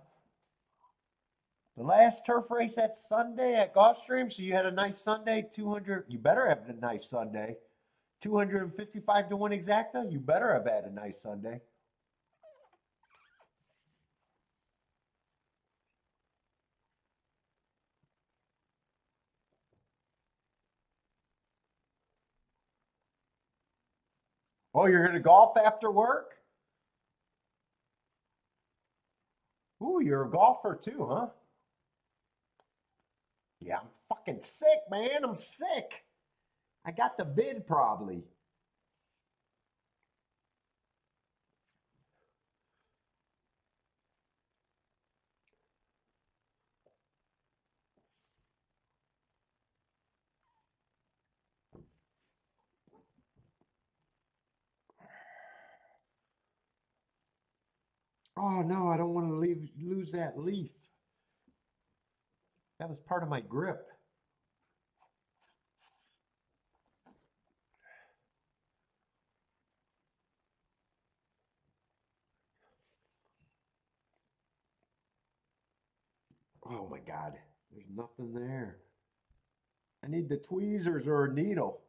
last turf race that Sunday at Gulfstream, so you had a nice Sunday. 200. You better have a nice Sunday. 255 to 1 exacta. You better have had a nice Sunday. Oh, you're gonna golf after work? Ooh, you're a golfer too, huh? Yeah, I'm fucking sick, man. I'm sick. I got the vid probably. Oh no, I don't want to lose that leaf. That was part of my grip. Oh my God, there's nothing there. I need the tweezers or a needle.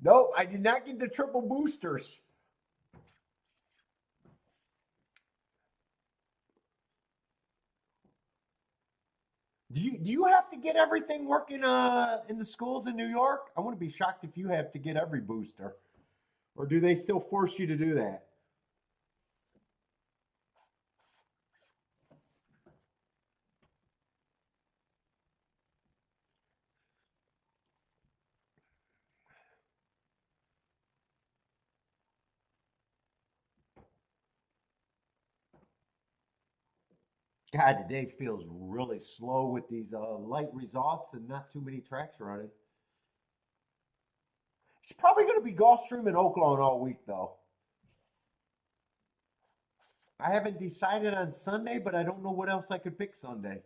Nope, I did not get the triple boosters. Do you have to get everything working in the schools in New York? I wouldn't be shocked if you have to get every booster. Or do they still force you to do that? God, today feels really slow with these light results and not too many tracks running. It's probably going to be Gulfstream and Oaklawn all week, though. I haven't decided on Sunday, but I don't know what else I could pick Sunday.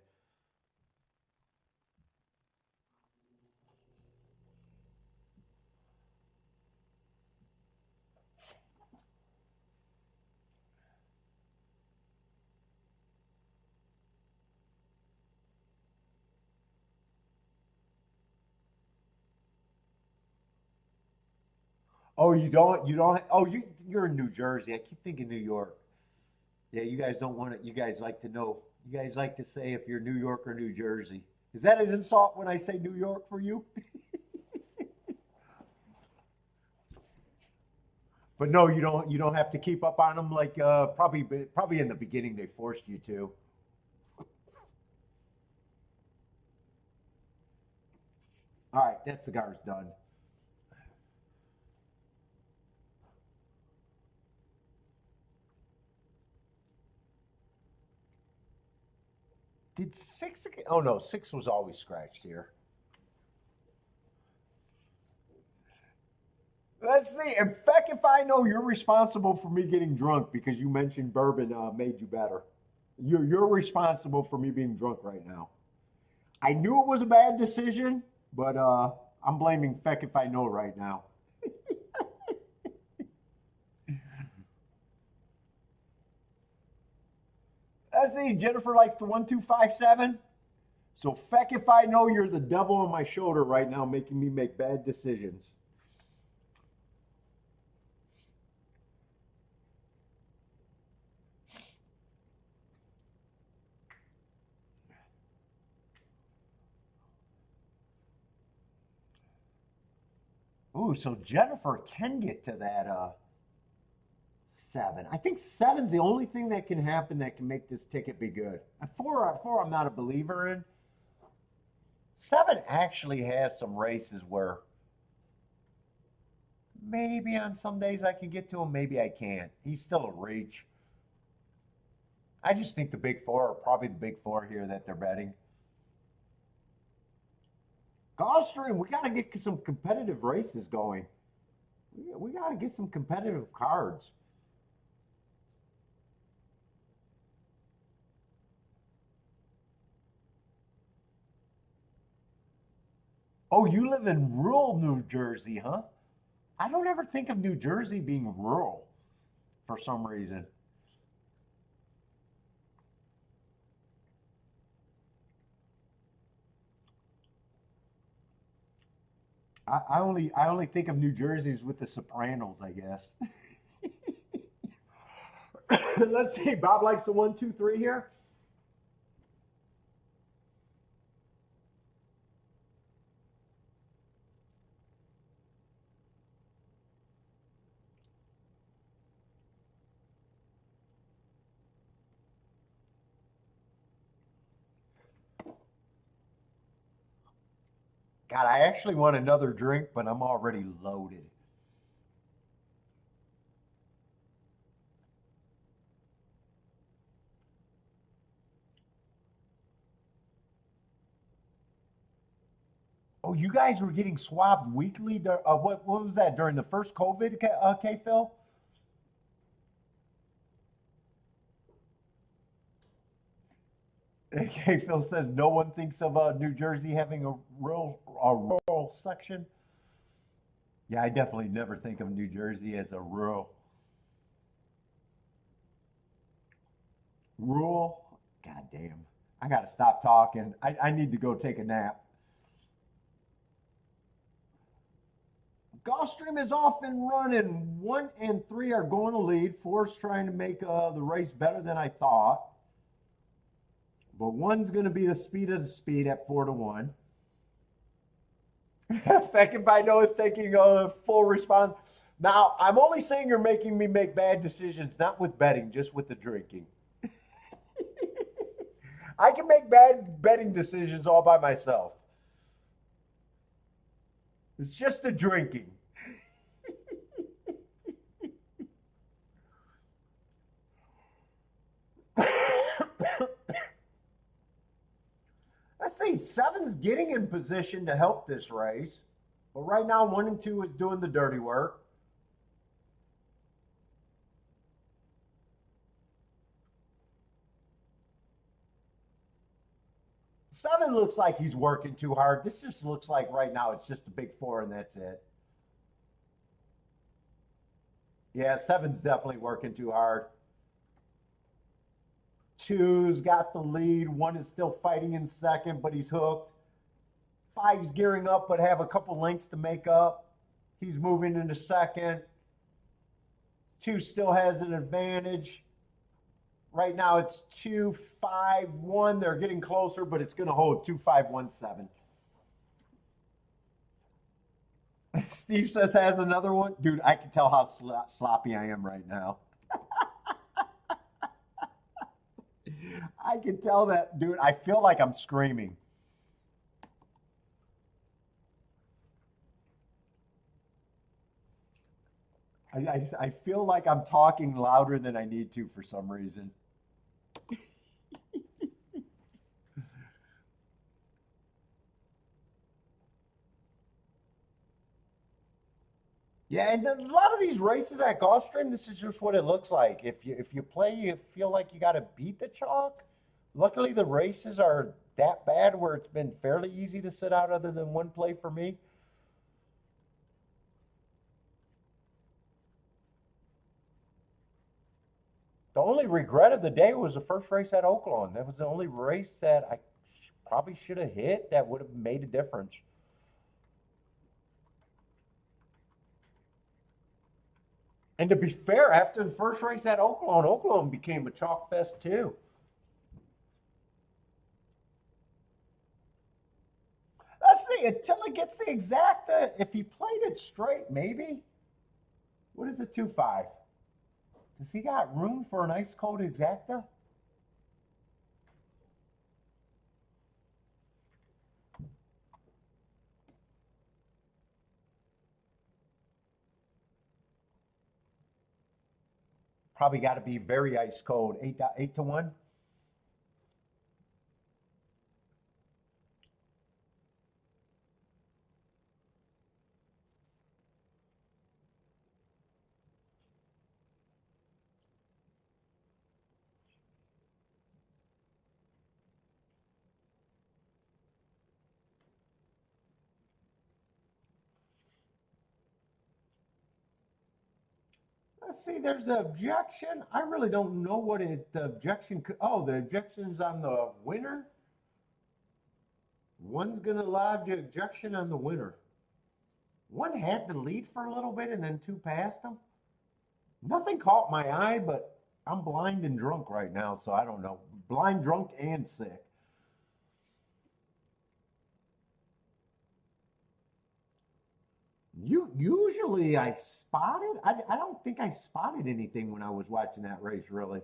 Oh, you don't. Oh, you're in New Jersey. I keep thinking New York. Yeah, you guys don't want it. You guys like to know. You guys like to say if you're New York or New Jersey. Is that an insult when I say New York for you? But no, you don't. You don't have to keep up on them like probably in the beginning they forced you to. All right, that cigar's done. Did six? Oh no, six was always scratched here. Let's see. In fact, if I know you're responsible for me getting drunk because you mentioned bourbon made you better, you're responsible for me being drunk right now. I knew it was a bad decision, but I'm blaming Feck if I know right now. Let's see. Jennifer likes the 1257. So Feck if I know you're the devil on my shoulder right now, making me make bad decisions. Ooh, so Jennifer can get to that seven. I think seven's the only thing that can happen that can make this ticket be good. Four, I'm not a believer in. Seven actually has some races where maybe on some days I can get to him, maybe I can't. He's still a reach. I just think the big four are probably the big four here that they're betting. Gulfstream, we got to get some competitive races going. We got to get some competitive cards. Oh, you live in rural New Jersey, huh? I don't ever think of New Jersey being rural for some reason. I only think of New Jersey's with the Sopranos, I guess. Let's see. Bob likes the 1, 2, 3 here. God, I actually want another drink, but I'm already loaded. Oh, you guys were getting swabbed weekly. What was that during the first COVID? K Phil. K Phil says no one thinks of New Jersey having a rural section. Yeah, I definitely never think of New Jersey as a rural. God damn. I gotta stop talking. I need to go take a nap. Gulfstream is off and running. 1 and 3 are going to lead. Four's trying to make the race better than I thought. But one's going to be the speed of the speed at 4-1. Feck if I know is taking a full response. Now, I'm only saying you're making me make bad decisions, not with betting, just with the drinking. I can make bad betting decisions all by myself. It's just the drinking. 7's getting in position to help this race. But right now, 1 and 2 is doing the dirty work. Seven looks like he's working too hard. This just looks like right now it's just a big 4 and that's it. Yeah, 7's definitely working too hard. 2's got the lead. 1 is still fighting in second, but he's hooked. 5's gearing up, but have a couple lengths to make up. He's moving into second. 2 still has an advantage. Right now it's 2-5-1. They're getting closer, but it's going to hold 2-5-1-7. Steve says has another one. Dude, I can tell how sloppy I am right now. I can tell that, dude. I feel like I'm screaming. I feel like I'm talking louder than I need to for some reason. Yeah, and a lot of these races at Gulfstream, this is just what it looks like. If you play, you feel like you got to beat the chalk. Luckily, the races are that bad where it's been fairly easy to sit out other than one play for me. The only regret of the day was the first race at Oaklawn. That was the only race that I probably should have hit that would have made a difference. And to be fair, after the first race at Oaklawn, Oaklawn became a chalk fest too. Let's see, until it gets the exacta, if he played it straight, maybe. What is a 2-5? Does he got room for an ice cold exacta? Probably got to be very ice cold. 8-1. Let's see, there's an objection. I really don't know what the objection could. Oh, the objection's on the winner. One's going to lodge the objection on the winner. 1 had the lead for a little bit and then 2 passed him. Nothing caught my eye, but I'm blind and drunk right now, so I don't know. Blind, drunk, and sick. Usually I spotted. I don't think I spotted anything when I was watching that race, really.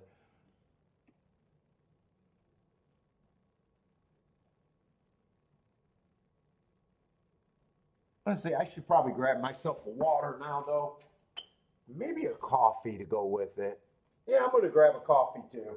Let's see, I should probably grab myself a water now, though. Maybe a coffee to go with it. Yeah, I'm going to grab a coffee, too.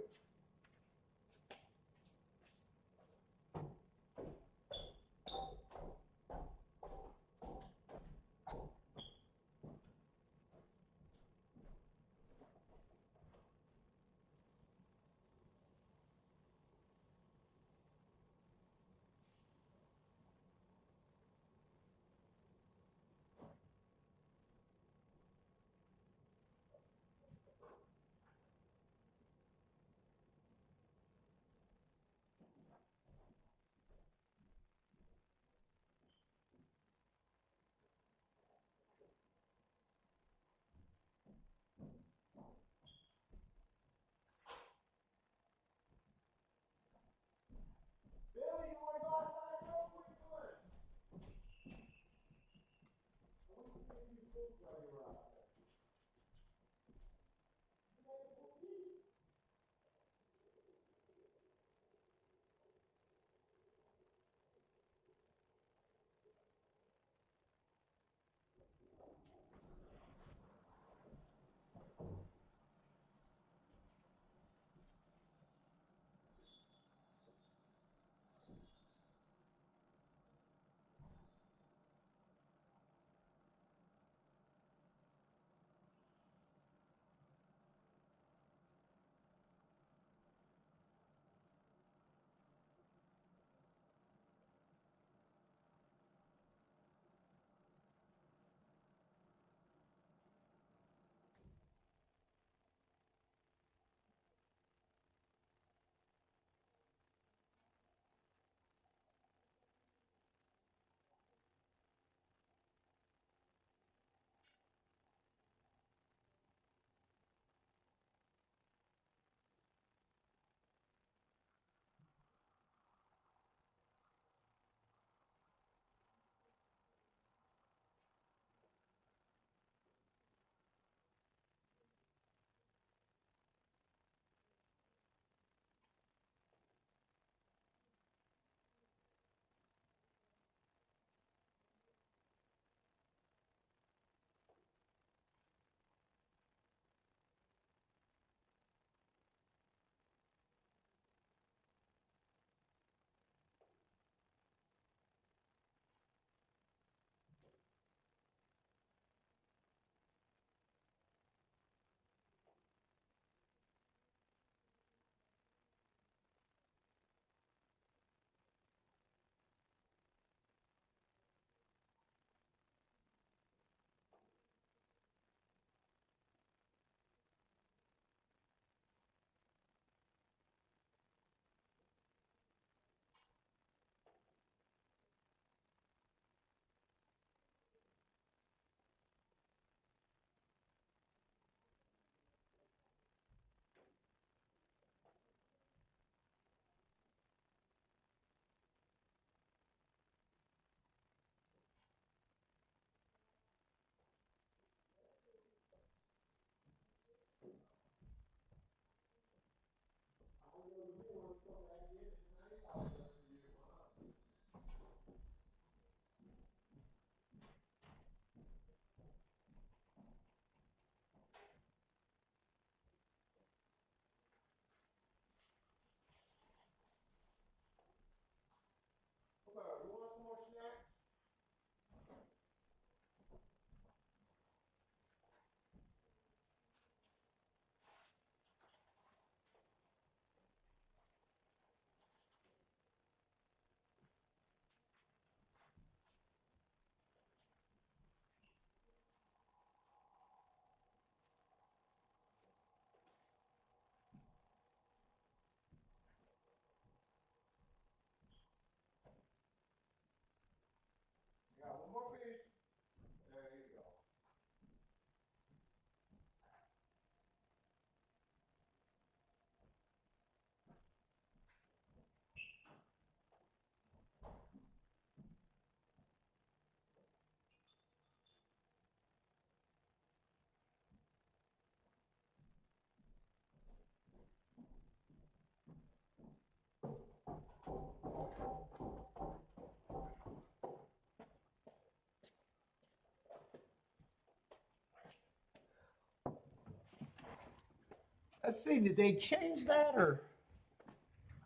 Let's see, did they change that or?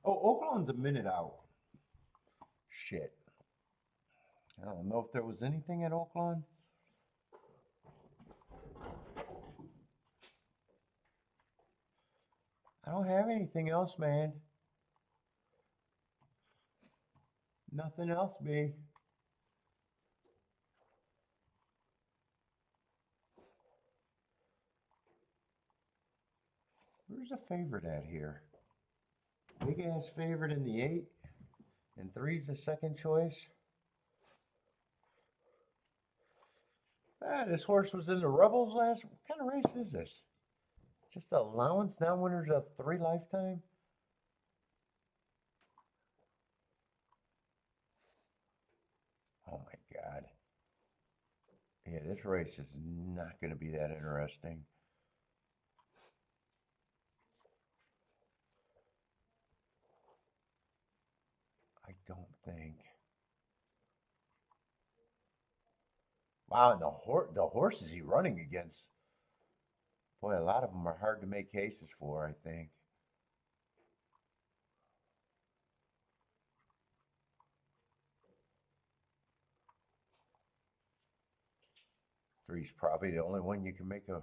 Oh, Oaklawn's a minute out. Shit. I don't know if there was anything at Oaklawn. I don't have anything else, man. Nothing else, B. Where's the favorite at here? Big ass favorite in the 8, and 3's the second choice. Ah, this horse was in the Rebels last. What kind of race is this? Just allowance, now winners of 3 lifetime? Oh my God. Yeah, this race is not going to be that interesting. I don't think. Wow, and the horses he's running against. Boy, a lot of them are hard to make cases for, I think. Three's probably the only one you can make a.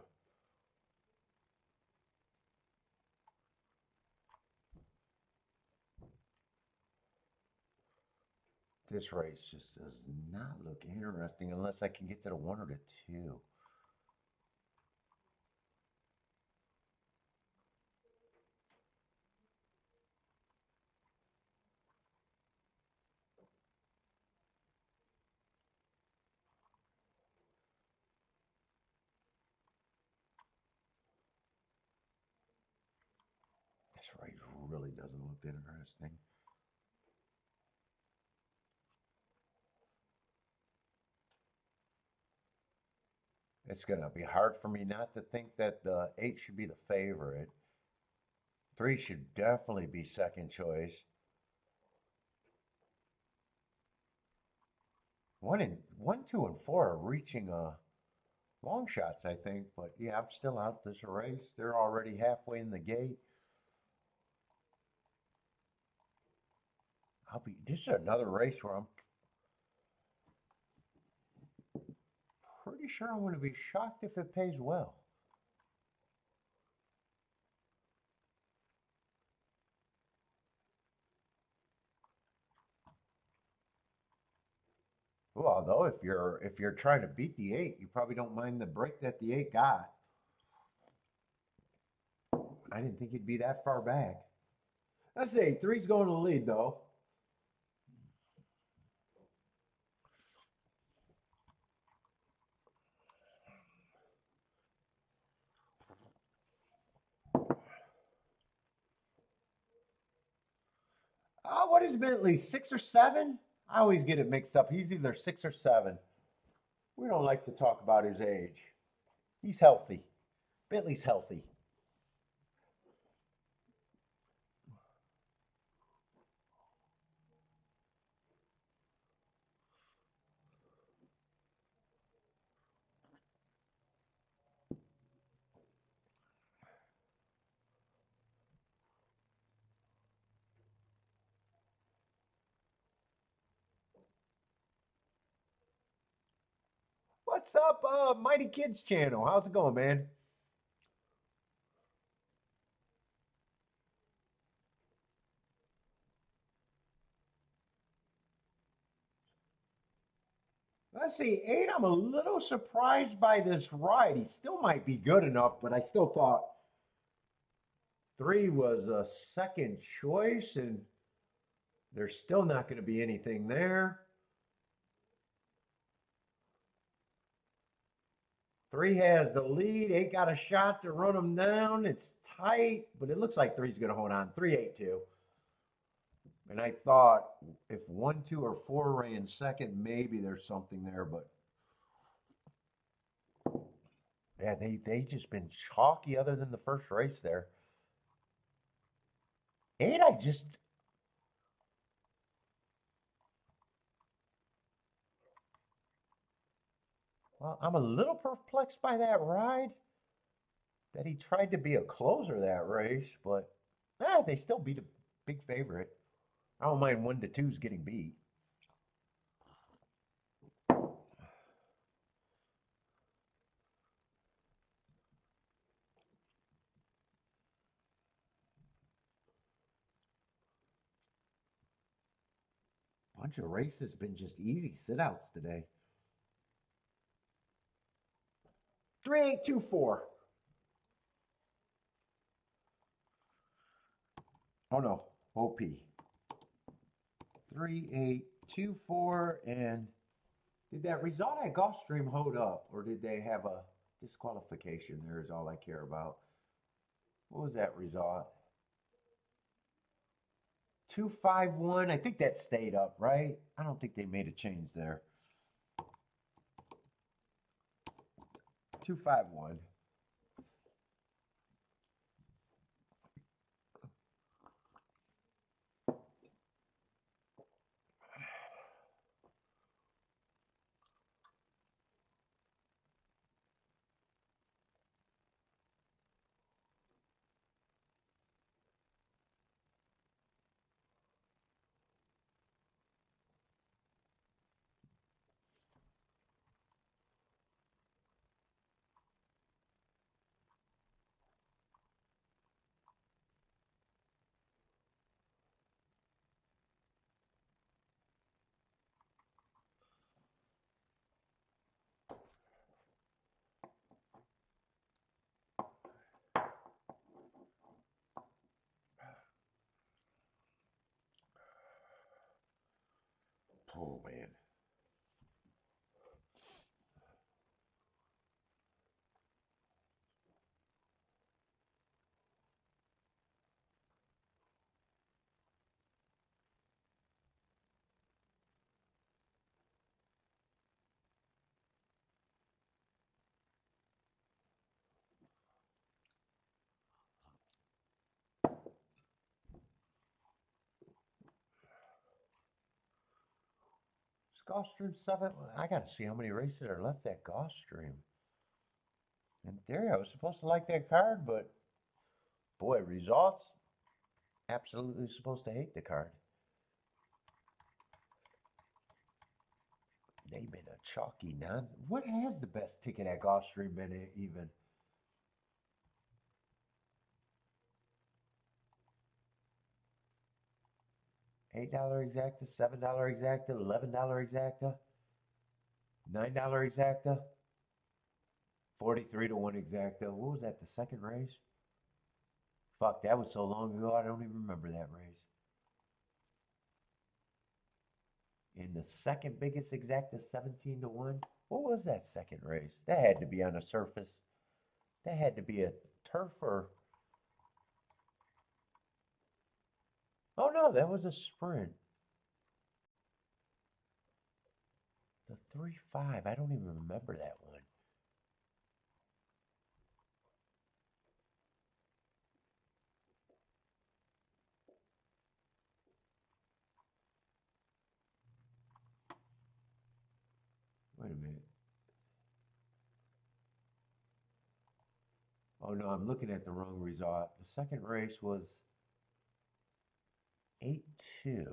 This race just does not look interesting unless I can get to the 1 or the 2. This race really doesn't look interesting. It's going to be hard for me not to think that the 8 should be the favorite. 3 should definitely be second choice. 1, 2, and 4 are reaching long shots, I think. But yeah, I'm still out this race. They're already halfway in the gate. This is another race where I'm pretty sure I'm going to be shocked if it pays well. Well, though, if you're trying to beat the 8, you probably don't mind the break that the 8 got. I didn't think he'd be that far back. Let's see, 3's going to the lead though. What is Bentley? 6 or 7? I always get it mixed up. He's either 6 or 7. We don't like to talk about his age. He's healthy. Bentley's healthy. What's up, Mighty Kids channel? How's it going, man? Let's see, 8, I'm a little surprised by this ride. He still might be good enough, but I still thought 3 was a second choice, and there's still not going to be anything there. 3 has the lead. 8 got a shot to run him down. It's tight, but it looks like 3's going to hold on. 3, 8, 2. And I thought if 1, 2, or 4 ran second, maybe there's something there, but yeah, they just been chalky other than the first race there. 8, well, I'm a little perplexed by that ride. that he tried to be a closer that race, but they still beat a big favorite. I don't mind 1-2s getting beat. Bunch of races been just easy sit-outs today. 3824. Oh no, OP. 3824. And did that result at Gulfstream hold up, or did they have a disqualification? There is all I care about. What was that result? 251. I think that stayed up, right? I don't think they made a change there. 251. Oh man. Gulfstream 7. I got to see how many races are left at Gulfstream. In theory, I was supposed to like that card, but boy, results, absolutely supposed to hate the card. They've been a chalky nonsense. What has the best ticket at Gulfstream been even? $8 exacta, $7 exacta, $11 exacta, $9 exacta, 43 to 1 exacta. What was that, the second race? Fuck, that was so long ago, I don't even remember that race. And the second biggest exacta, 17 to 1. What was that second race? That had to be on a surface. That had to be a turf or... Oh no, that was a sprint. The 3-5, I don't even remember that one. Wait a minute. Oh no, I'm looking at the wrong result. The second race was 8-2.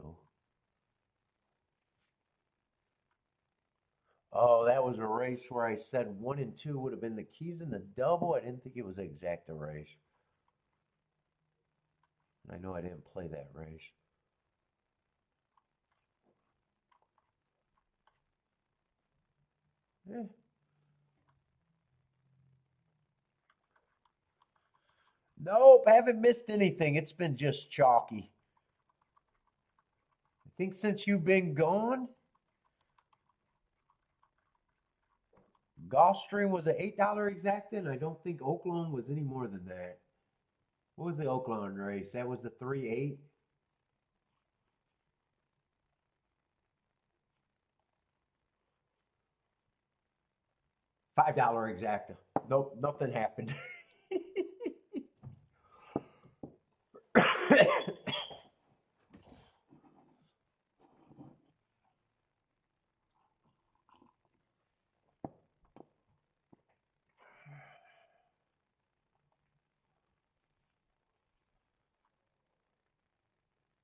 Oh, that was a race where I said 1 and 2 would have been the keys in the double. I didn't think it was an exacta race. I know I didn't play that race. Eh. Nope, haven't missed anything. It's been just chalky. I think since you've been gone, Gulfstream was an $8 exacta, and I don't think Oaklawn was any more than that. What was the Oaklawn race? That was the 3-8. $5 exacta. Nope, nothing happened.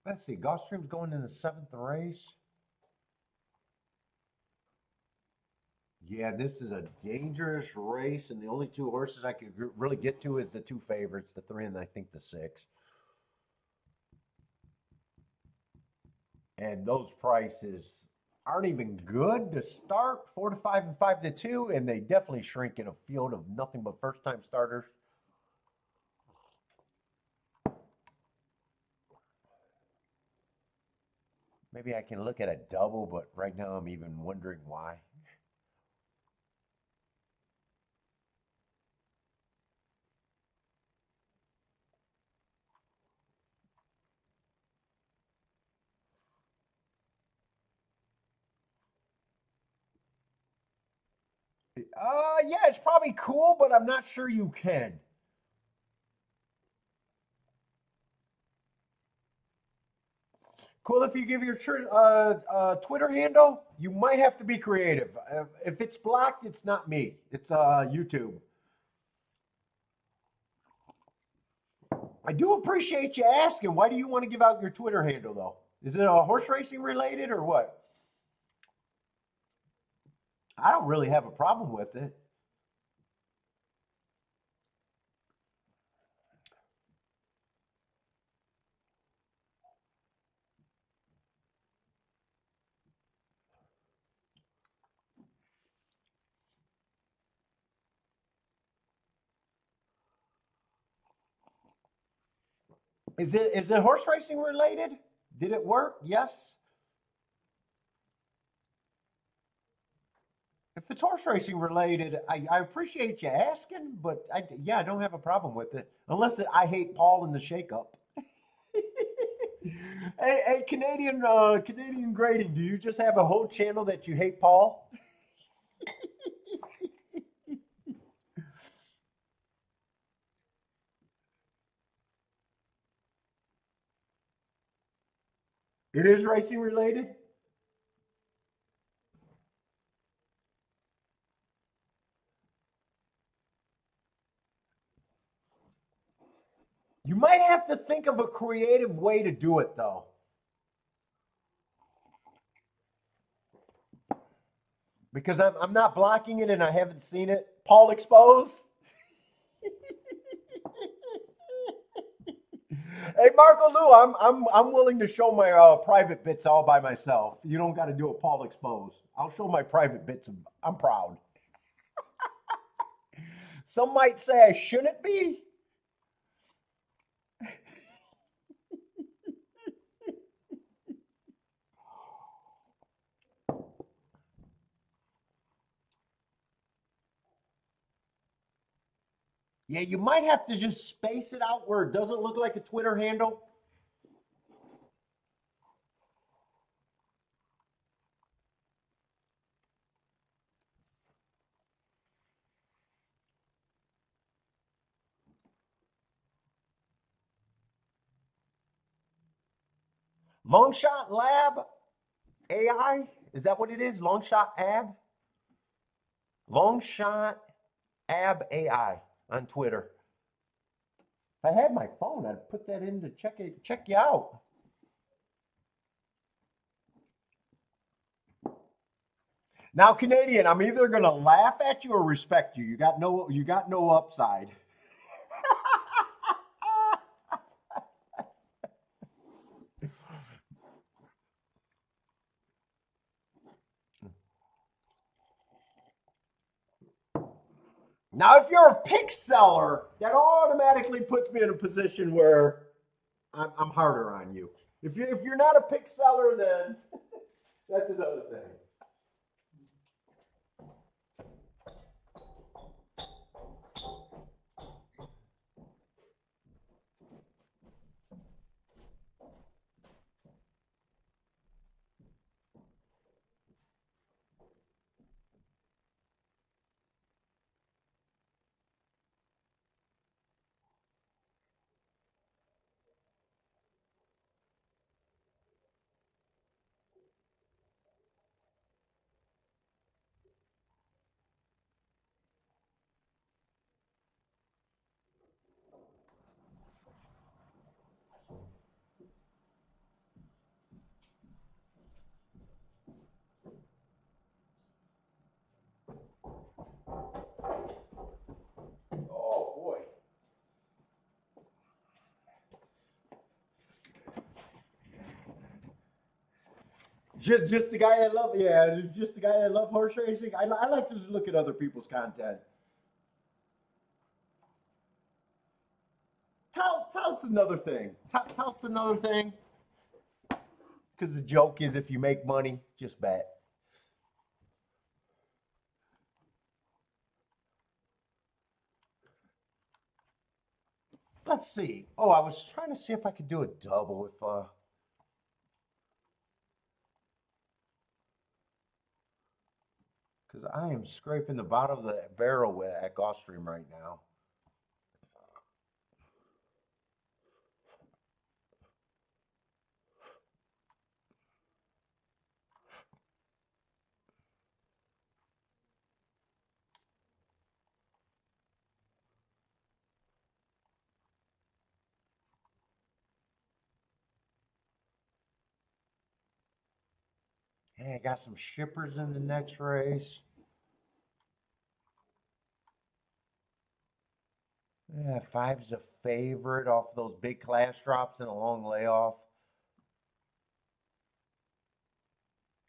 Let's see. Gulfstream's going in the seventh race. Yeah, this is a dangerous race, and the only two horses I could really get to is the two favorites, the three and I think the six. And those prices aren't even good to start, 4 to 5 and 5 to 2, and they definitely shrink in a field of nothing but first-time starters. Maybe I can look at a double, but right now I'm even wondering why. Yeah, it's probably cool, but I'm not sure you can. Cool if you give your Twitter handle. You might have to be creative. If it's blocked, it's not me. It's YouTube. I do appreciate you asking. Why do you want to give out your Twitter handle, though? Is it horse racing related or what? I don't really have a problem with it. Is it horse racing related? Did it work? Yes. If it's horse racing related, I appreciate you asking, but yeah, I don't have a problem with it unless I hate Paul in the shakeup. Hey, Canadian grading. Do you just have a whole channel that you hate Paul? It is racing related. You might have to think of a creative way to do it, though. Because I'm not blocking it and I haven't seen it. Paul expose. Hey Marco Lou, I'm willing to show my private bits all by myself. You don't got to do a Paul expose. I'll show my private bits. I'm proud. Some might say I shouldn't be. Yeah, you might have to just space it out where it doesn't look like a Twitter handle. Longshot Lab AI? Is that what it is? Longshot Ab? Longshot Ab AI on Twitter. If I had my phone, I'd put that in to check you out. Now, Canadian, I'm either gonna laugh at you or respect you. You got no upside. Now, if you're a pick seller, that automatically puts me in a position where I'm harder on you. If you're not a pick seller, then that's another thing. Just the guy I love. Yeah, just the guy I love horse racing. I like to just look at other people's content. Tout's another thing. Tout's another thing. Because the joke is, if you make money, just bet. Let's see. Oh, I was trying to see if I could do a double if because I am scraping the bottom of the barrel at Gulfstream right now. Hey, I got some shippers in the next race. Yeah, five's a favorite off those big class drops and a long layoff.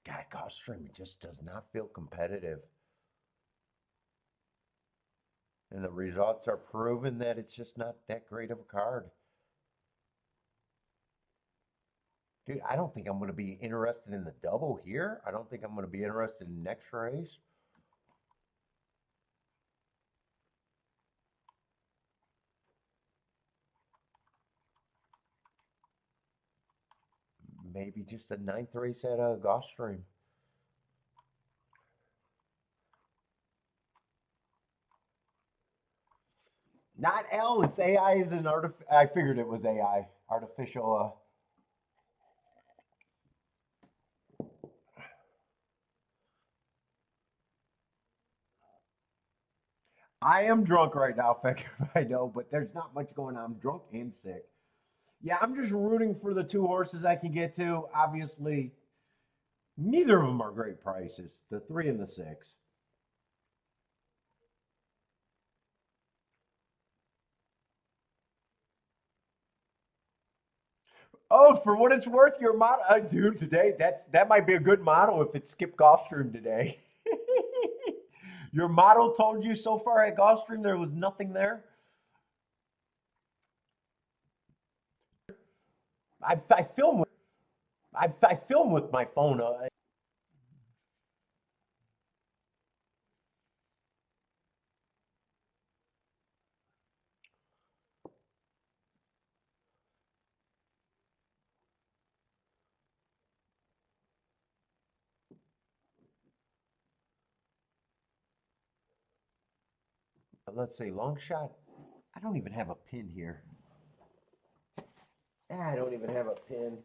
God, Gulfstream just does not feel competitive. And the results are proving that it's just not that great of a card. Dude, I don't think I'm going to be interested in the double here. I don't think I'm going to be interested in the next race. Maybe just a ninth race at a Gulfstream. Not L, it's AI is an I figured it was AI. Artificial I am drunk right now, Fecker, I know, but there's not much going on. I'm drunk and sick. Yeah, I'm just rooting for the two horses I can get to. Obviously, neither of them are great prices. The 3 and the 6. Oh, for what it's worth, your model, dude, today that might be a good model if it skipped Gulfstream today. Your model told you so far at Gulfstream there was nothing there. I film with I film with my phone. Let's see, long shot. I don't even have a pin here. I don't even have a pin.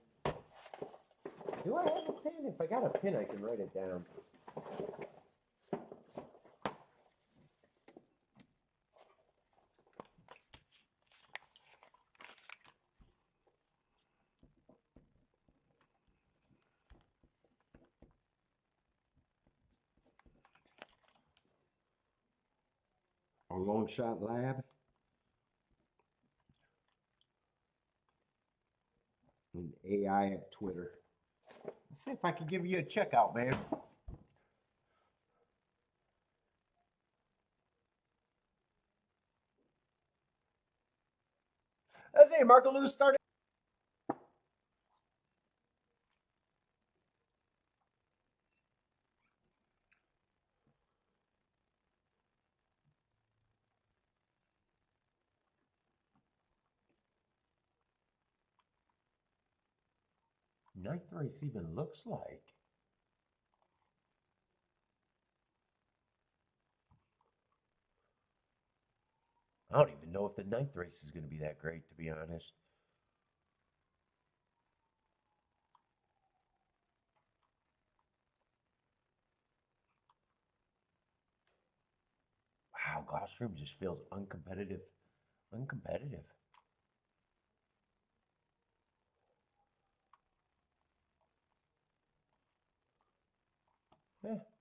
Do I have a pin? If I got a pin, I can write it down. A long shot lab. And AI at Twitter. Let's see if I can give you a checkout, man. Let's see, Marco Lewis started. Ninth race even looks like. I don't even know if the ninth race is going to be that great, to be honest. Wow, Gulfstream just feels uncompetitive. Uncompetitive.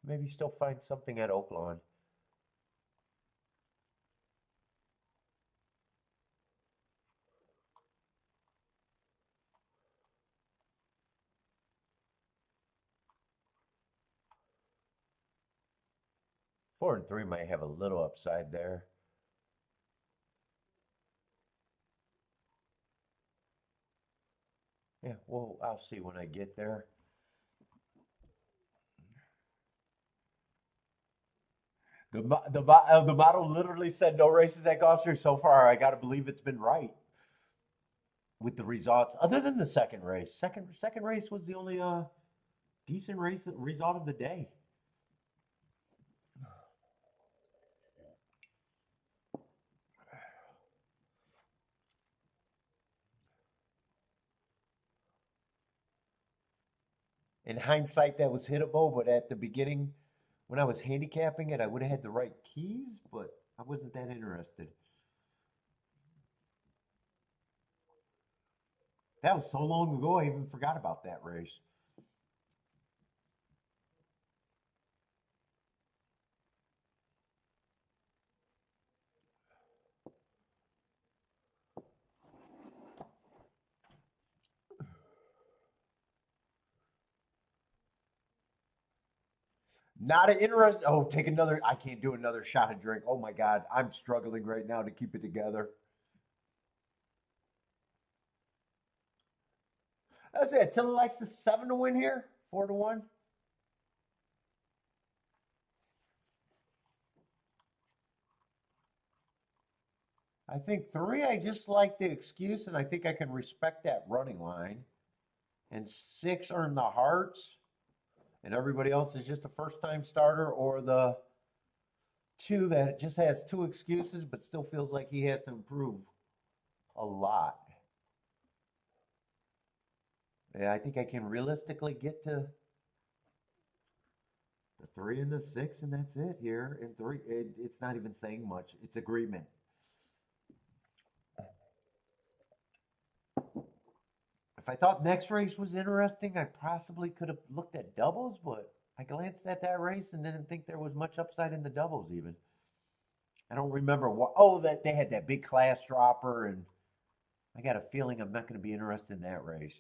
Maybe still find something at Oaklawn. 4 and 3 might have a little upside there. Yeah, well, I'll see when I get there. The model literally said no races at Gulfstream so far. I got to believe it's been right with the results, other than the second race. Second race was the only decent result of the day. In hindsight, that was hittable, but at the beginning, when I was handicapping it, I would have had the right keys, but I wasn't that interested. That was so long ago, I even forgot about that race. Not an interest. Oh, take another. I can't do another shot of drink. Oh my God, I'm struggling right now to keep it together. That's it. Tilla likes the 7 to win here, 4 to 1. I think 3, I just like the excuse, and I think I can respect that running line. And 6 earned the hearts, and everybody else is just a first-time starter, or the 2 that just has 2 excuses, but still feels like he has to improve a lot. Yeah, I think I can realistically get to the 3 and the 6, and that's it here. And 3, it's not even saying much. It's agreement. If I thought next race was interesting, I possibly could have looked at doubles, but I glanced at that race and didn't think there was much upside in the doubles even. I don't remember what. Oh, that they had that big class dropper, and I got a feeling I'm not going to be interested in that race.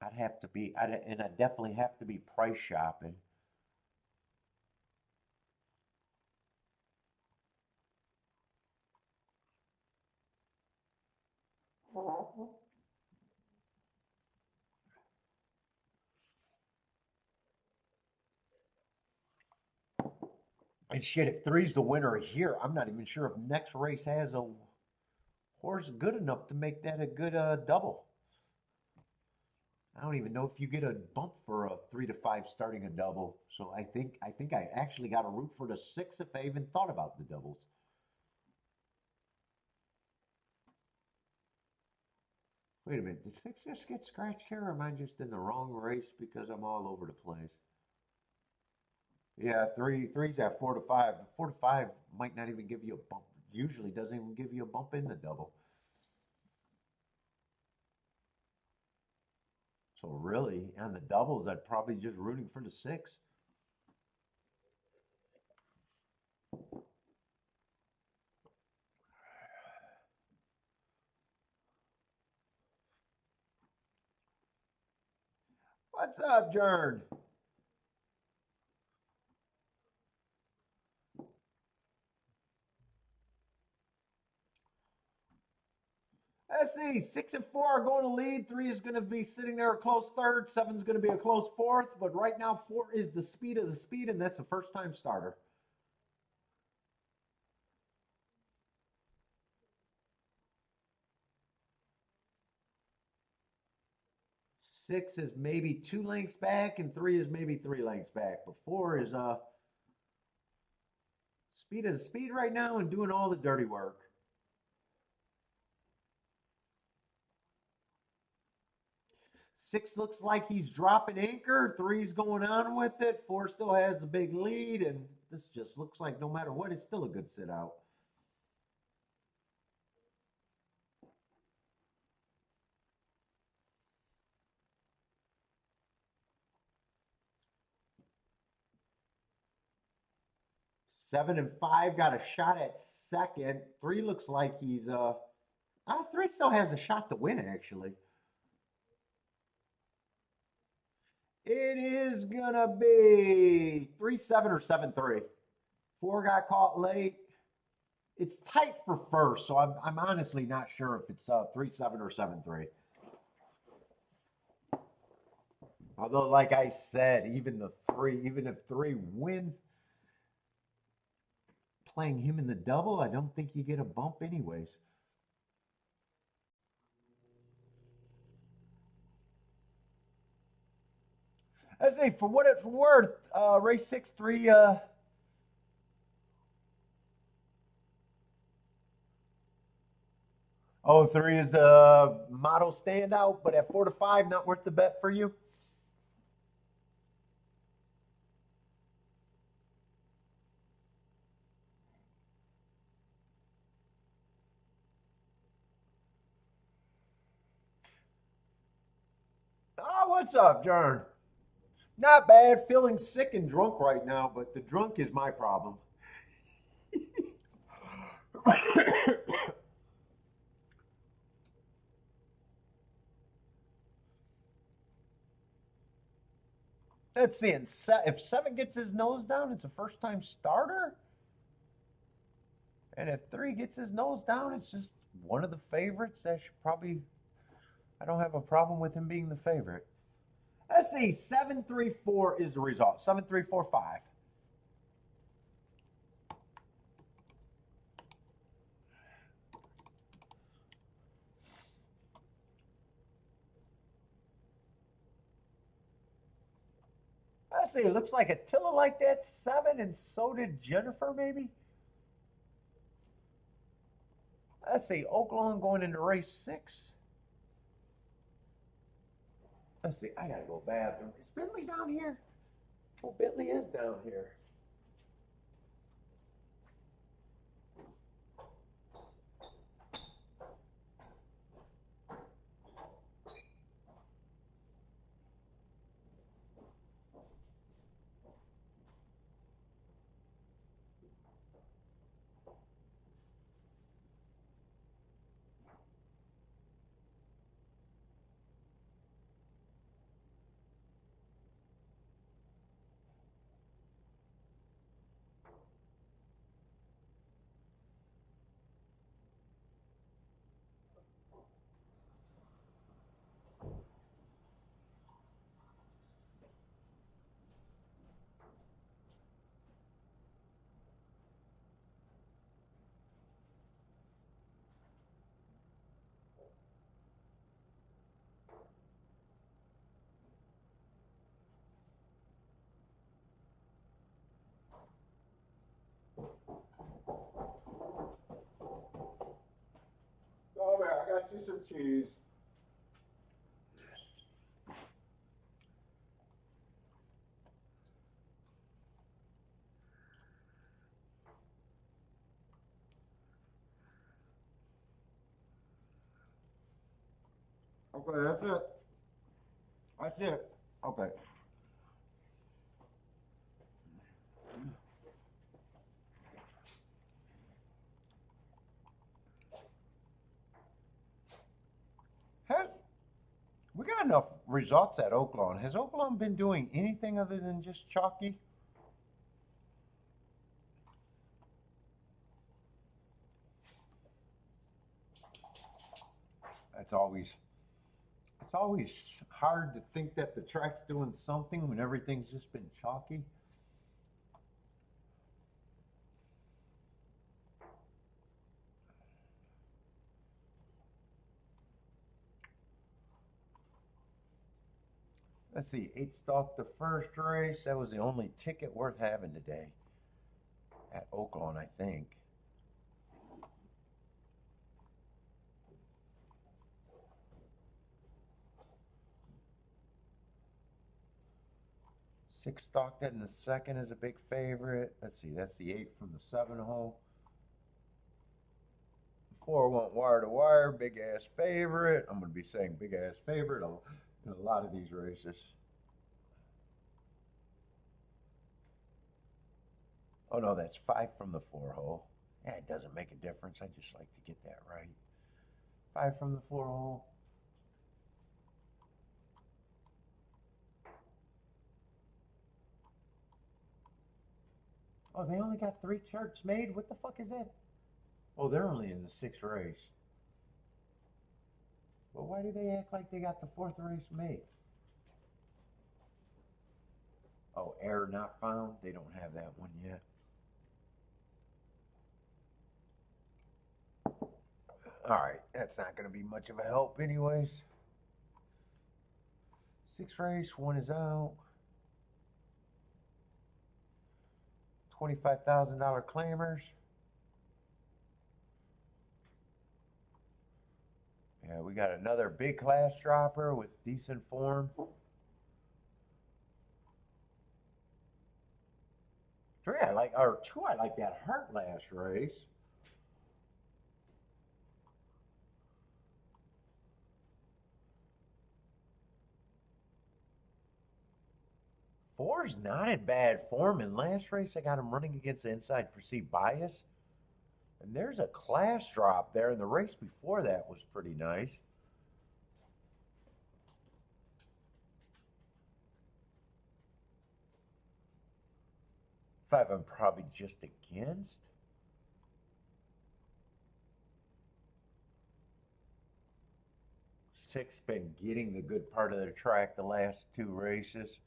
I'd have to be, and I definitely have to be price shopping. And shit, if 3's the winner here, I'm not even sure if next race has a horse good enough to make that a good double. I don't even know if you get a bump for a 3 to 5 starting a double. So I think I actually got a root for the 6 if I even thought about the doubles. Wait a minute, did 6 just get scratched here, or am I just in the wrong race because I'm all over the place? Yeah, three's at 4 to 5. 4 to 5 might not even give you a bump. Usually doesn't even give you a bump in the double. So really, on the doubles, I'd probably just rooting for the 6. What's up, Jern? Let's see, 6 and 4 are going to lead. 3 is going to be sitting there a close third. 7 is going to be a close fourth. But right now, 4 is the speed of the speed, and that's a first-time starter. Six is maybe 2 lengths back, and 3 is maybe 3 lengths back. But 4 is speed of the speed right now and doing all the dirty work. 6 looks like he's dropping anchor. 3's going on with it. 4 still has a big lead, and this just looks like no matter what, it's still a good sit out. Seven and 5 got a shot at second. 3 looks like he's 3 still has a shot to win actually. It is gonna be 3-7 or 7-3. 4 got caught late. It's tight for first, so I'm honestly not sure if it's 3-7 or 7-3. Although, like I said, even if 3 wins, playing him in the double, I don't think you get a bump anyways. Let's see, for what it's worth, race 6-3, 03 is a model standout, but at 4-5, not worth the bet for you. Oh, what's up, Jern? Not bad. Feeling sick and drunk right now, but the drunk is my problem. Let's see. If 7 gets his nose down, it's a first-time starter. And if 3 gets his nose down, it's just one of the favorites. That should probably. I don't have a problem with him being the favorite. Let's see. 7-3-4 is the result. 7-3-4-5. Let's see. It looks like Attila liked that 7, and so did Jennifer, maybe. Let's see. Oaklawn going into race 6. Let's see. I gotta go bathroom. Is Bentley down here? Oh, Bentley is down here. Oh, man, I got you some cheese. Okay, that's it. That's it. Okay. Hey, we got enough results at Oaklawn. Has Oaklawn been doing anything other than just chalky? It's always hard to think that the track's doing something when everything's just been chalky. Let's see, 8 stalked the first race. That was the only ticket worth having today at Oaklawn, I think. Six stalked it in the second is a big favorite. Let's see, that's the 8 from the 7 hole. 4 went wire to wire, big ass favorite. I'm going to be saying big ass favorite in a lot of these races. Oh no, that's 5 from the 4 hole. Yeah, it doesn't make a difference. I just like to get that right. 5 from the 4 hole. Oh, they only got 3 charts made? What the fuck is that? Oh, they're only in the 6th race. Well, why do they act like they got the 4th race made? Oh, error not found? They don't have that one yet. Alright, that's not going to be much of a help anyways. 6th race, 1 is out. $25,000 claimers. Yeah, we got another big class dropper with decent form. 3 I like, or 2 I like that Hart last race. Four's not in bad form. In last race, I got him running against the inside perceived bias. And there's a class drop there. And the race before that was pretty nice. 5 I'm probably just against. 6 been getting the good part of the track the last 2 races.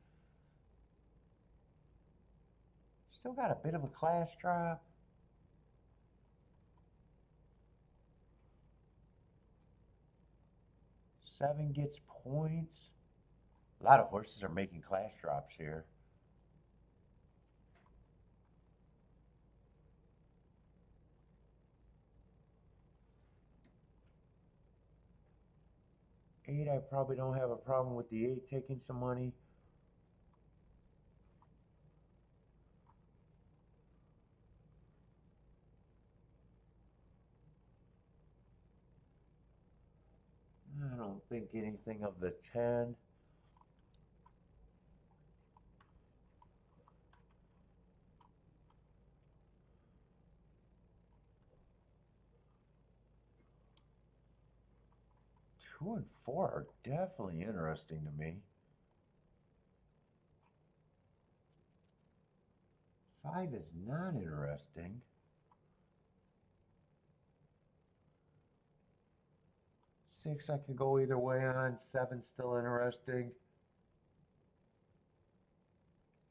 Still got a bit of a class drop. 7 gets points. A lot of horses are making class drops here. 8, I probably don't have a problem with the 8 taking some money. I don't think anything of the 10. Two and 4 are definitely interesting to me. 5 is not interesting. 6 I could go either way on. 7's still interesting.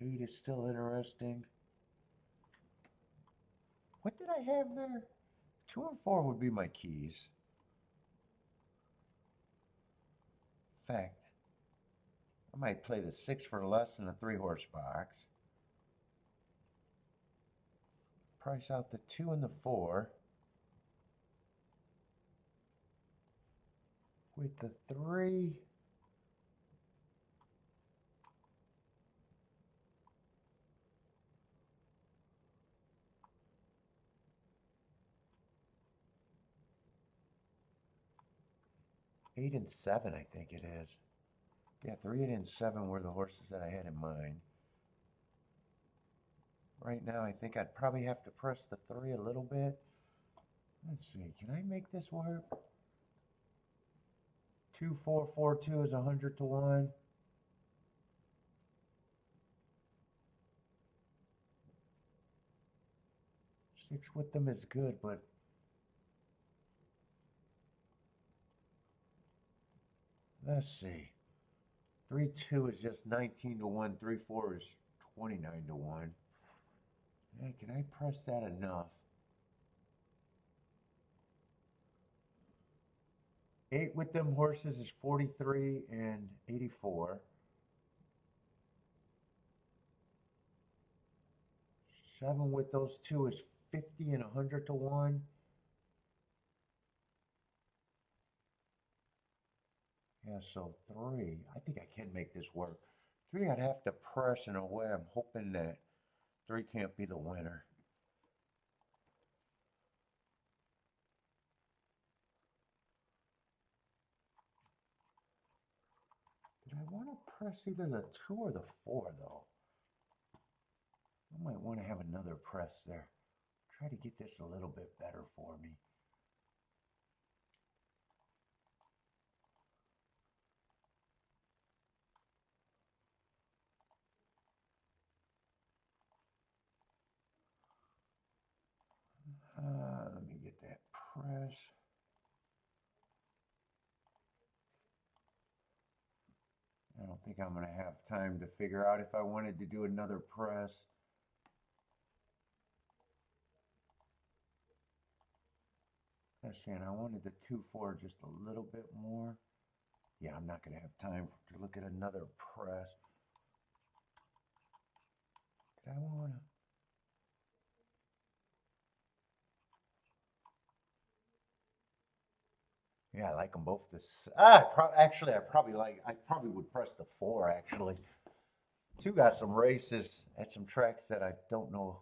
8 is still interesting. What did I have there? 2 and 4 would be my keys. In fact, I might play the 6 for less than a 3-horse box. Price out the 2 and the 4. With the 3, eight and 7, I think it is. Yeah, 3, 8, and 7 were the horses that I had in mind. Right now, I think I'd probably have to press the 3 a little bit. Let's see, can I make this work? 2, 4, 4, 2 is 100 to 1. 6 with them is good, but let's see. 3, 2 is just 19 to 1. 3, 4 is 29 to 1. Hey, can I press that enough? 8 with them horses is 43 and 84. 7 with those 2 is 50 and 100 to 1. Yeah, so 3. I think I can make this work. 3 I'd have to press in a way. I'm hoping that 3 can't be the winner. Did I want to press either the 2 or the 4 though? I might want to have another press there. Try to get this a little bit better for me. that press. I don't think I'm going to have time to figure out if I wanted to do another press. That's saying I wanted the 2-4 just a little bit more. Yeah, I'm not going to have time to look at another press. Did I want to? Yeah, I like them both. Actually, I probably would press the 4, actually. 2 got some races at some tracks that I don't know.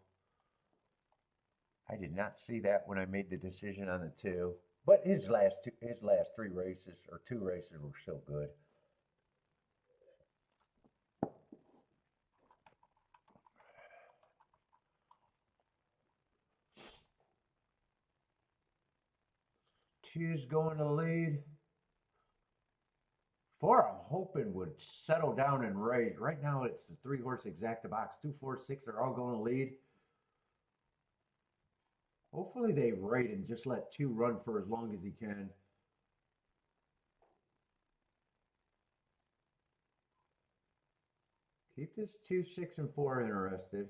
I did not see that when I made the decision on the 2. But his last 3 races, or 2 races, were still good. Two's going to lead. 4, I'm hoping, would settle down and race. Right now, it's the 3-horse exacta box. 2, 4, 6 are all going to lead. Hopefully they rate and just let 2 run for as long as he can. Keep this 2, 6, and 4 interested.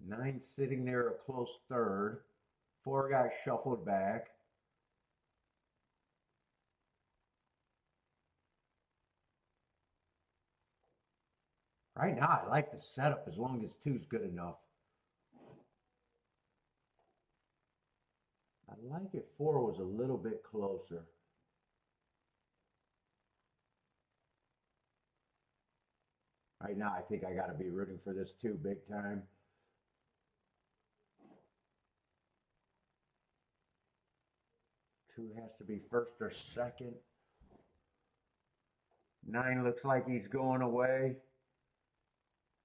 9 sitting there a close third. 4 got shuffled back. Right now, I like the setup as long as 2's good enough. I like if 4 was a little bit closer. Right now, I think I got to be rooting for this 2 big time. Two has to be first or second. 9 looks like he's going away.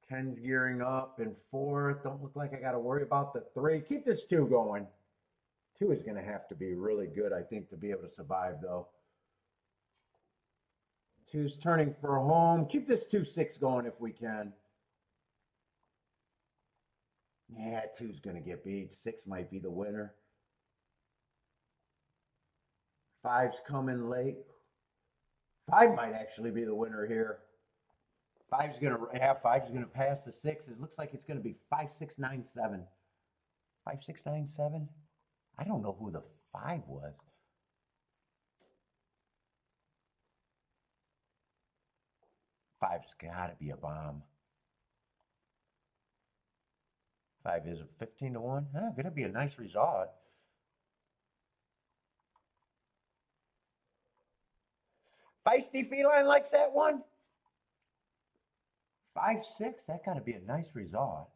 10's gearing up, and 4 don't look like I got to worry about the 3. Keep this 2 going. 2 is going to have to be really good, I think, to be able to survive, though. 2's turning for home. Keep this 2, 6 going if we can. Yeah, 2's going to get beat. 6 might be the winner. 5's coming late. 5 might actually be the winner here. 5's gonna pass the 6. It looks like it's gonna be 5, 6, 9, 7. 5, 6, 9, 7. I don't know who the 5 was. Five's gotta be a bomb. 5 is 15 to 1. Gonna be a nice result. Feisty Feline likes that one. 5, 6, that gotta be a nice result.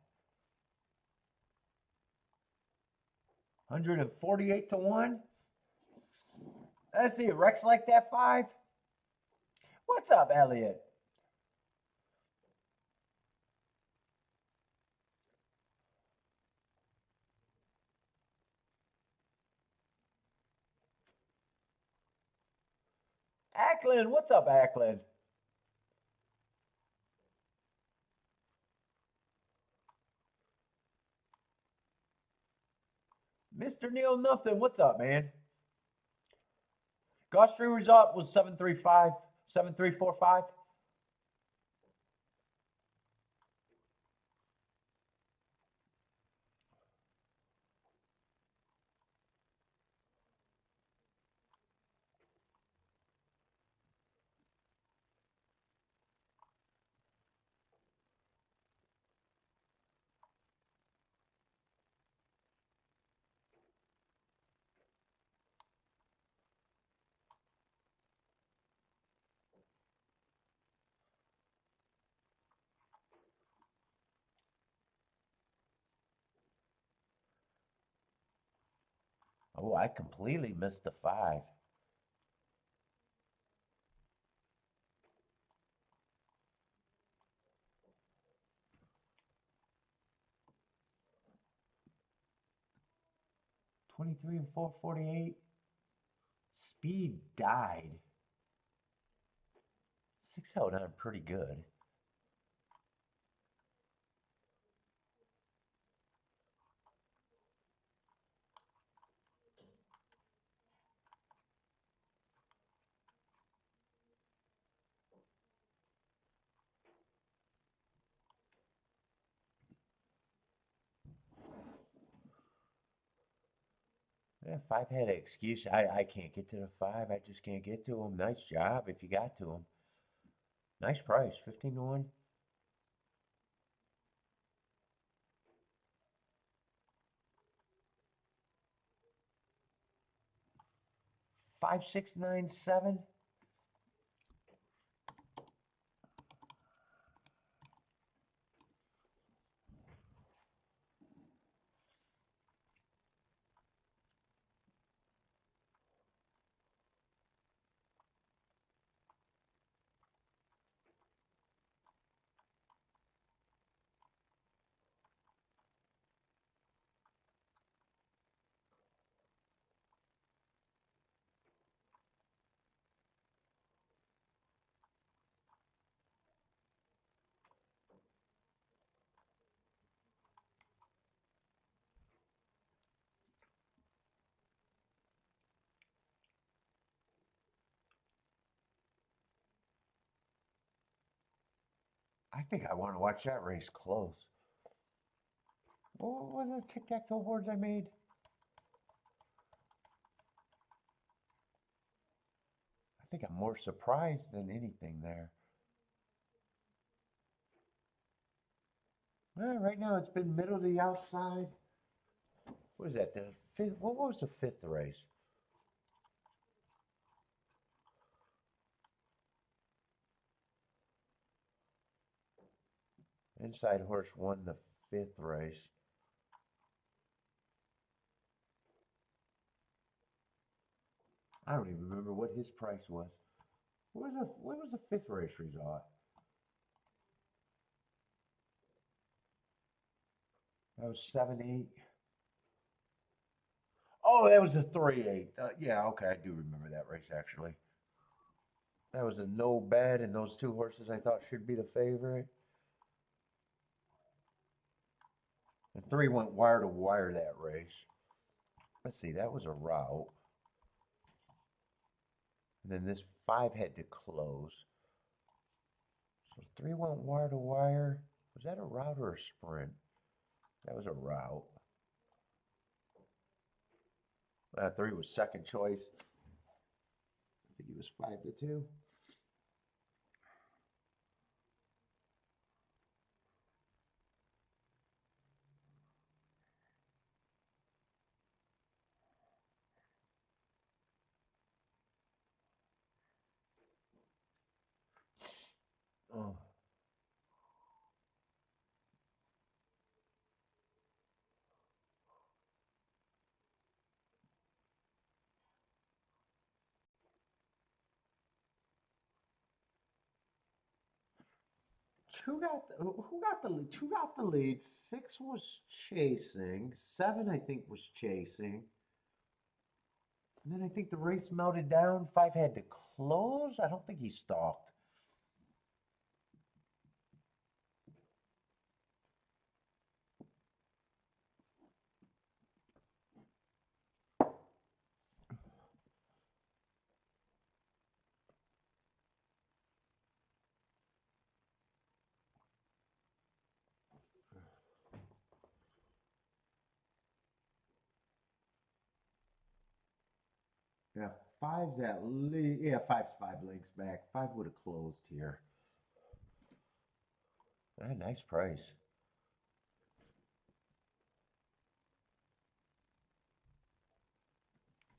148 to 1. Let's see, Rex like that 5. What's up, Elliot? Ackland, what's up, Ackland? Mr. Neil Nothing, what's up, man? Gulfstream result was 735, 7345. Oh, I completely missed the 5. $23 and $448. Speed died. 6 held on pretty good. Yeah, five had an excuse. I can't get to the five. I just can't get to them. Nice job if you got to them. Nice price, 15 to 1. 5697. I think I want to watch that race close. What was the tic-tac-toe boards I made? I think I'm more surprised than anything there. Well, right now it's been middle to the outside. What is that? The fifth? What was the fifth race? Inside Horse won the fifth race. I don't even remember what his price was. What was the fifth race result? That was 7-8. Oh, that was a 3-8. Yeah, okay, I do remember that race actually. That was a no bet, and those two horses I thought should be the favorite. And 3 went wire to wire that race. Let's see, that was a route. And then this 5 had to close. So 3 went wire to wire. Was that a route or a sprint? That was a route. 3 was second choice. I think he was 5-2. Oh. Who got the lead? 2 got the lead. 6 was chasing. 7 I think was chasing. And then I think the race melted down. 5 had to close. I don't think he stalked. Yeah, five's at least. Yeah, five's 5 legs back. 5 would have closed here. Nice price.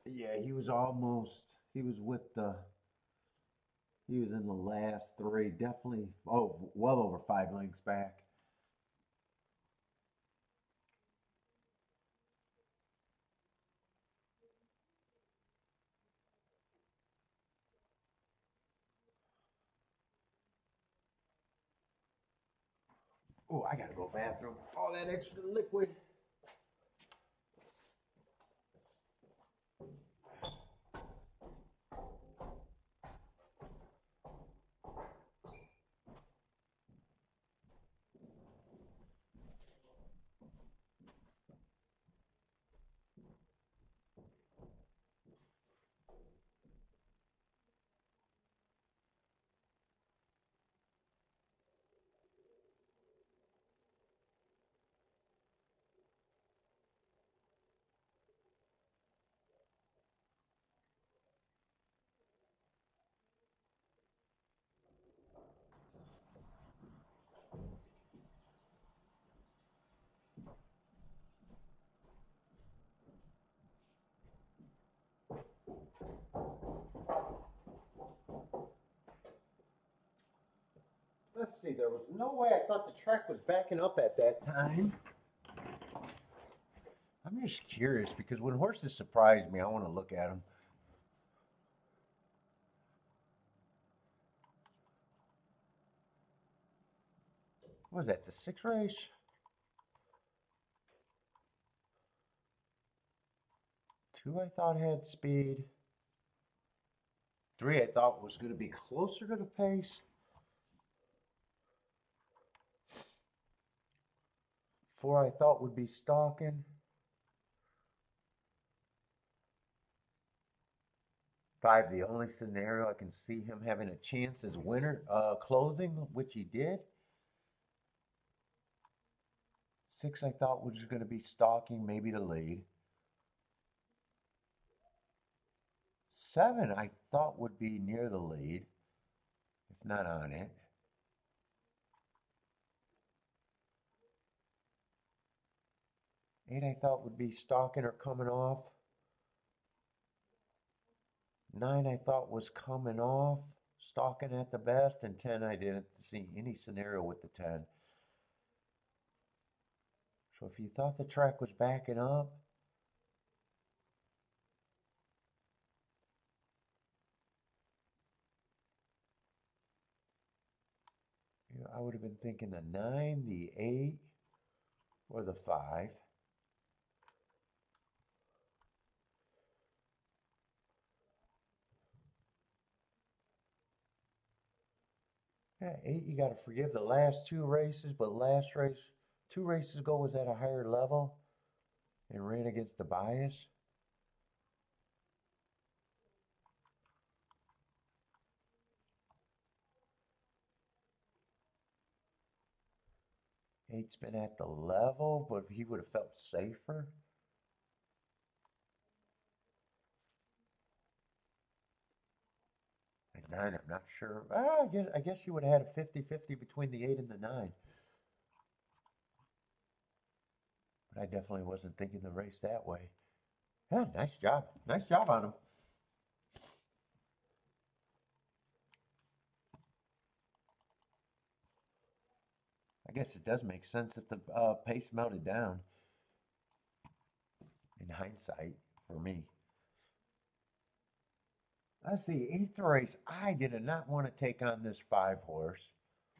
Yeah, he was almost. He was with the. He was in the last 3. Definitely. Oh, well over 5 legs back. Oh, I gotta go bathroom. All that extra liquid. there was no way I thought the track was backing up at that time. I'm just curious because when horses surprise me, I want to look at them. What was that, the 6th race? 2 I thought had speed. 3 I thought was going to be closer to the pace. 4 I thought would be stalking. 5, the only scenario I can see him having a chance is winner closing, which he did. 6 I thought was going to be stalking, maybe the lead. 7 I thought would be near the lead, if not on it. 8 I thought would be stalking or coming off. 9 I thought was coming off, stalking at the best, and 10 I didn't see any scenario with the 10. So if you thought the track was backing up, I would have been thinking the 9, the 8, or the 5. Yeah, 8, you got to forgive the last 2 races, but last race, 2 races ago was at a higher level and ran against the bias. Eight's been at the level, but he would have felt safer. And 9, I'm not sure. I guess you would have had a 50-50 between the 8 and the 9. But I definitely wasn't thinking the race that way. Yeah, nice job. Nice job on him. I guess it does make sense if the pace melted down. In hindsight, for me. Let's see, 8th race. I did not want to take on this 5 horse.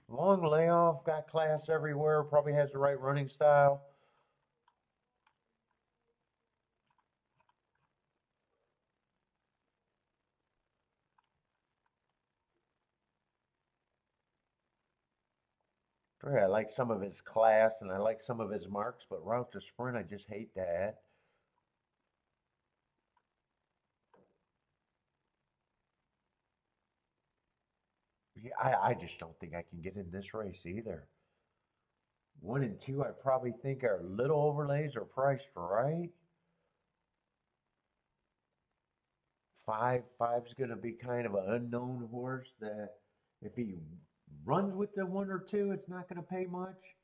Long layoff, got class everywhere, probably has the right running style. I like some of his class and I like some of his marks, but route to sprint, I just hate that. Yeah, I just don't think I can get in this race either. 1 and 2, I probably think are little overlays or priced right. 5's going to be kind of an unknown horse that if he runs with the 1 or 2, it's not going to pay much.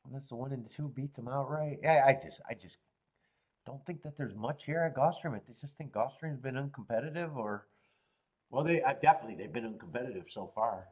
Unless the 1 and 2 beats him outright. Yeah, I just don't think that there's much here at Gulfstream. I just think Gulfstream's been uncompetitive, or well, they've been uncompetitive so far.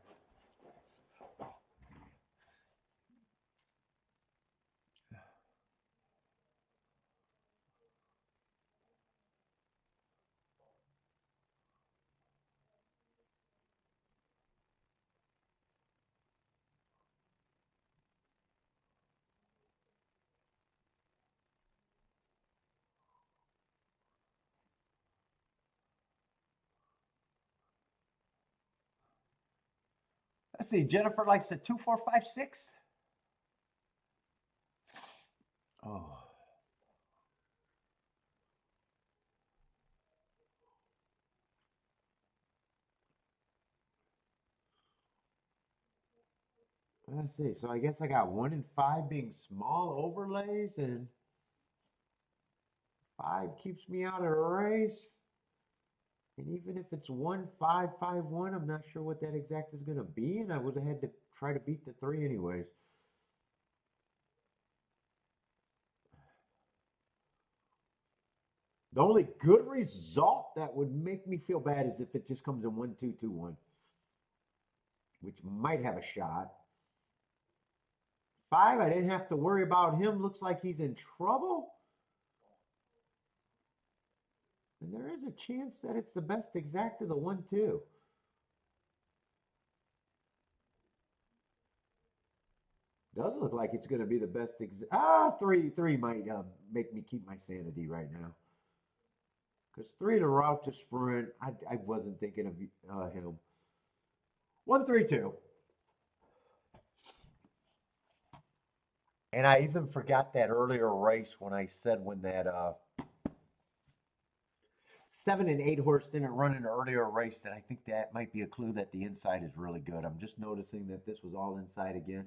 Let's see. Jennifer likes the 2, 4, 5, 6. Oh. Let's see. So I guess I got 1 and 5 being small overlays, and 5 keeps me out of the race. And even if it's 1, 5, 5, 1, I'm not sure what that exact is going to be, and I would have had to try to beat the 3 anyways. The only good result that would make me feel bad is if it just comes in 1, 2, 2, 1. which might have a shot. 5, I didn't have to worry about him. Looks like he's in trouble. And there is a chance that it's the best exact of the 1-2. Does look like it's going to be the best. 3 might make me keep my sanity right now. Because 3 to route to sprint, I wasn't thinking of him. 1-3-2. And I even forgot that earlier race when I said when that 7 and 8 horse didn't run in an earlier race, that I think that might be a clue that the inside is really good. I'm just noticing that this was all inside again.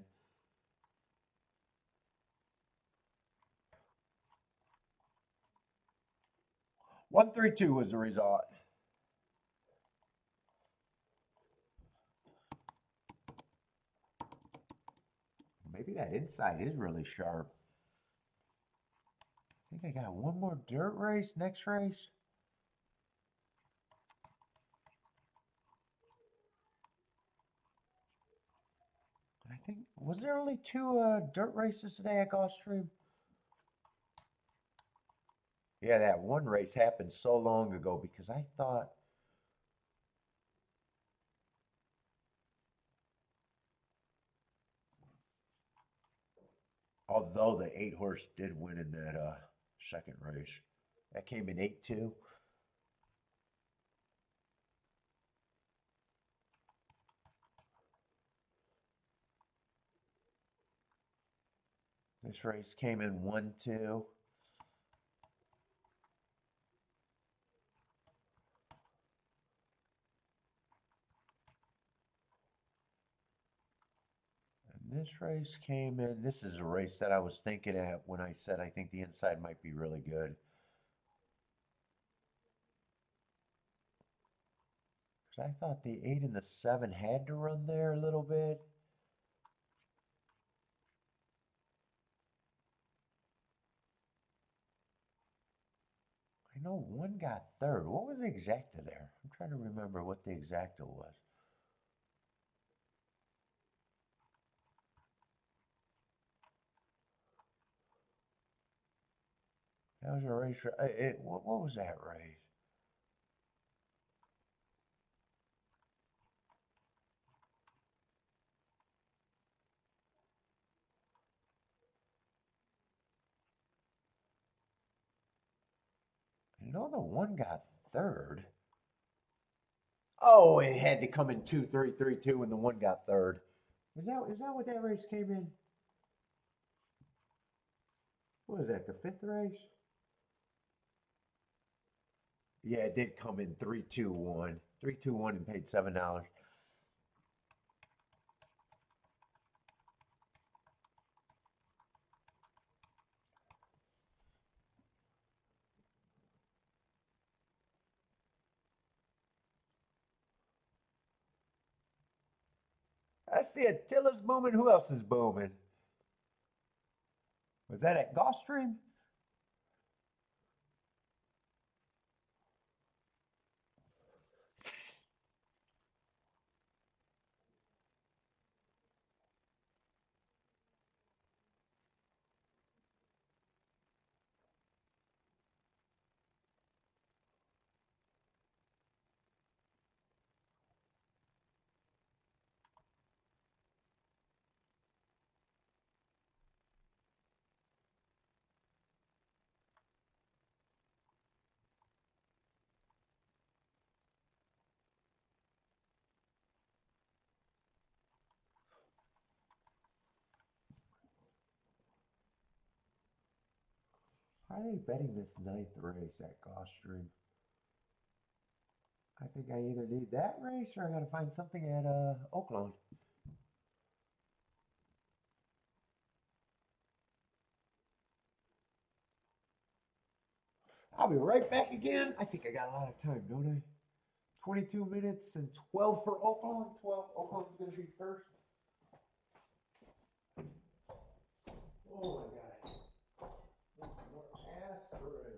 One, 3-2 was the result. Maybe that inside is really sharp. I think I got one more dirt race next race. I think, was there only 2 dirt races today at Gulfstream? Yeah, that one race happened so long ago because I thought, although the 8 horse did win in that second race, that came in 8-2. This race came in 1-2. And this race came in, this is a race that I was thinking at when I said I think the inside might be really good. Because I thought the 8 and the 7 had to run there a little bit. I know one got third. What was the exacta there? I'm trying to remember what the exacta was. That was a race. What was that race? I know the one got third. Oh, it had to come in 2-3-3-2, and the one got third. Is that what that race came in? What was that? The 5th race? Yeah, it did come in 3-2-1. 3-2-1 and paid $7. I see Attila's booming. Who else is booming? Was that at Gulfstream? How are they betting this 9th race at Gulfstream? I think I either need that race or I got to find something at Oaklawn. I'll be right back again. I think I got a lot of time, don't I? 22 minutes and 12 for Oaklawn. 12. Oaklawn's going to be first. Oh my God. Need some more aspirin.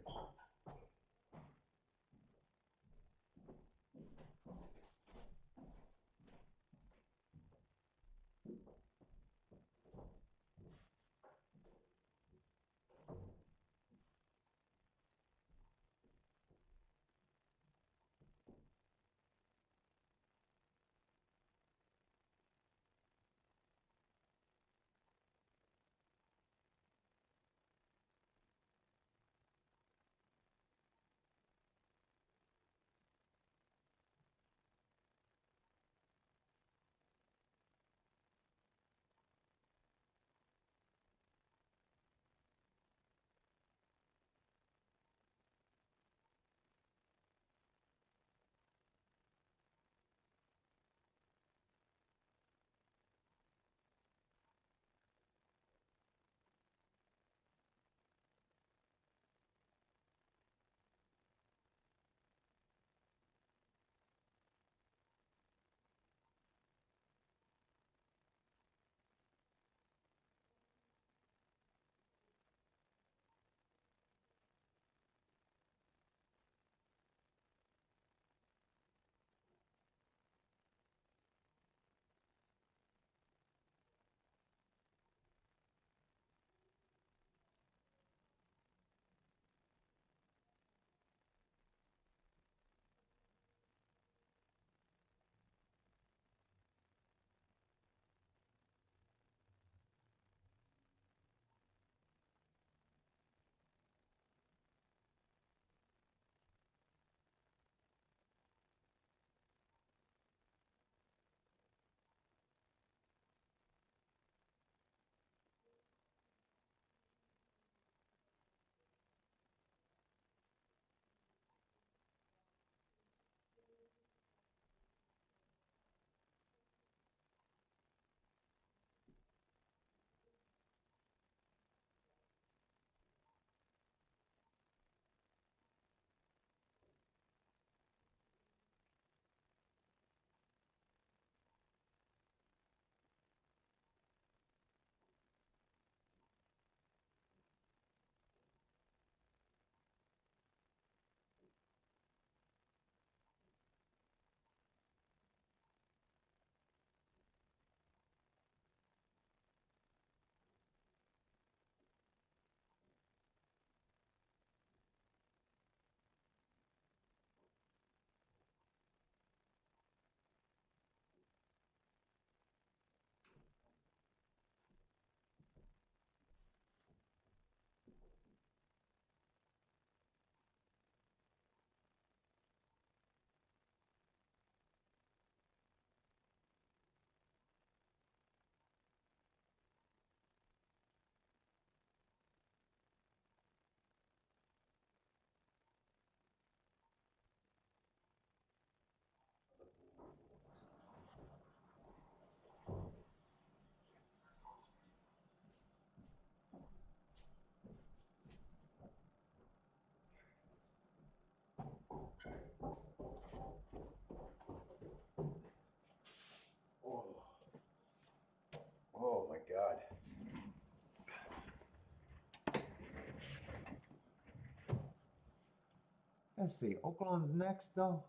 Let's see. Oaklawn's next, though.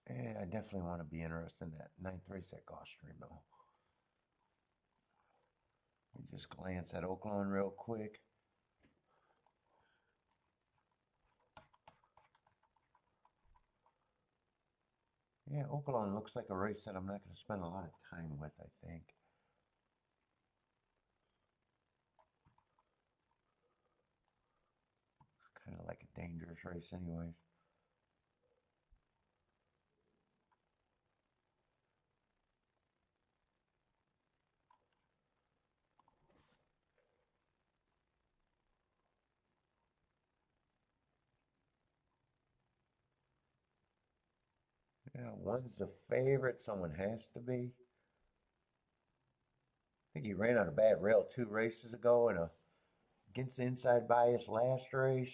Yeah, I definitely want to be interested in that ninth race at Gulfstream, though. Let me just glance at Oaklawn real quick. Yeah, Oaklawn looks like a race that I'm not going to spend a lot of time with, I think. It's kind of like a dangerous race anyways. Yeah, one's the favorite, someone has to be. I think he ran on a bad rail 2 races ago and against the inside bias last race.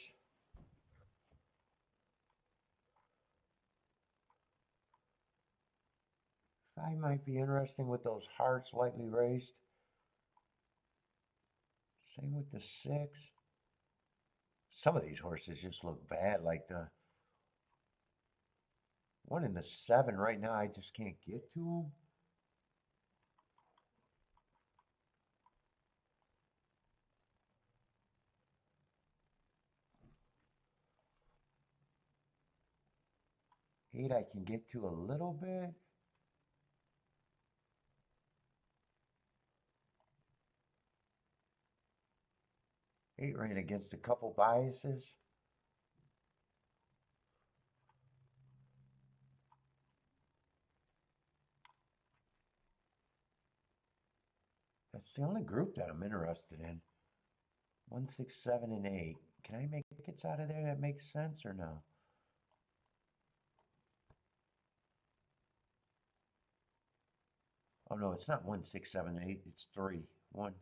Five might be interesting with those hearts lightly raced. Same with the 6. Some of these horses just look bad, like the one in the 7 right now, I just can't get to him. Eight I can get to a little bit. Eight ran against a couple biases. That's the only group that I'm interested in. 1, 6, 7, and 8. Can I make tickets out of there that makes sense or no? Oh no, it's not 1, 6, 7, 8. It's 3. 1. I'm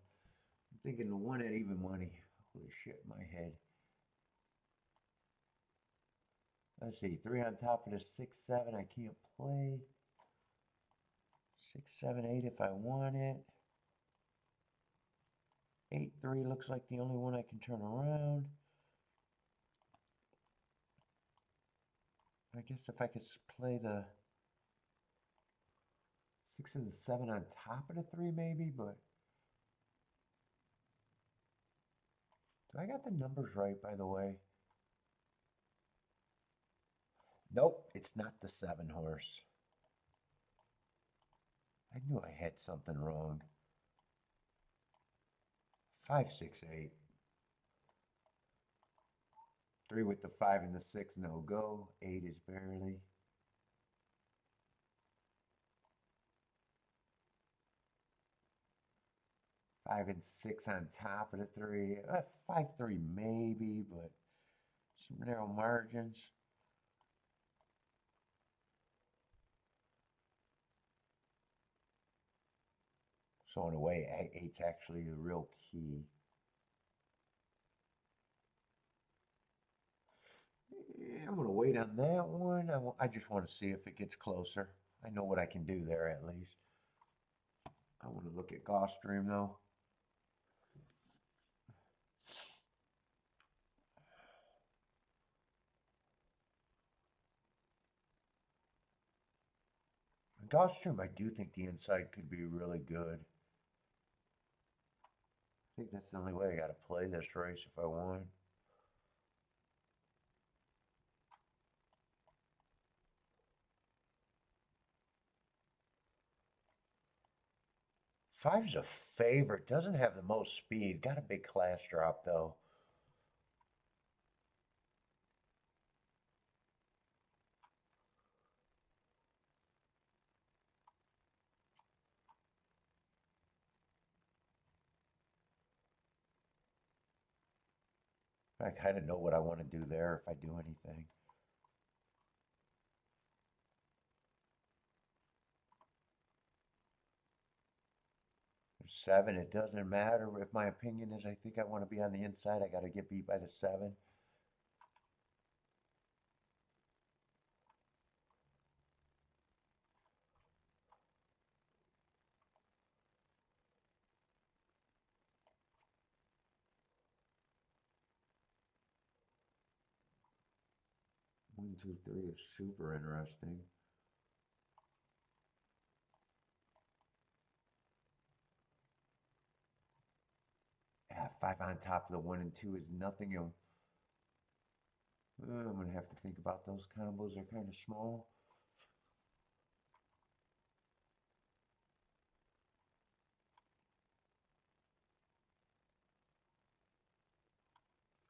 thinking the 1 at even money. Holy shit, my head. Let's see, 3 on top of the 6, 7. I can't play. 6, 7, 8 if I want it. 8, 3 looks like the only one I can turn around. I guess if I could play the 6 and the 7 on top of the 3 maybe, but do I got the numbers right, by the way? Nope, it's not the 7 horse. I knew I had something wrong. 5, 6, 8. 3 with the 5 and the 6, no go. 8 is barely. 5 and 6 on top of the 3. 5, 3 maybe, but some narrow margins. So in a way, 8's actually the real key. Yeah, I'm going to wait on that one. I just want to see if it gets closer. I know what I can do there at least. I want to look at Gulfstream though. Gulfstream, I do think the inside could be really good. I think that's the only way I got to play this race if I want. Five's a favorite. Doesn't have the most speed. Got a big class drop though. I kind of know what I want to do there if I do anything. Seven, it doesn't matter if my opinion is I think I want to be on the inside. I got to get beat by the 7. 1, 2, 3 is super interesting. Yeah, 5 on top of the 1 and 2 is nothing. I'm gonna have to think about those combos. They're kind of small.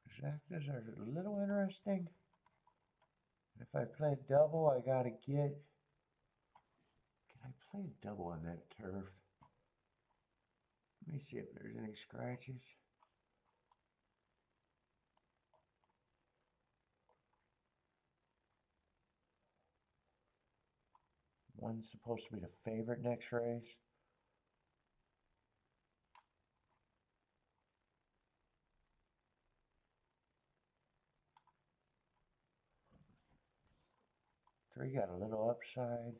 Exactas are a little interesting. If I play a double, I gotta get. Can I play a double on that turf? Let me see if there's any scratches. One's supposed to be the favorite next race. Three got a little upside.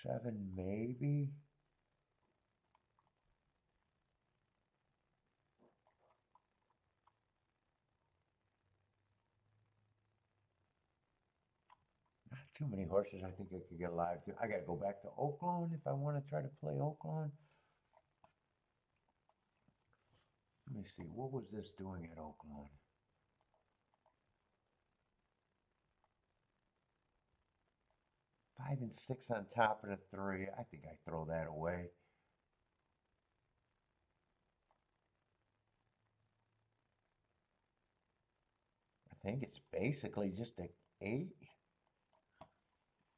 Seven, maybe. Not too many horses I think I could get alive to. I got to go back to Oaklawn if I want to try to play Oaklawn. Let me see. What was this doing at Oaklawn? 5 and 6 on top of the 3. I think I throw that away. I think it's basically just a 8.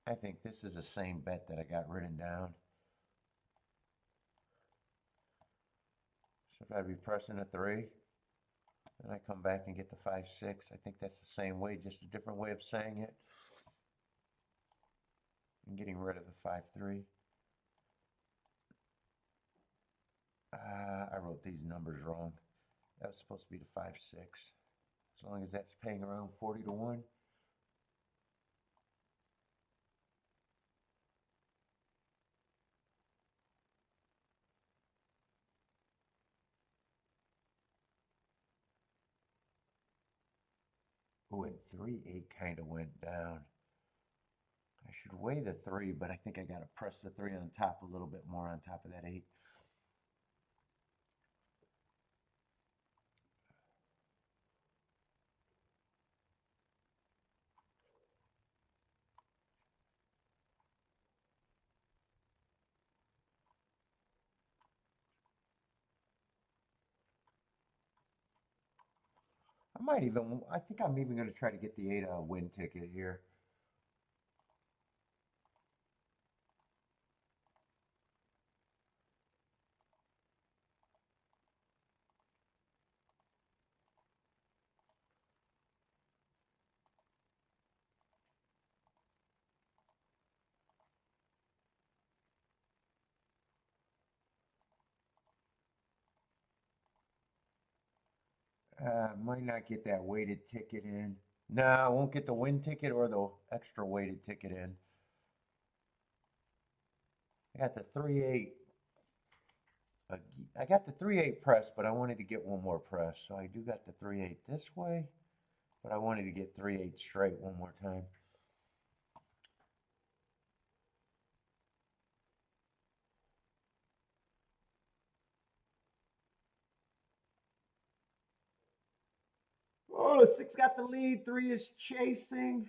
I think this is the same bet that I got written down. So if I'd be pressing a 3, then I come back and get the 5, 6. I think that's the same way, just a different way of saying it. And getting rid of the 5, 3. I wrote these numbers wrong. That was supposed to be the 5, 6. As long as that's paying around 40 to 1. Oh, and 3, 8 kind of went down. I should weigh the 3, but I think I got to press the 3 on top a little bit more on top of that 8. I think I'm even going to try to get the 8 win ticket here. Might not get that weighted ticket in. No, I won't get the win ticket or the extra weighted ticket in. I got the 3-8. I got the 3-8 press, but I wanted to get one more press. So I do got the 3-8 this way, but I wanted to get 3-8 straight one more time. Oh, the 6 got the lead. 3 is chasing.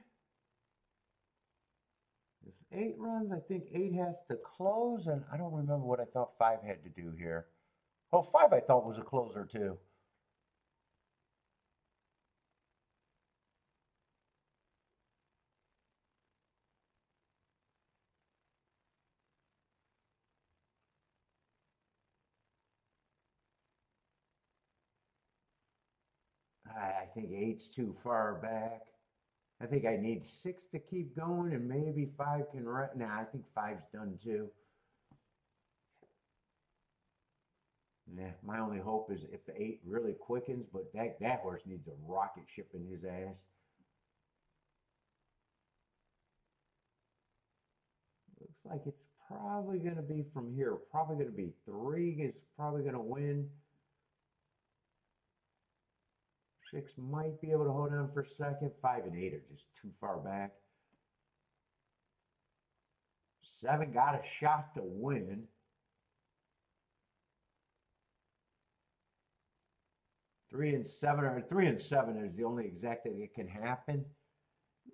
If 8 runs, I think 8 has to close, and I don't remember what I thought 5 had to do here. Oh, 5 I thought was a closer too. I think 8's too far back. I think I need 6 to keep going, and maybe 5 can run. Nah, I think 5's done too. Nah, my only hope is if the 8 really quickens, but that horse needs a rocket ship in his ass. like it's probably going to be from here. Probably going to be 3 is probably going to win. 6 might be able to hold on for a second. 5 and 8 are just too far back. 7 got a shot to win. 3 and 7 are 3 and 7 is the only exact that it can happen.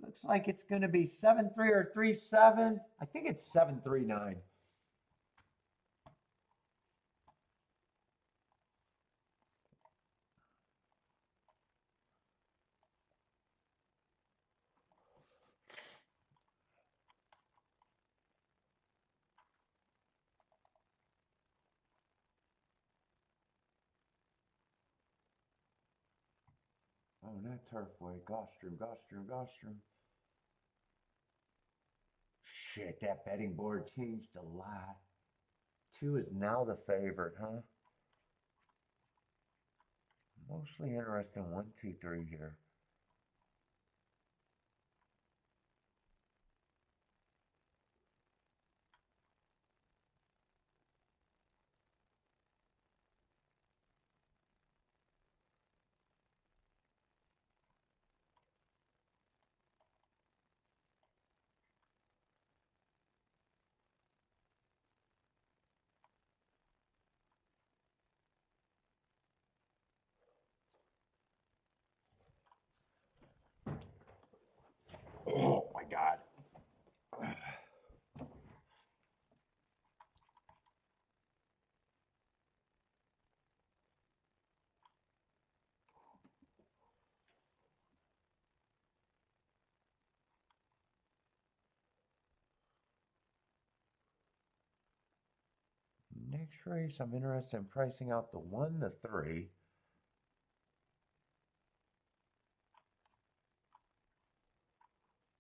Looks like it's going to be 7-3 or 3-7. I think it's 7-3-9. Oh, not Turfway. Gulfstream. Shit, that betting board changed a lot. 2 is now the favorite, huh? Mostly interested in 1, 2, 3 here. Oh my God. Next race, I'm interested in pricing out the 1, the 3.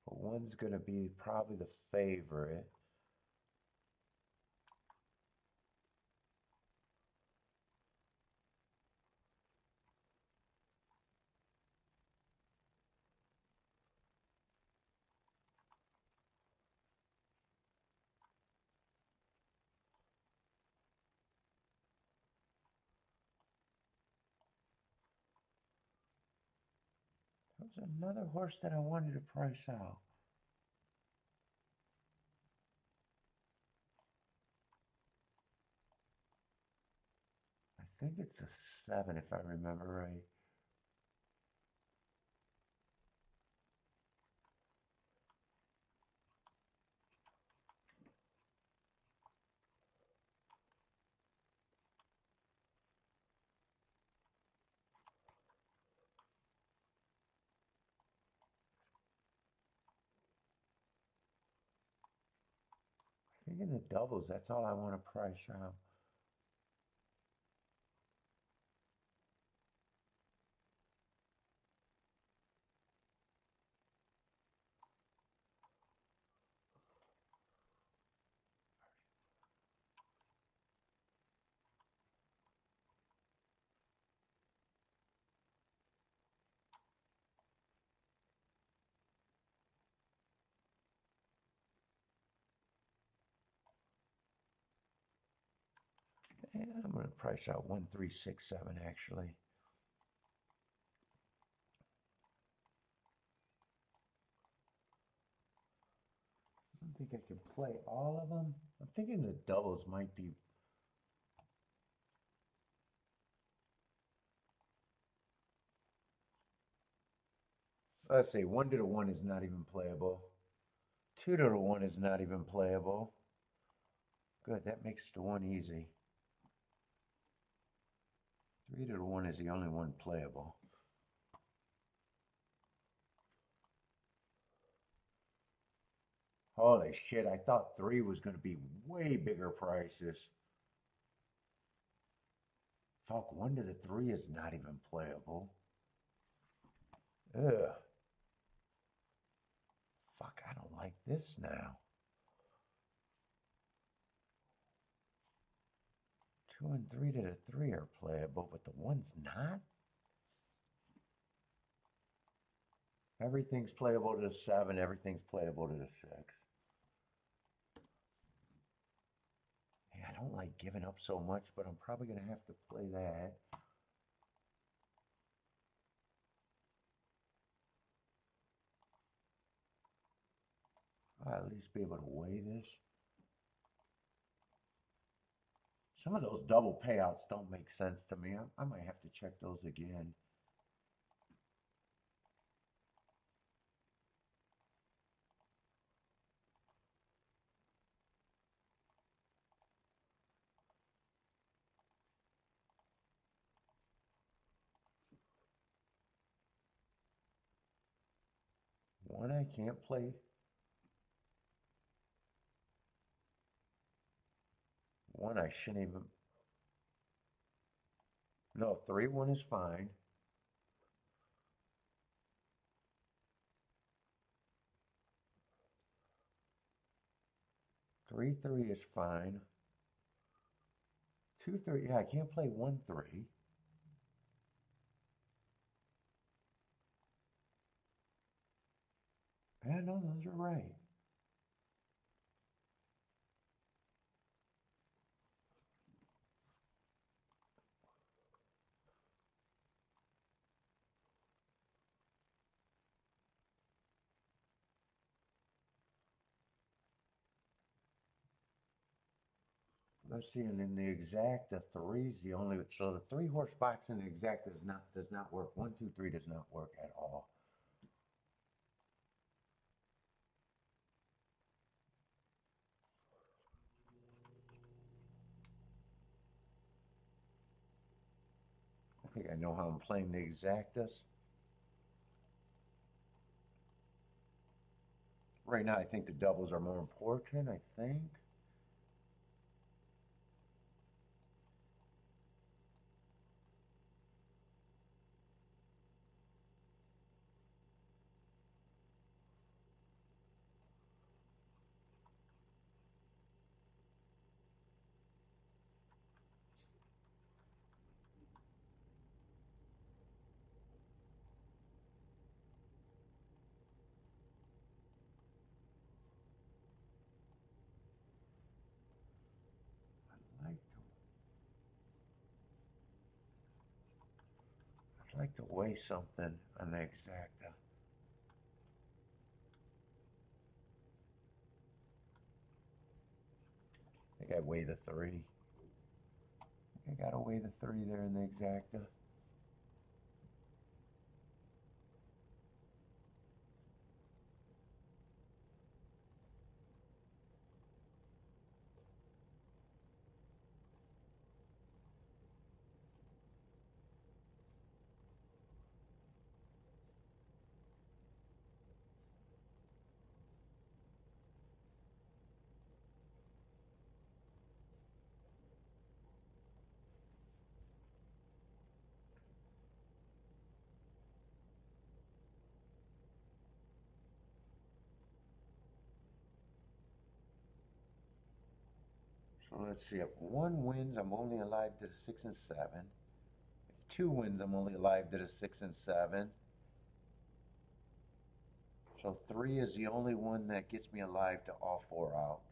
But 1's going to be probably the favorite. There's another horse that I wanted to price out. I think it's a 7 if I remember right. I think in the doubles, that's all I want to price out. Yeah, I'm going to price out 1, 3, 6, 7 actually. I don't think I can play all of them. I'm thinking the doubles might be. Let's see, 1 to the 1 is not even playable. 2 to the 1 is not even playable. Good, that makes the 1 easy. 3 to the 1 is the only one playable. Holy shit, I thought 3 was going to be way bigger prices. Fuck, 1 to the 3 is not even playable. Ugh. Fuck, I don't like this now. 2 and 3 to the 3 are playable, but the 1's not? Everything's playable to the 7, everything's playable to the 6. don't like giving up so much, but I'm probably going to have to play that. I'll at least be able to weigh this. Some of those double payouts don't make sense to me. I might have to check those again. One I can't play. One I shouldn't even. No, 3-1 is fine. Three, 3 is fine. 2, 3. Yeah, I can't play 1, 3. Yeah, no, those are right. Let's see, and in the exact, the 3's the only, so the 3-horse box in the exact does not work. 1, 2, 3 does not work at all. I think I know how I'm playing the exactas. Right now, I think the doubles are more important, I think. I'd like to weigh something on the exacta. I think I weigh the 3. I gotta weigh the 3 there in the exacta. So let's see, if 1 wins, I'm only alive to the 6 and 7. If 2 wins, I'm only alive to the 6 and 7. So 3 is the only one that gets me alive to all 4 outs.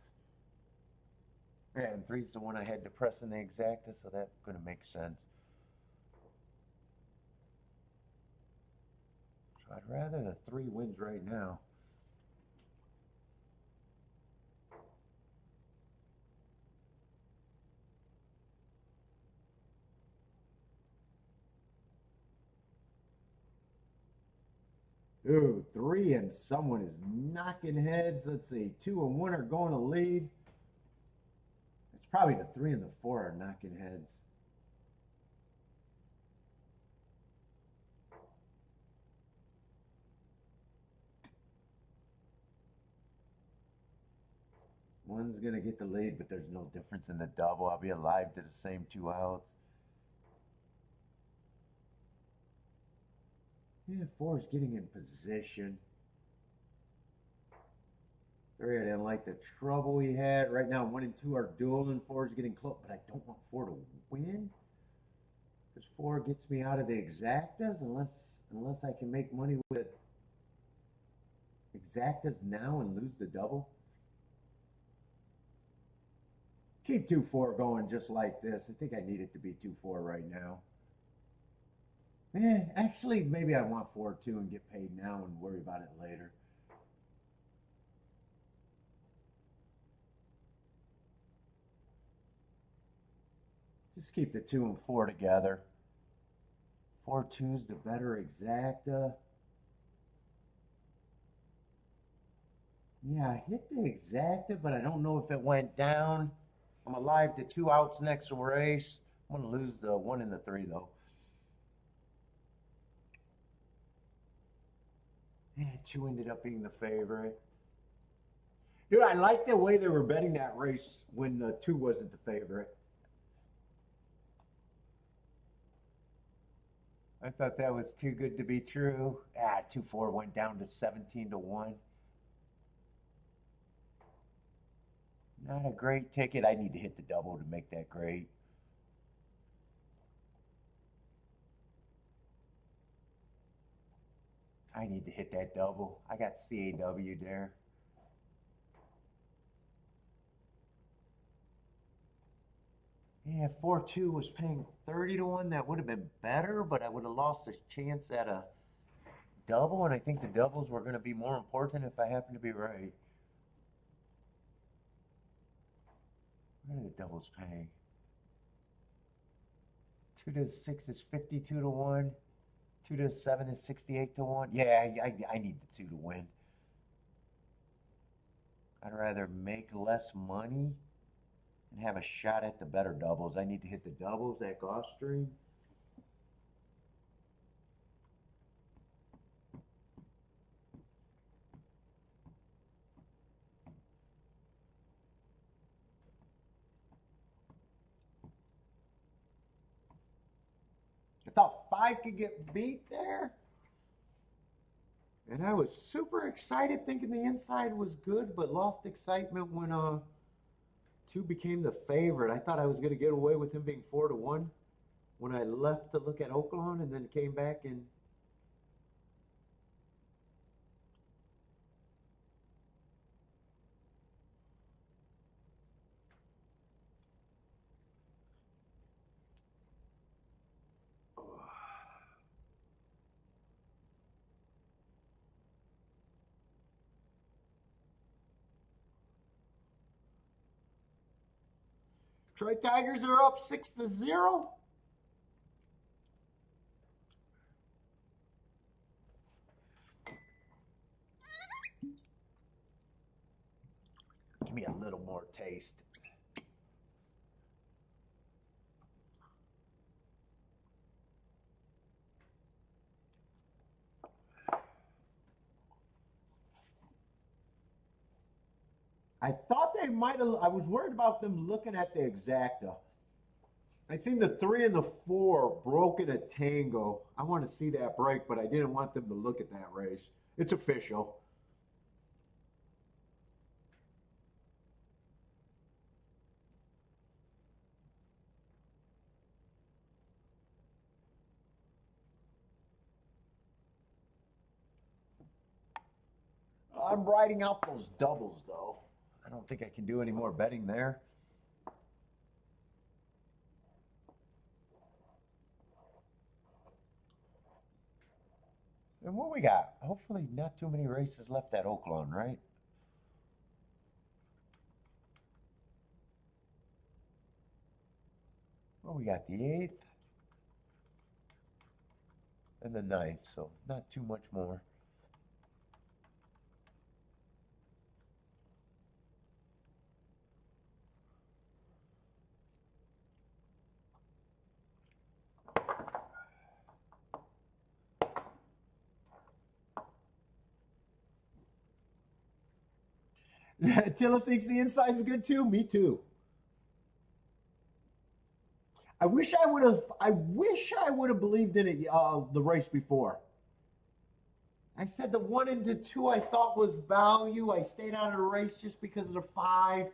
Yeah, and 3 is the one I had to press in the exacta, so that's going to make sense. So I'd rather the 3 wins right now. Ooh, 3 and someone is knocking heads. Let's see, 2 and 1 are going to lead. It's probably the 3 and the 4 are knocking heads. One's going to get the lead, but there's no difference in the double. I'll be alive to the same 2 outs. Yeah, 4 is getting in position. 3, I didn't like the trouble he had. Right now, 1 and 2 are dueling. 4 is getting close, but I don't want 4 to win. Because 4 gets me out of the exactas unless I can make money with exactas now and lose the double. Keep 2-4 going just like this. I think I need it to be 2-4 right now. Actually, maybe I want 4-2 and get paid now and worry about it later. Just keep the 2 and 4 together. 4-2's the better exacta. Yeah, I hit the exacta, but I don't know if it went down. I'm alive to 2 outs next race. I'm going to lose the 1 and the 3, though. Yeah, 2 ended up being the favorite. Dude, I like the way they were betting that race when the 2 wasn't the favorite. I thought that was too good to be true. 2-4 went down to 17-1. Not a great ticket. I need to hit the double to make that great. I need to hit that double. I got CAW there. Yeah, 4-2 was paying 30-1. That would have been better, but I would have lost a chance at a double, and I think the doubles were going to be more important if I happen to be right. What are the doubles paying? 2-6 is 52-1. 2-7 is 68-1. Yeah, I need the 2 to win. I'd rather make less money and have a shot at the better doubles. I need to hit the doubles at Gulfstream. I thought 5 could get beat there. And I was super excited thinking the inside was good, but lost excitement when 2 became the favorite. I thought I was going to get away with him being 4-1 when I left to look at Oaklawn and then came back and Troy Tigers are up 6-0. Give me a little more taste. I thought they might have, I was worried about them looking at the exacta. I seen the 3 and the 4 broken a tango. I want to see that break, but I didn't want them to look at that race. It's official. I'm riding out those doubles, though. I don't think I can do any more betting there. And what we got? Hopefully not too many races left at Oaklawn, right? Well, we got the 8th and the 9th, so not too much more. Tilla thinks the inside's good too. Me too. I wish I would have believed in it the race before. I said the 1 and the 2 I thought was value. I stayed out of the race just because of the 5. If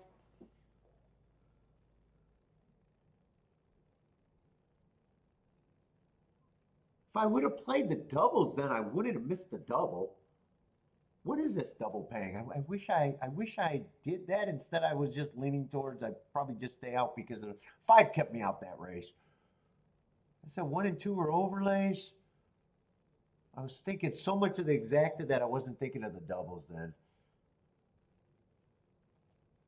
I would have played the doubles, then I wouldn't have missed the double. What is this double paying? I wish I did that. Instead, I was just leaning towards I'd probably just stay out because of five kept me out that race. I said one and two were overlays. I was thinking so much of the exacta that I wasn't thinking of the doubles then.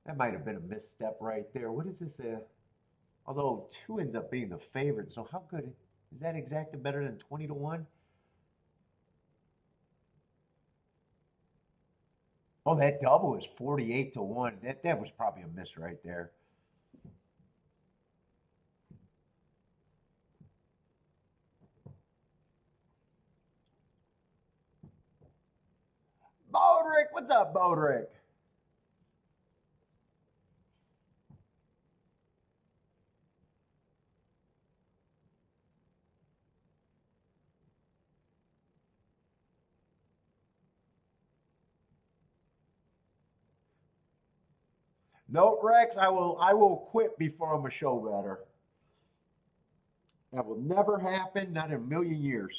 That might have been a misstep right there. What is this? Although two ends up being the favorite, so how good is that exacta better than 20 to 1? Oh, that double is 48 to 1. That was probably a miss right there. Bodrick, what's up, Bodrick? No, Rex, I will quit before I'm a show better. That will never happen, not in a million years.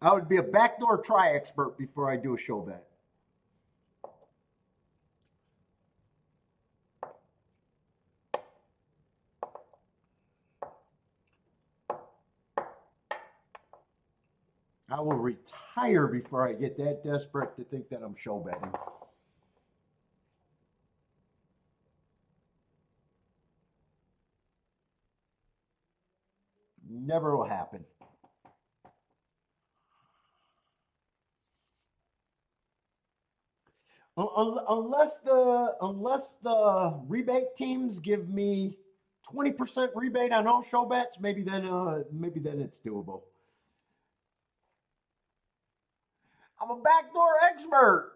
I would be a backdoor try expert before I do a show bet. I will retire before I get that desperate to think that I'm show betting. Never will happen. Unless the rebate teams give me 20% rebate on all show bets, maybe then it's doable. I'm a backdoor expert.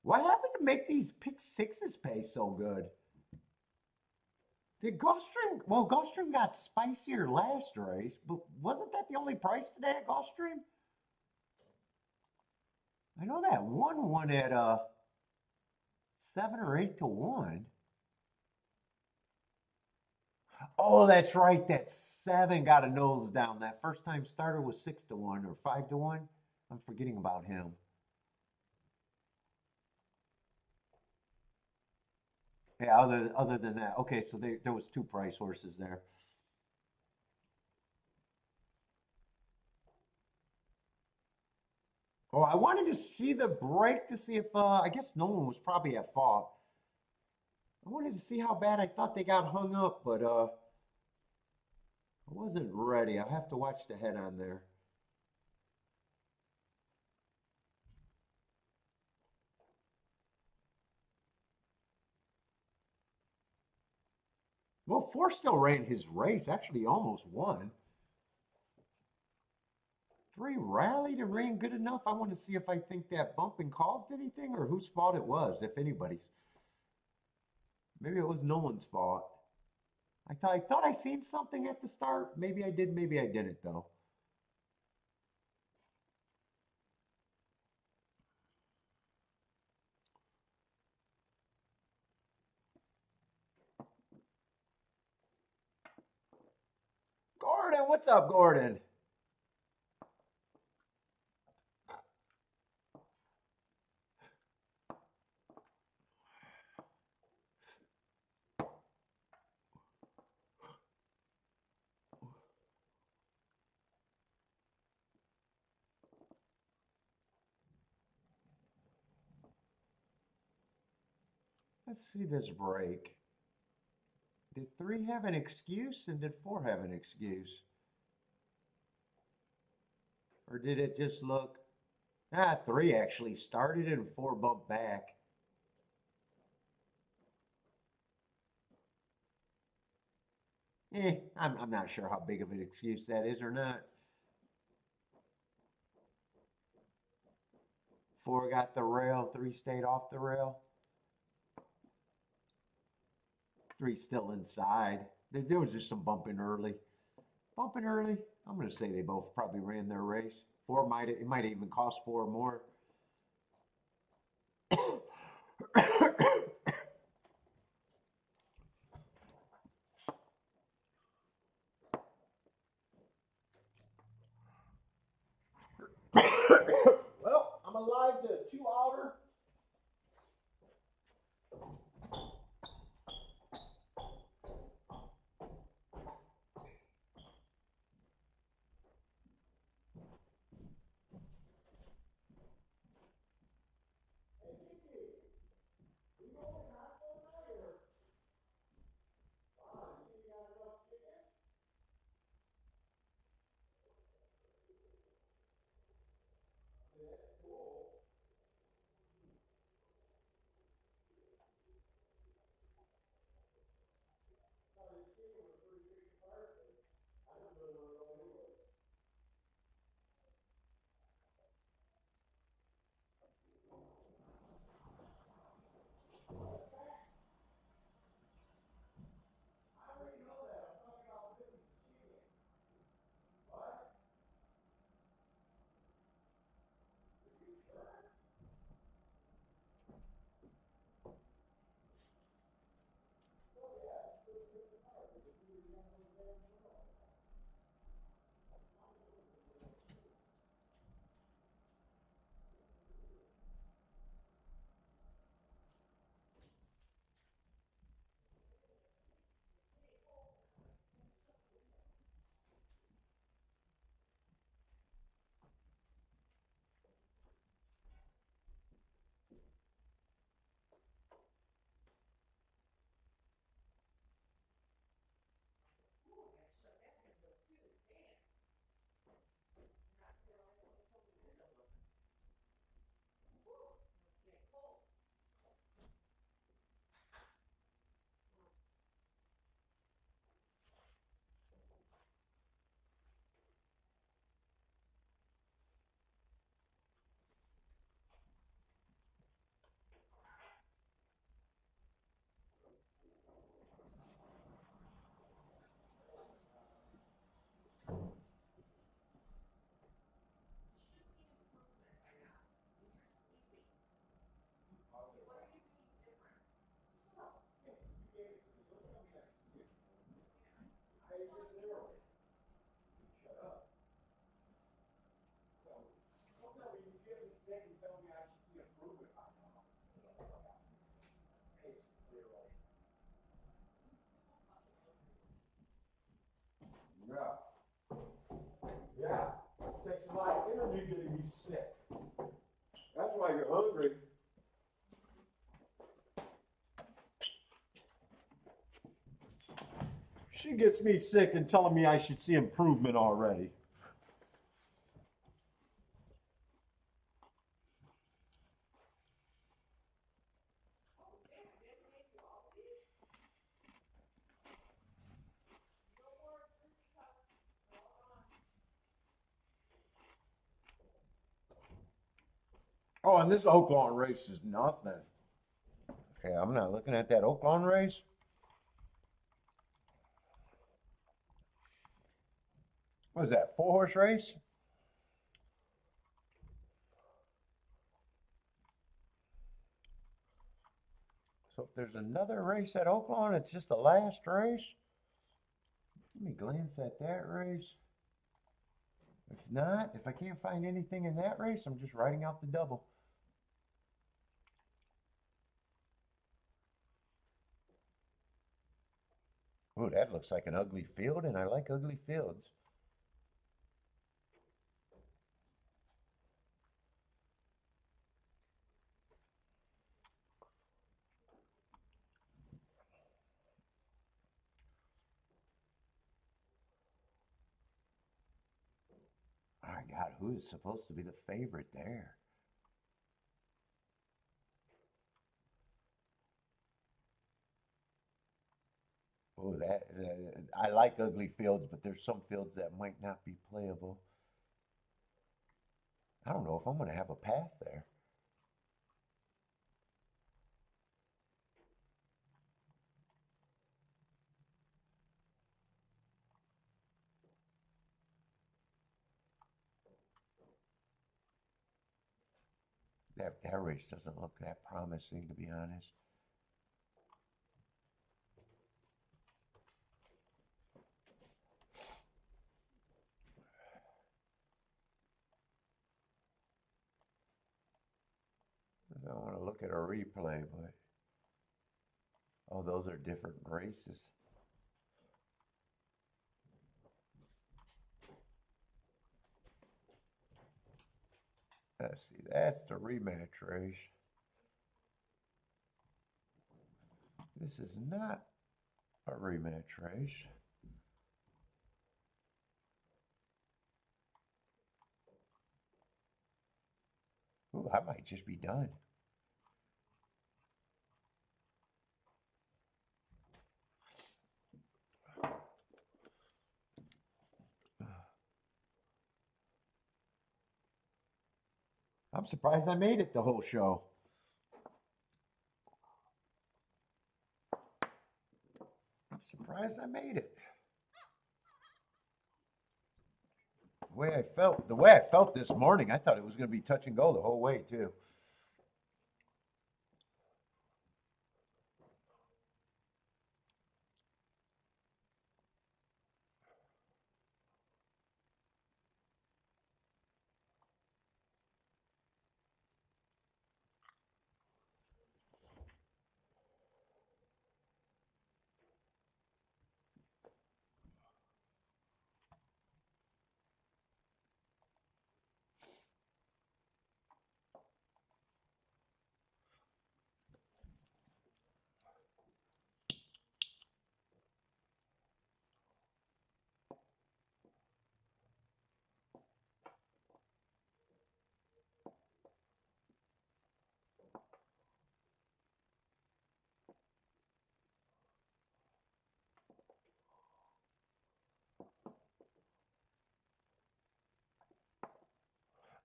What happened to make these pick sixes pay so good? Did Gulfstream? Well, Gulfstream got spicier last race, but wasn't that the only price today at Gulfstream? I know that one at 7 or 8 to 1. Oh, that's right. That seven got a nose down. That first time starter was 6 to 1 or 5 to 1. I'm forgetting about him. Yeah, other than that. Okay, so there was two price horses there. Oh, I wanted to see the break to see if I guess no one was probably at fault. I wanted to see how bad I thought they got hung up, but I wasn't ready. I'll have to watch the head on there. Well, four still ran his race. Actually, almost won. Three rallied and ran good enough. I want to see if I think that bumping caused anything or whose fault it was, if anybody's. Maybe it was no one's fault. I thought I seen something at the start. Maybe I did. Maybe I didn't though. Gordon, what's up, Gordon? Let's see this break. Did three have an excuse and did four have an excuse? Or did it just look? Ah, 3 actually started and 4 bumped back. I'm not sure how big of an excuse that is or not. 4 got the rail, 3 stayed off the rail. 3 still inside. There was just some bumping early. Bumping early. I'm going to say they both probably ran their race. 4 it might even cost 4 more. Well, I'm alive to 2 outer. Yeah, it takes a lot of energy getting me sick. That's why you're hungry. She gets me sick and telling me I should see improvement already. Oh, and this Oaklawn race is nothing. Okay, I'm not looking at that Oaklawn race. What is that, 4-horse race? So if there's another race at Oaklawn, it's just the last race. Let me glance at that race. If not, if I can't find anything in that race, I'm just writing out the double. Oh, that looks like an ugly field, and I like ugly fields. All right, my God, who is supposed to be the favorite there? Oh, I like ugly fields, but there's some fields that might not be playable. I don't know if I'm going to have a path there. That race doesn't look that promising, to be honest. I don't want to look at a replay, but oh, those are different races. Let's see, that's the rematch race. This is not a rematch race. Ooh, I might just be done. I'm surprised I made it the whole show. I'm surprised I made it. The way I felt this morning, I thought it was going to be touch and go the whole way too.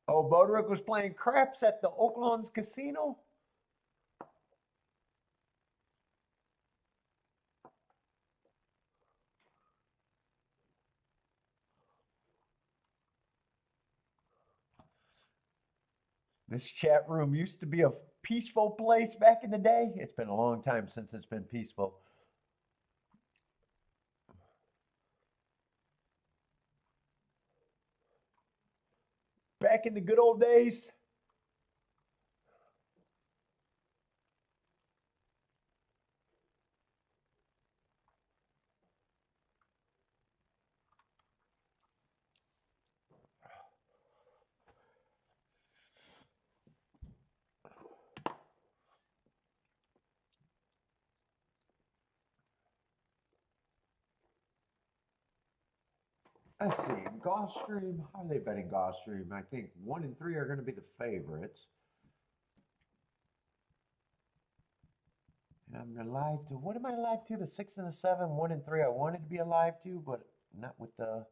Oh, Boderick was playing craps at the Oaklawn's casino? This chat room used to be a peaceful place back in the day. It's been a long time since it's been peaceful. Back in the good old days. Let's see, Gulfstream, how are they betting Gulfstream? I think 1 and 3 are going to be the favorites. And I'm alive to, what am I alive to? The 6 and the 7, 1 and 3 I wanted to be alive to, but not with the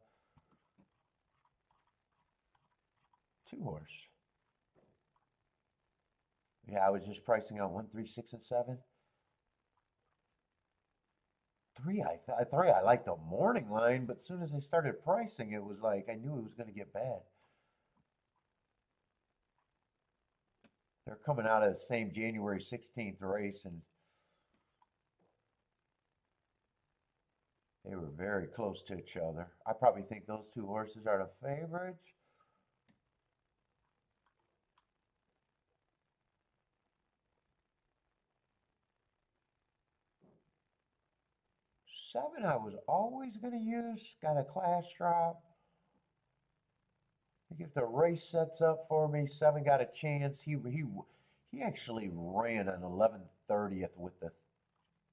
2 horse. Yeah, I was just pricing out 1, 3, 6, and 7. 3, I liked the morning line, but as soon as I started pricing, it was like I knew it was going to get bad. They're coming out of the same January 16th race, and they were very close to each other. I probably think those 2 horses are the favorites. Seven, I was always going to use. Got a class drop. I think if the race sets up for me, 7 got a chance. He actually ran an 11/30th with the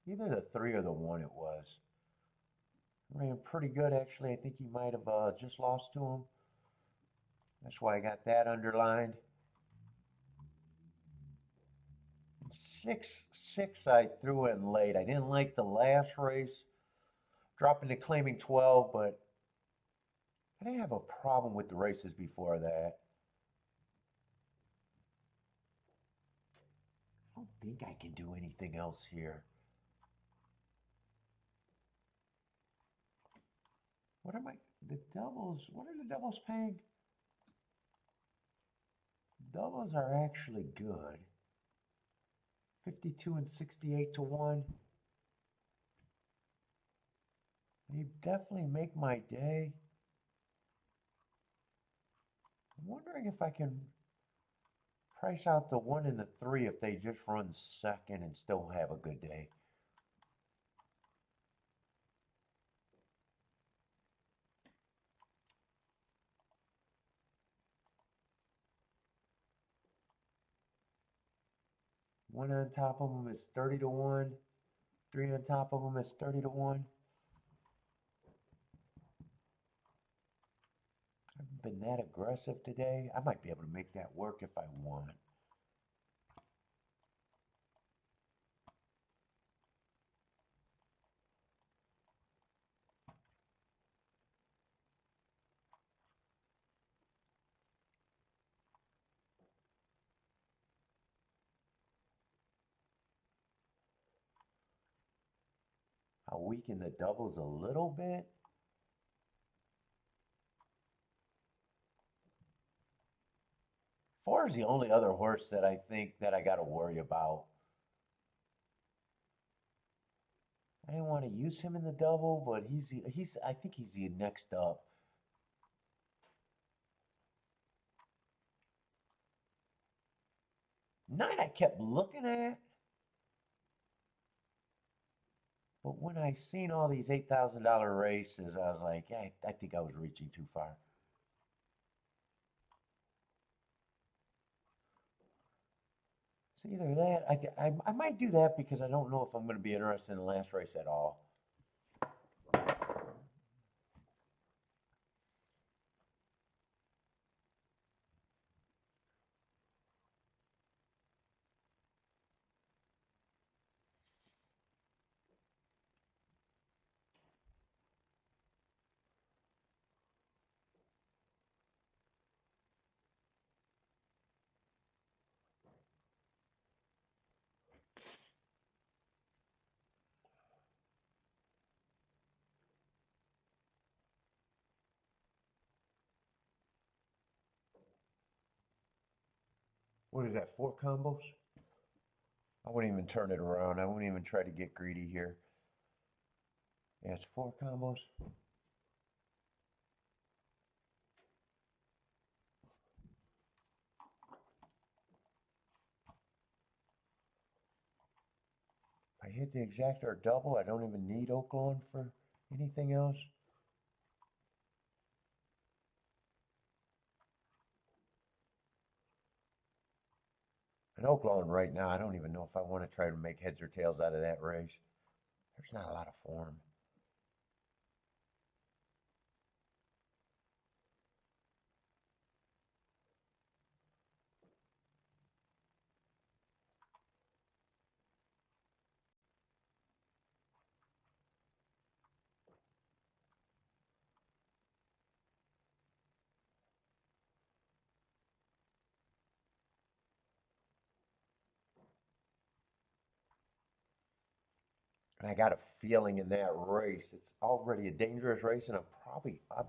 either the 3 or the 1. It was ran pretty good actually. I think he might have just lost to him. That's why I got that underlined. 6-6 I threw in late. I didn't like the last race, dropping to claiming 12, but I didn't have a problem with the races before that. I don't think I can do anything else here. What am I? The doubles, what are the doubles paying? Doubles are actually good. 52 and 68 to 1. They definitely make my day. I'm wondering if I can price out the 1 and the 3 if they just run second and still have a good day. One on top of them is 30 to 1. 3 on top of them is 30 to 1. I haven't been that aggressive today. I might be able to make that work if I want. I'll weaken the doubles a little bit. Four is the only other horse that I think that I got to worry about. I didn't want to use him in the double, but I think he's the next up. Nine I kept looking at, but when I seen all these $8,000 races, I was like, yeah, I think I was reaching too far. It's either that, I might do that because I don't know if I'm going to be interested in the last race at all. What is that, 4 combos? I wouldn't even turn it around. I wouldn't even try to get greedy here. Yeah, it's 4 combos. If I hit the exactor double, I don't even need Oaklawn for anything else. And Oaklawn right now, I don't even know if I want to try to make heads or tails out of that race. There's not a lot of form. And I got a feeling in that race, it's already a dangerous race, and I'm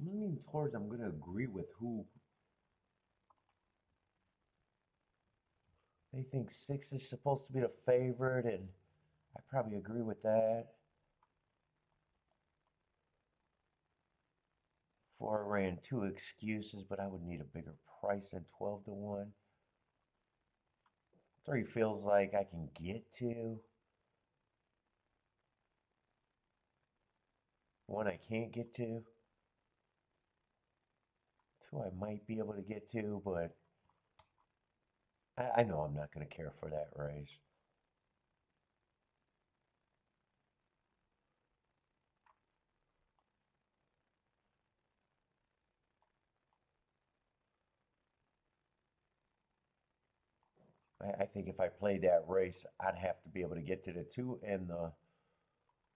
leaning towards I'm going to agree with who they think 6 is supposed to be the favorite, and I probably agree with that. 4 ran 2 excuses, but I would need a bigger price than 12 to 1. 3 feels like I can get to. 1 I can't get to. 2 I might be able to get to, but I know I'm not going to care for that race. I think if I played that race, I'd have to be able to get to the 2 and the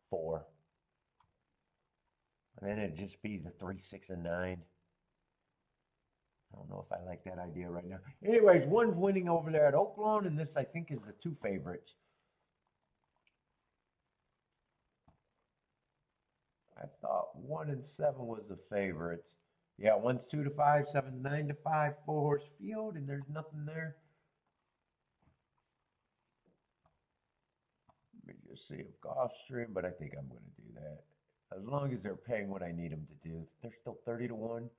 4. And then it'd just be the 3, 6, and 9. I don't know if I like that idea right now. Anyways, one's winning over there at Oaklawn, and this, I think, is the 2 favorites. I thought 1 and 7 was the favorites. Yeah, 1's 2 to 5, 7's 9 to 5, 4-horse field, and there's nothing there. Let me just see if Gulfstream, but I think I'm going to do that. As long as they're paying what I need them to do. They're still 30 to 1.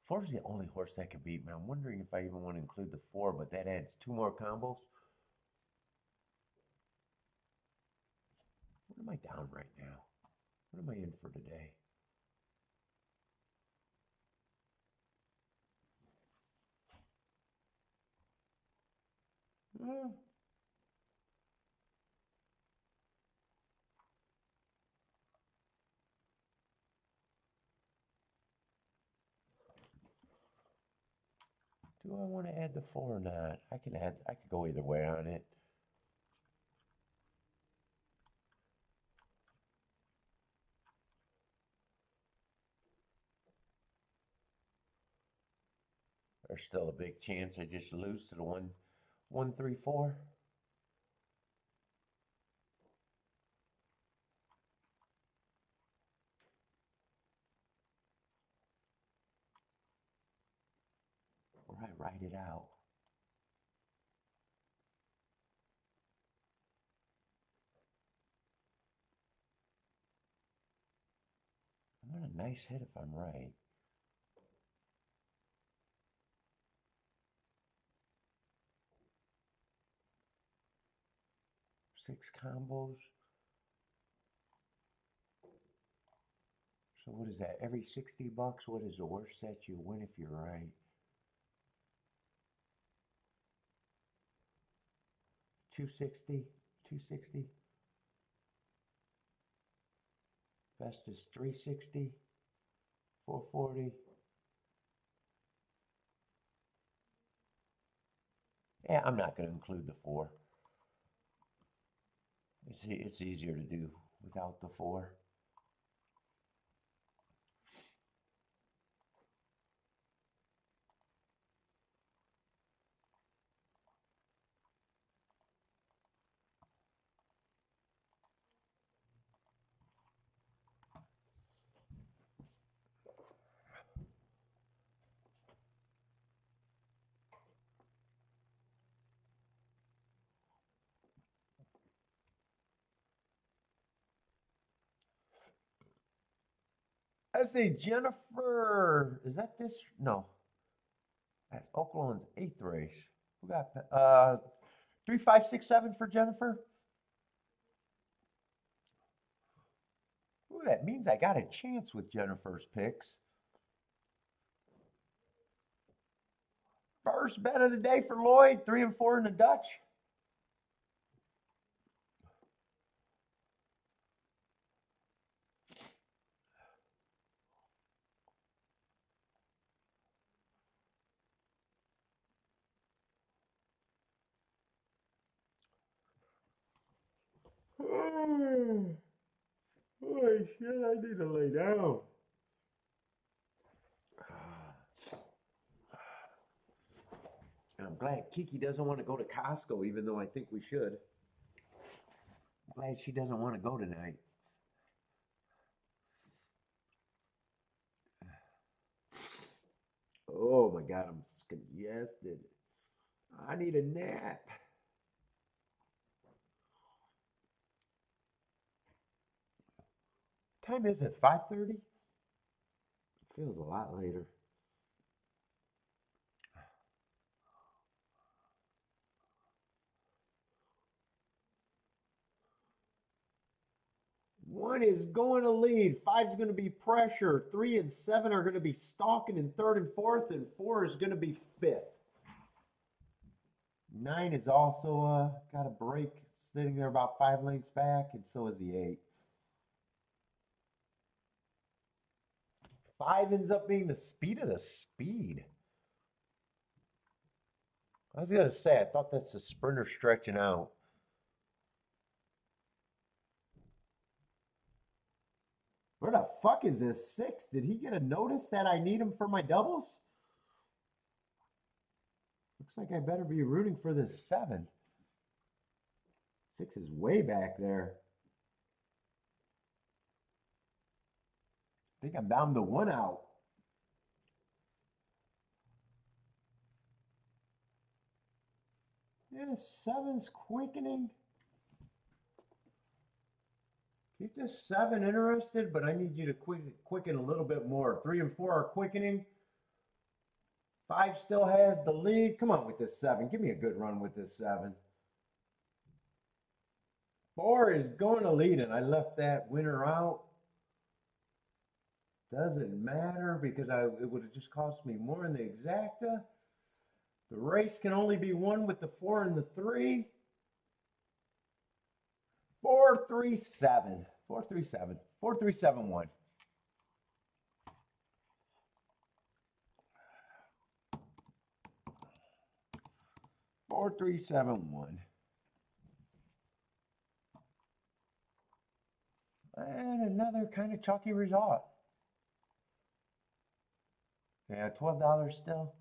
Four's the only horse that could beat me. I'm wondering if I even want to include the 4, but that adds 2 more combos. What am I down right now? What am I in for today? Do I want to add the 4 or not? I could go either way on it. There's still a big chance I just lose to the 1, 3, 4. Or I write it out. I'm on a nice hit if I'm right. Six combos. So what is that? Every 60 bucks, what is the worst set you win if you're right? 260, 260. Best is 360, 440. Yeah, I'm not going to include the 4. It's easier to do without the 4. I say Jennifer. Is that this? No. That's Oaklawn's 8th race. Who got 3, 5, 6, 7 for Jennifer? Ooh, that means I got a chance with Jennifer's picks. First bet of the day for Lloyd, 3 and 4 in the Dutch. Holy shit, I need to lay down. And I'm glad Kiki doesn't want to go to Costco, even though I think we should. I'm glad she doesn't want to go tonight. Oh my God, I'm congested. I need a nap. Time is it? 5:30? It feels a lot later. One is going to lead. 5's going to be pressure. 3 and 7 are going to be stalking in 3rd and 4th, and 4 is going to be 5th. 9 is also got a break, sitting there about 5 lengths back, and so is the 8. 5 ends up being the speed of the speed. I was going to say, I thought that's the sprinter stretching out. Where the fuck is this 6? Did he get a notice that I need him for my doubles? Looks like I better be rooting for this 7. 6 is way back there. I think I'm down to 1 out. Yeah, 7's quickening. Keep this 7 interested, but I need you to quicken a little bit more. 3 and 4 are quickening. 5 still has the lead. Come on with this 7. Give me a good run with this 7. 4 is going to lead, and I left that winner out. Doesn't matter because it would have just cost me more in the exacta. The race can only be won with the 4 and the 3. 4, 3, 7. 4, 3, 7. 4, 3, 7, 1. Four, 3, 7, 1. And another kind of chalky result. Yeah, $12 still.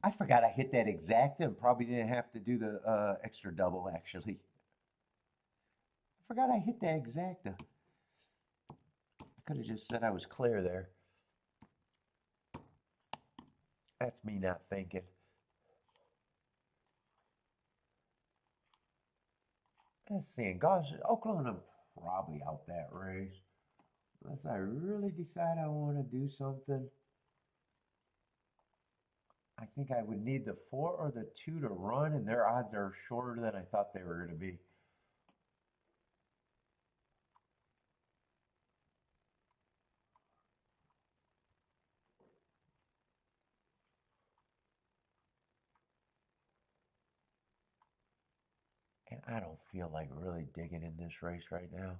I forgot I hit that exacta and probably didn't have to do the extra double, actually. I forgot I hit that exacta. I could have just said I was clear there. That's me not thinking. Let's see. In Oaklawn, I'm probably out that race. Unless I really decide I want to do something. I think I would need the 4 or the 2 to run, and their odds are shorter than I thought they were going to be. And I don't feel like really digging in this race right now.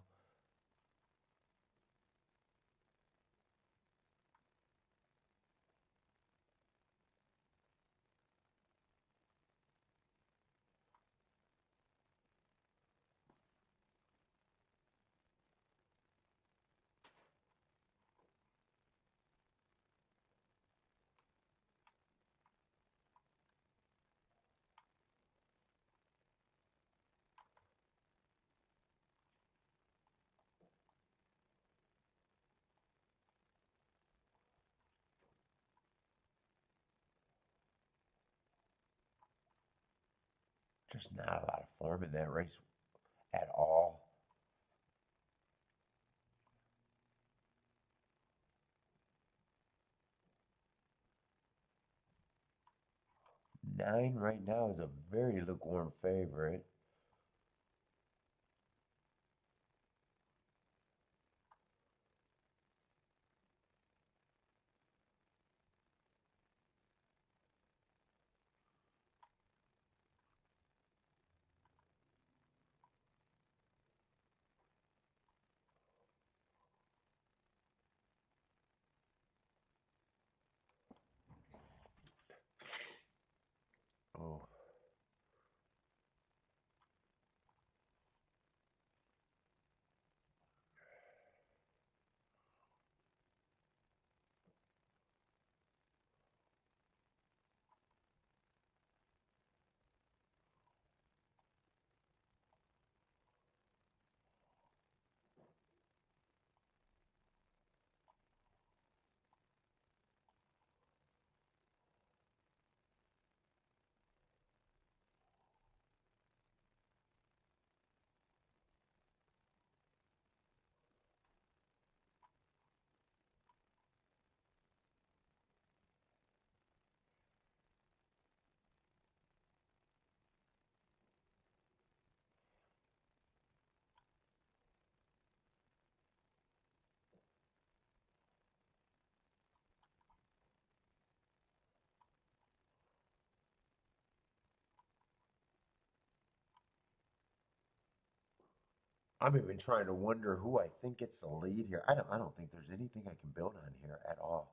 Just not a lot of form in that race at all. Nine right now is a very lukewarm favorite. Oh. I'm even trying to wonder who I think gets the lead here. I don't think there's anything I can build on here at all.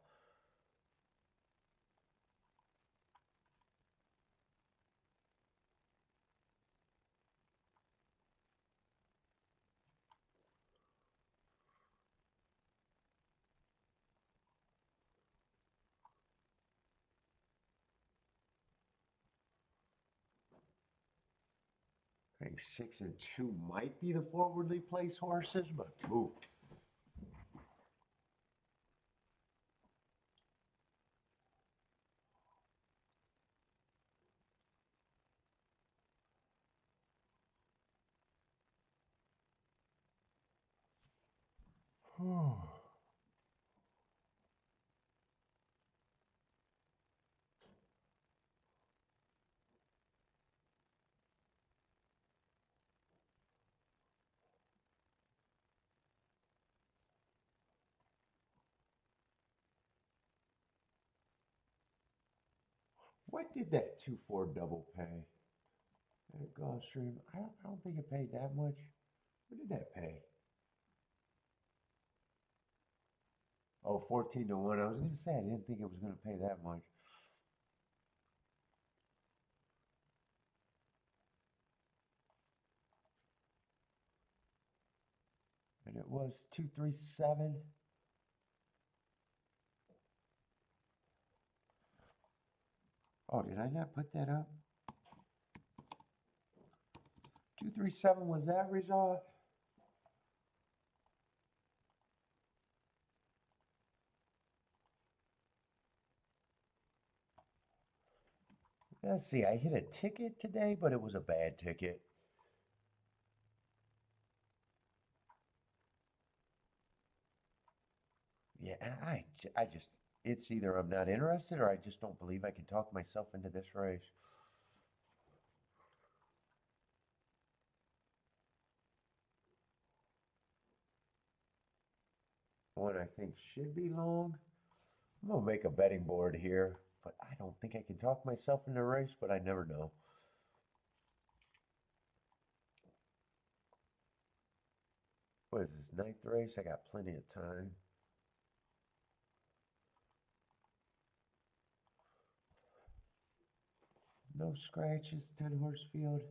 I think 6 and 2 might be the forwardly placed horses, but ooh. What did that 2-4 double pay at Gulfstream? I don't think it paid that much. What did that pay? Oh, 14 to 1. I was going to say I didn't think it was going to pay that much. And it was 237. Oh, did I not put that up? 237 was that result? Let's see, I hit a ticket today, but it was a bad ticket. Yeah, and I just, it's either I'm not interested or I just don't believe I can talk myself into this race. One I think should be long. I'm gonna make a betting board here, but I don't think I can talk myself into the race, but I never know. What is this, 9th race? I got plenty of time. No scratches, 10 horse field.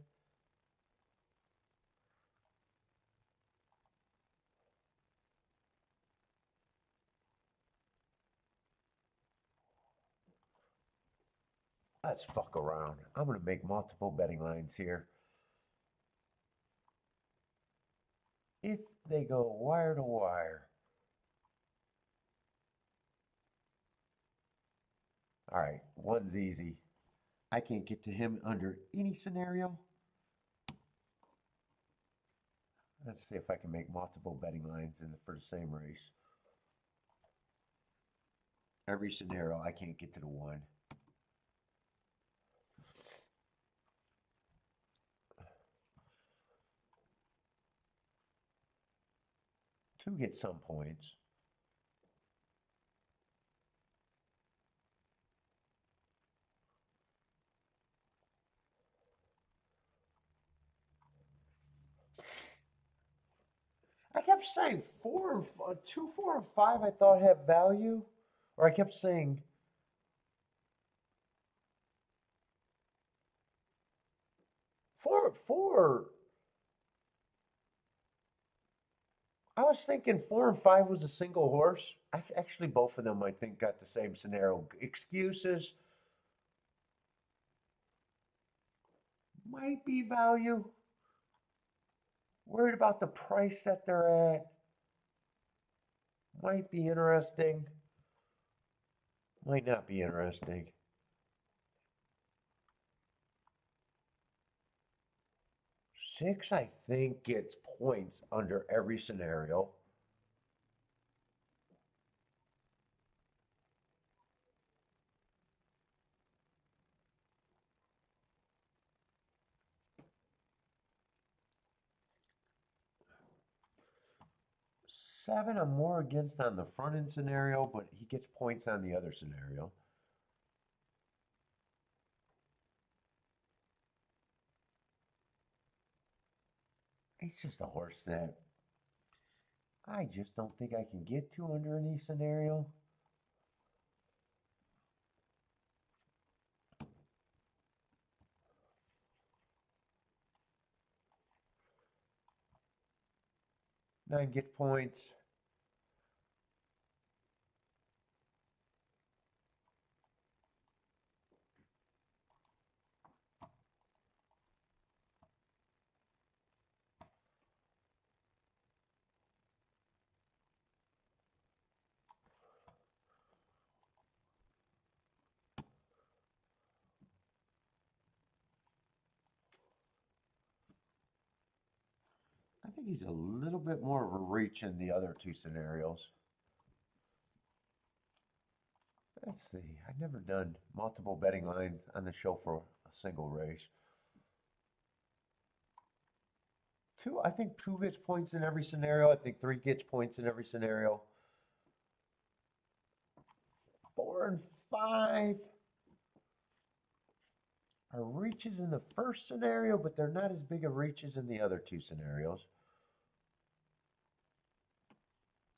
Let's fuck around. I'm gonna make multiple betting lines here. If they go wire to wire. All right, one's easy. I can't get to him under any scenario. Let's see if I can make multiple betting lines for the same race. Every scenario, I can't get to the one. Two get some points. I kept saying 2, 4, and 5 I thought had value. Or I kept saying 4, 4. I was thinking 4 and 5 was a single horse. Actually, both of them I think got the same scenario. Excuses might be value. Worried about the price that they're at. Might be interesting. Might not be interesting. 6, I think, gets points under every scenario. Seven, I'm more against on the front end scenario, but he gets points on the other scenario. He's just a horse that I just don't think I can get to under any scenario. Nine get points. I think he's a little bit more of a reach in the other two scenarios. Let's see. I've never done multiple betting lines on the show for a single race. I think two gets points in every scenario. I think three gets points in every scenario. 4 and 5 are reaches in the first scenario, but they're not as big of reaches in the other two scenarios.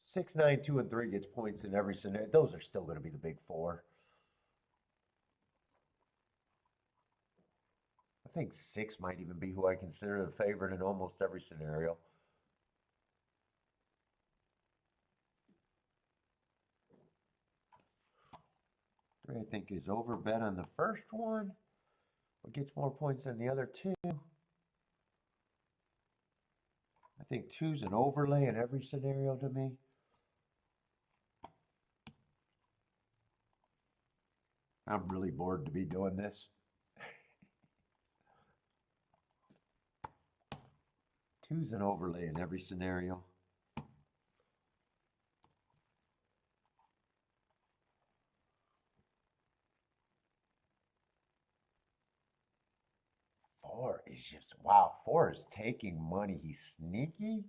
6, 9, 2, and 3 gets points in every scenario. Those are still going to be the big four. I think 6 might even be who I consider the favorite in almost every scenario. I think is over bet on the first one, but gets more points than the other two. I think 2's an overlay in every scenario to me. I'm really bored to be doing this. 2's an overlay in every scenario. Four is just, wow, 4 is taking money. He's sneaky.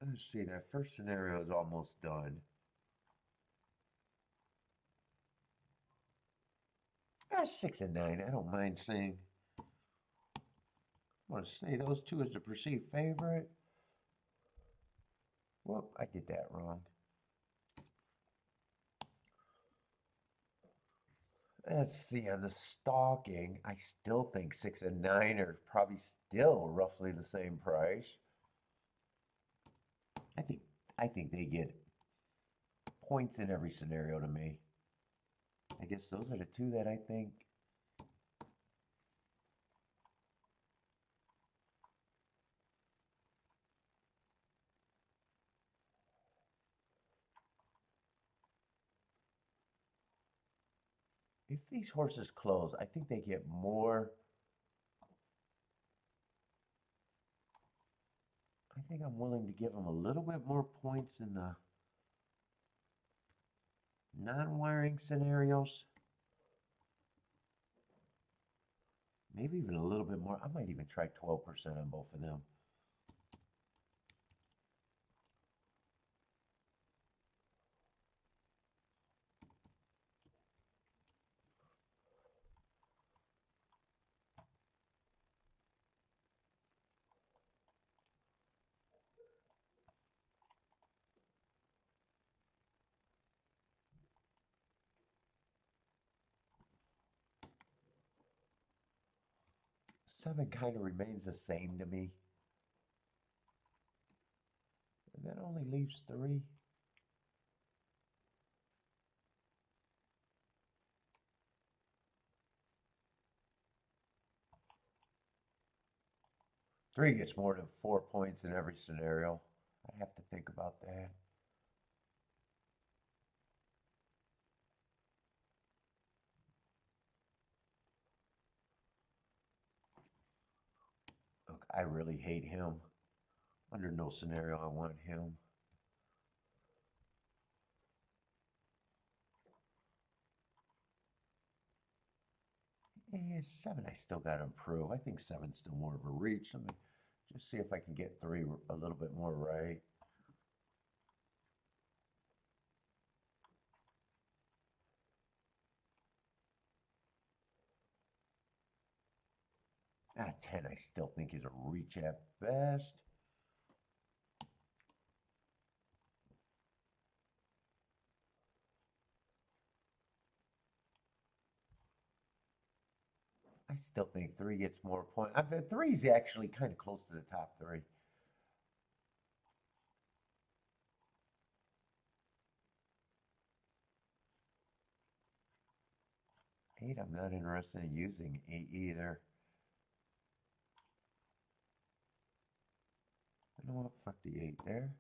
Let's see, that first scenario is almost done. 6 and 9, I don't mind saying. I want to say those two as the perceived favorite. Whoop, I did that wrong. Let's see, on the stalking, I still think 6 and 9 are probably still roughly the same price. I think they get points in every scenario to me. I guess those are the two that I think. If these horses close, I think they get more. I think I'm willing to give them a little bit more points in the non-wiring scenarios. Maybe even a little bit more. I might even try 12% on both of them. Seven kind of remains the same to me. And that only leaves 3. Three gets more than 4 points in every scenario. I have to think about that. Look, I really hate him. Under no scenario I want him. And 7, I still got to improve. I think 7's still more of a reach. Let me just see if I can get 3 a little bit more right. Ah, 10, I still think is a reach at best. I still think 3 gets more points. 3 is actually kind of close to the top 3. 8, I'm not interested in using 8 either. You know what? Fuck the 8 there.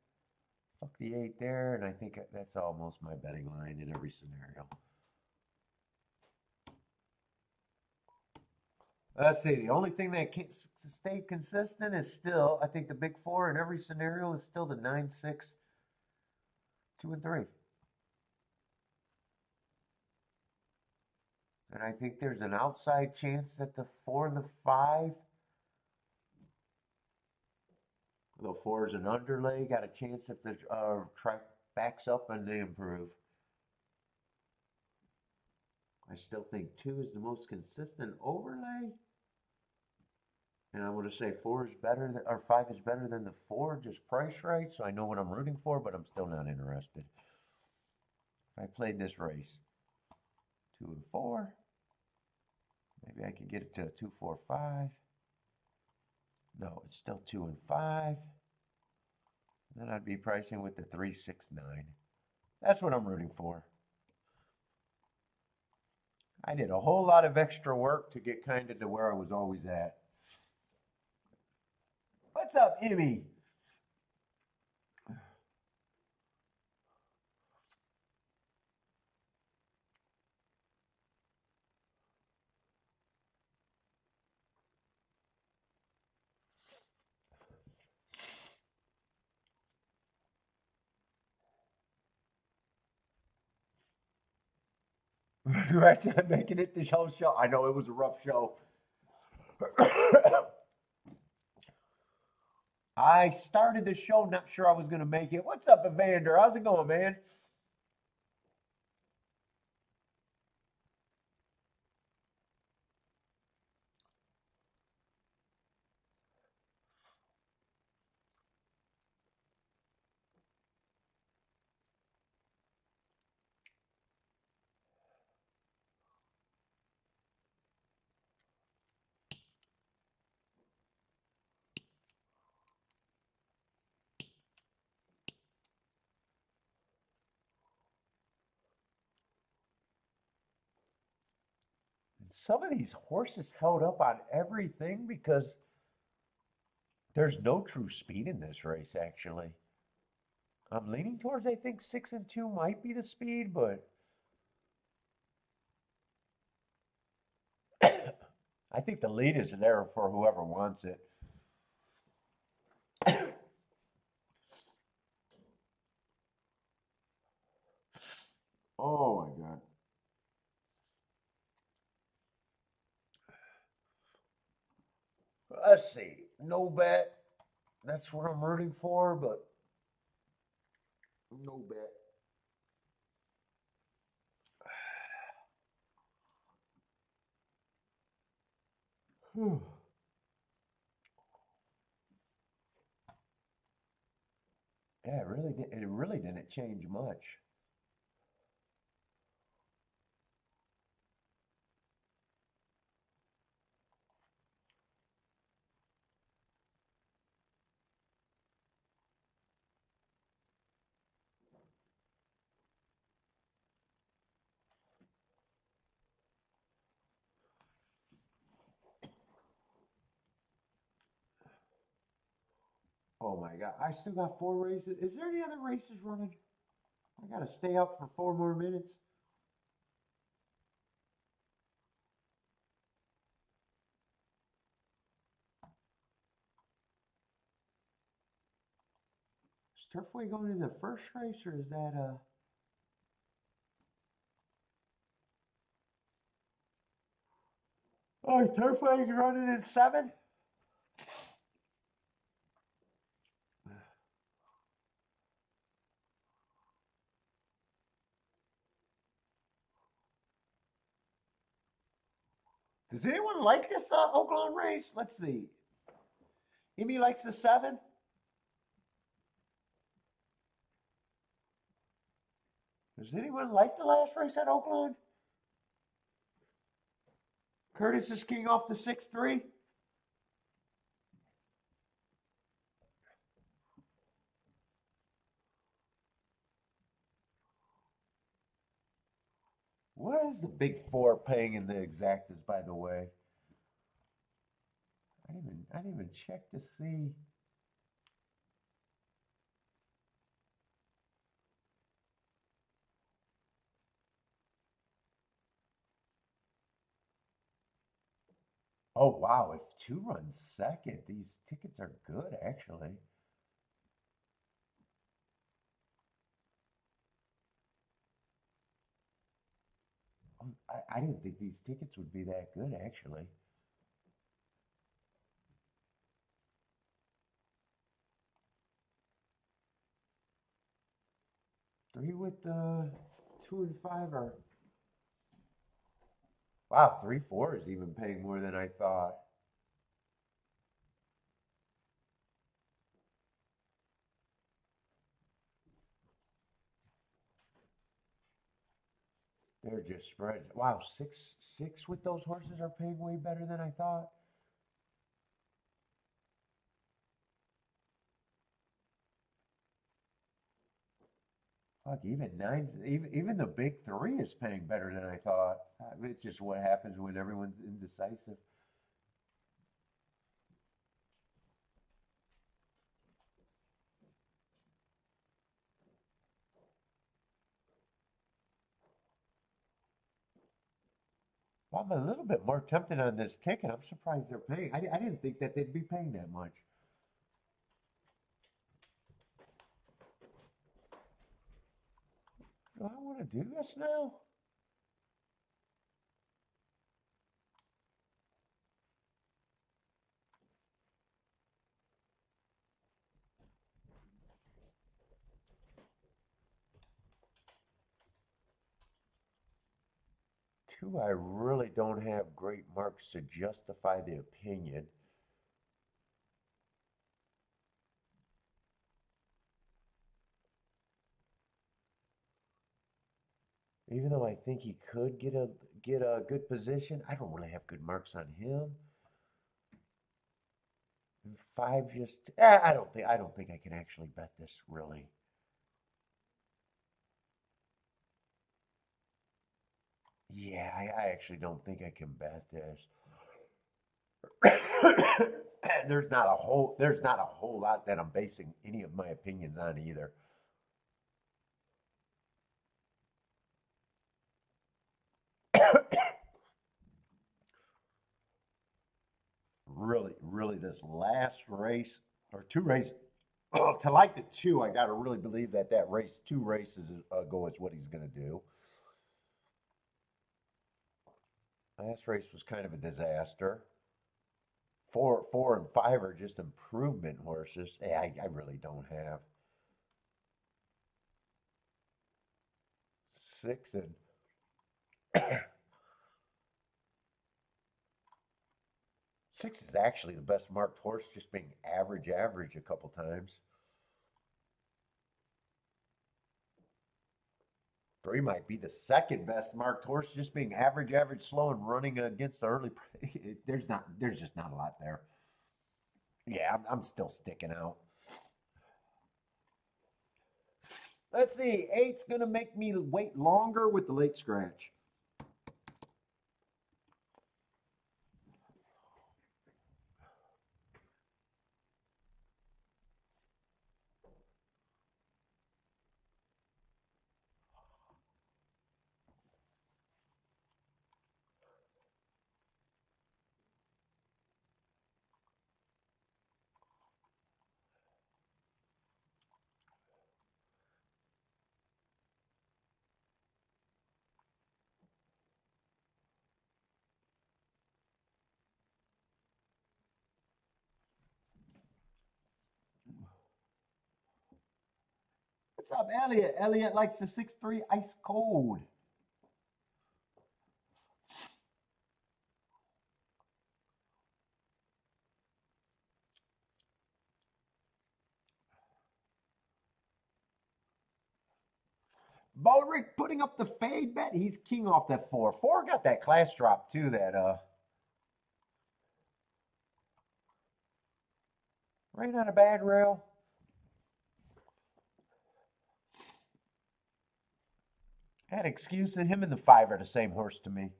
Fuck the 8 there, and I think that's almost my betting line in every scenario. Let's see, the only thing that can stay consistent is still, I think the big 4 in every scenario is still the 9, 6, 2, and 3. And I think there's an outside chance that the 4 and the 5, the 4 is an underlay, got a chance if the track backs up and they improve. I still think 2 is the most consistent overlay. And I'm going to say 4 is better than, or 5 is better than the 4, just price right, so I know what I'm rooting for, but I'm still not interested. If I played this race, 2 and 4, maybe I could get it to a 2, 4, 5. No, it's still 2 and 5. Then I'd be pricing with the 3, 6, 9. That's what I'm rooting for. I did a whole lot of extra work to get kind of to where I was always at. What's up, Emmy? Congrats on making it this whole show. I know it was a rough show. I started the show not sure I was going to make it. What's up, Evander? How's it going, man? Some of these horses held up on everything because there's no true speed in this race, actually. I'm leaning towards, I think 6 and 2 might be the speed, but I think the lead is there for whoever wants it. Oh my God. Let's see. No bet. That's what I'm rooting for, but no bet. Yeah, it really didn't change much. Oh my God. I still got 4 races. Is there any other races running? I got to stay up for 4 more minutes. Is Turfway going in the first race, or is that Oh, turf leg running in 7? Does anyone like this Oaklawn race? Let's see. Amy likes the 7. Does anyone like the last race at Oaklawn? Curtis is king off the 6-3. What is the big 4 paying in the exactas, by the way? I didn't even check to see. Oh wow, if 2 runs second, these tickets are good actually. I didn't think these tickets would be that good actually. 3 with 2 and 5 are wow. 3-4 is even paying more than I thought. They're just spreads. Wow, 6 with those horses are paying way better than I thought. Fuck, even 9's, even the big 3 is paying better than I thought. It's just what happens when everyone's indecisive. Well, I'm a little bit more tempted on this ticket. I'm surprised they're paying. I didn't think that they'd be paying that much. Do I want to do this now? Two, I really don't have great marks to justify the opinion. Even though I think he could get a good position, I don't really have good marks on him. And 5 just I don't think I can actually bet this really. Yeah, I actually don't think I can bet this. There's not a whole lot that I'm basing any of my opinions on either. Really, this last race or 2 races. To like the 2, I got to really believe that race 2 races ago is what he's going to do. Last race was kind of a disaster. 4 and 5 are just improvement horses. Hey, I really don't have 6 and 6 is actually the best marked horse, just being average a couple times. 3 might be the second best marked horse, just being average, slow, and running against the early. There's just not a lot there. Yeah, I'm still sticking out. Let's see, 8's gonna make me wait longer with the late scratch. What's up, Elliot? Elliot likes the 6'3" ice cold. Bodrick putting up the fade bet. He's king off that 4. 4 got that class drop too. That right on a bad rail. That excuse that him and the 5 are the same horse to me.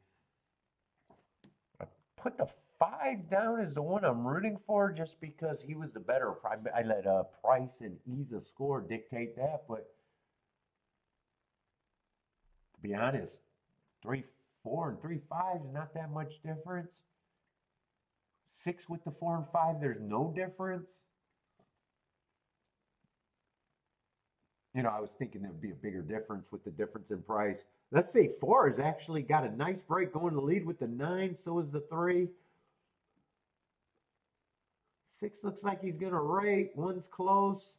I put the 5 down as the one I'm rooting for just because he was the better. I let price and ease of score dictate that, but to be honest, 3-4 and 3-5 is not that much difference. 6 with the 4 and 5, there's no difference. You know, I was thinking there would be a bigger difference with the difference in price. Let's say 4 has actually got a nice break going to lead with the 9. So is the 3. 6 looks like he's going to rate. 1's close.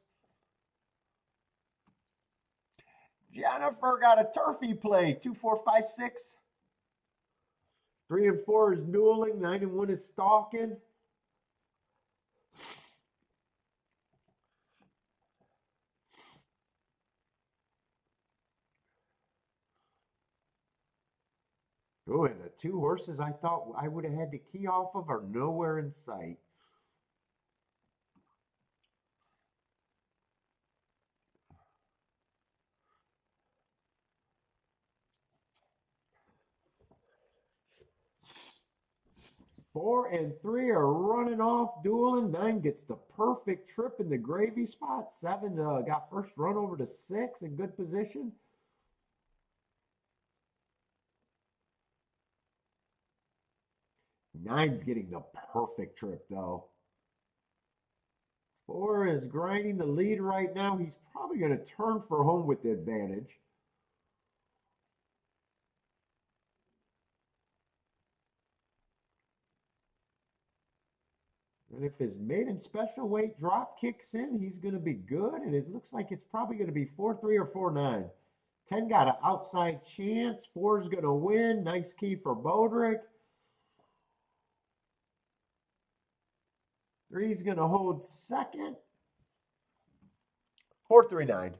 Jennifer got a turfy play. 2, 4, 5, 6. 3 and 4 is dueling. 9 and 1 is stalking. Oh, and the 2 horses I thought I would have had to key off of are nowhere in sight. Four and 3 are running off, dueling. 9 gets the perfect trip in the gravy spot. 7 got first run over to 6 in good position. Nine's getting the perfect trip, though. 4 is grinding the lead right now. He's probably going to turn for home with the advantage. And if his maiden special weight drop kicks in, he's going to be good. And it looks like it's probably going to be 4-3 or 4-9. 10 got an outside chance. 4 is going to win. Nice key for Bodrick. 3 is going to hold second. 4-3-9.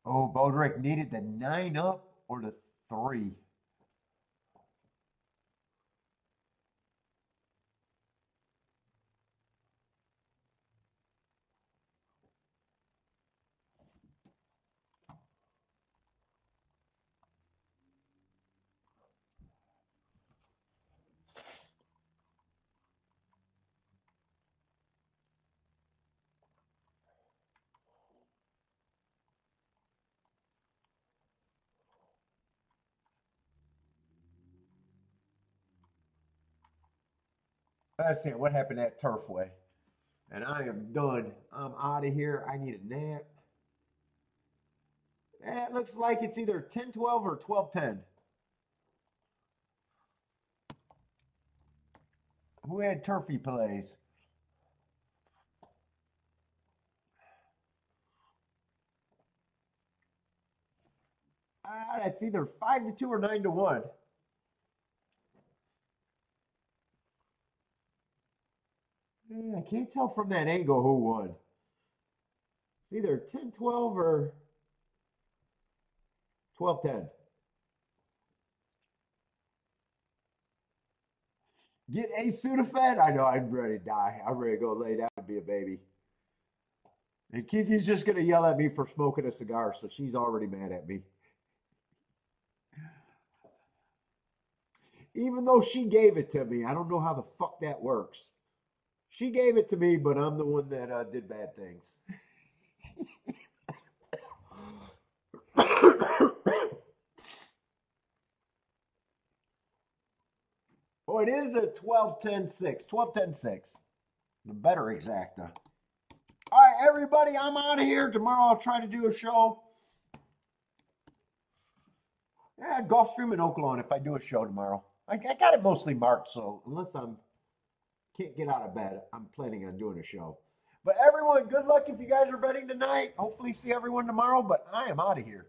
Oh, Bodrick needed the 9 up or the 3. That's it. What happened at Turfway? And I am done. I'm out of here. I need a nap. It looks like it's either 10-12 or 12-10. Who had turfy plays? That's either 5-2 or 9-1. I can't tell from that angle who won. It's either 10-12 or 12-10. Get a Sudafed? I know I'm ready to die. I'm ready to go lay down and be a baby. And Kiki's just going to yell at me for smoking a cigar, so she's already mad at me. Even though she gave it to me, I don't know how the fuck that works. She gave it to me, but I'm the one that did bad things. Oh, it is the 12-10-6. 12-10-6. The better exacta. All right, everybody, I'm out of here. Tomorrow I'll try to do a show. Yeah, Gulfstream and Oaklawn if I do a show tomorrow. I got it mostly marked, so unless can't get out of bed, I'm planning on doing a show. But everyone, good luck if you guys are betting tonight. Hopefully see everyone tomorrow, but I am out of here.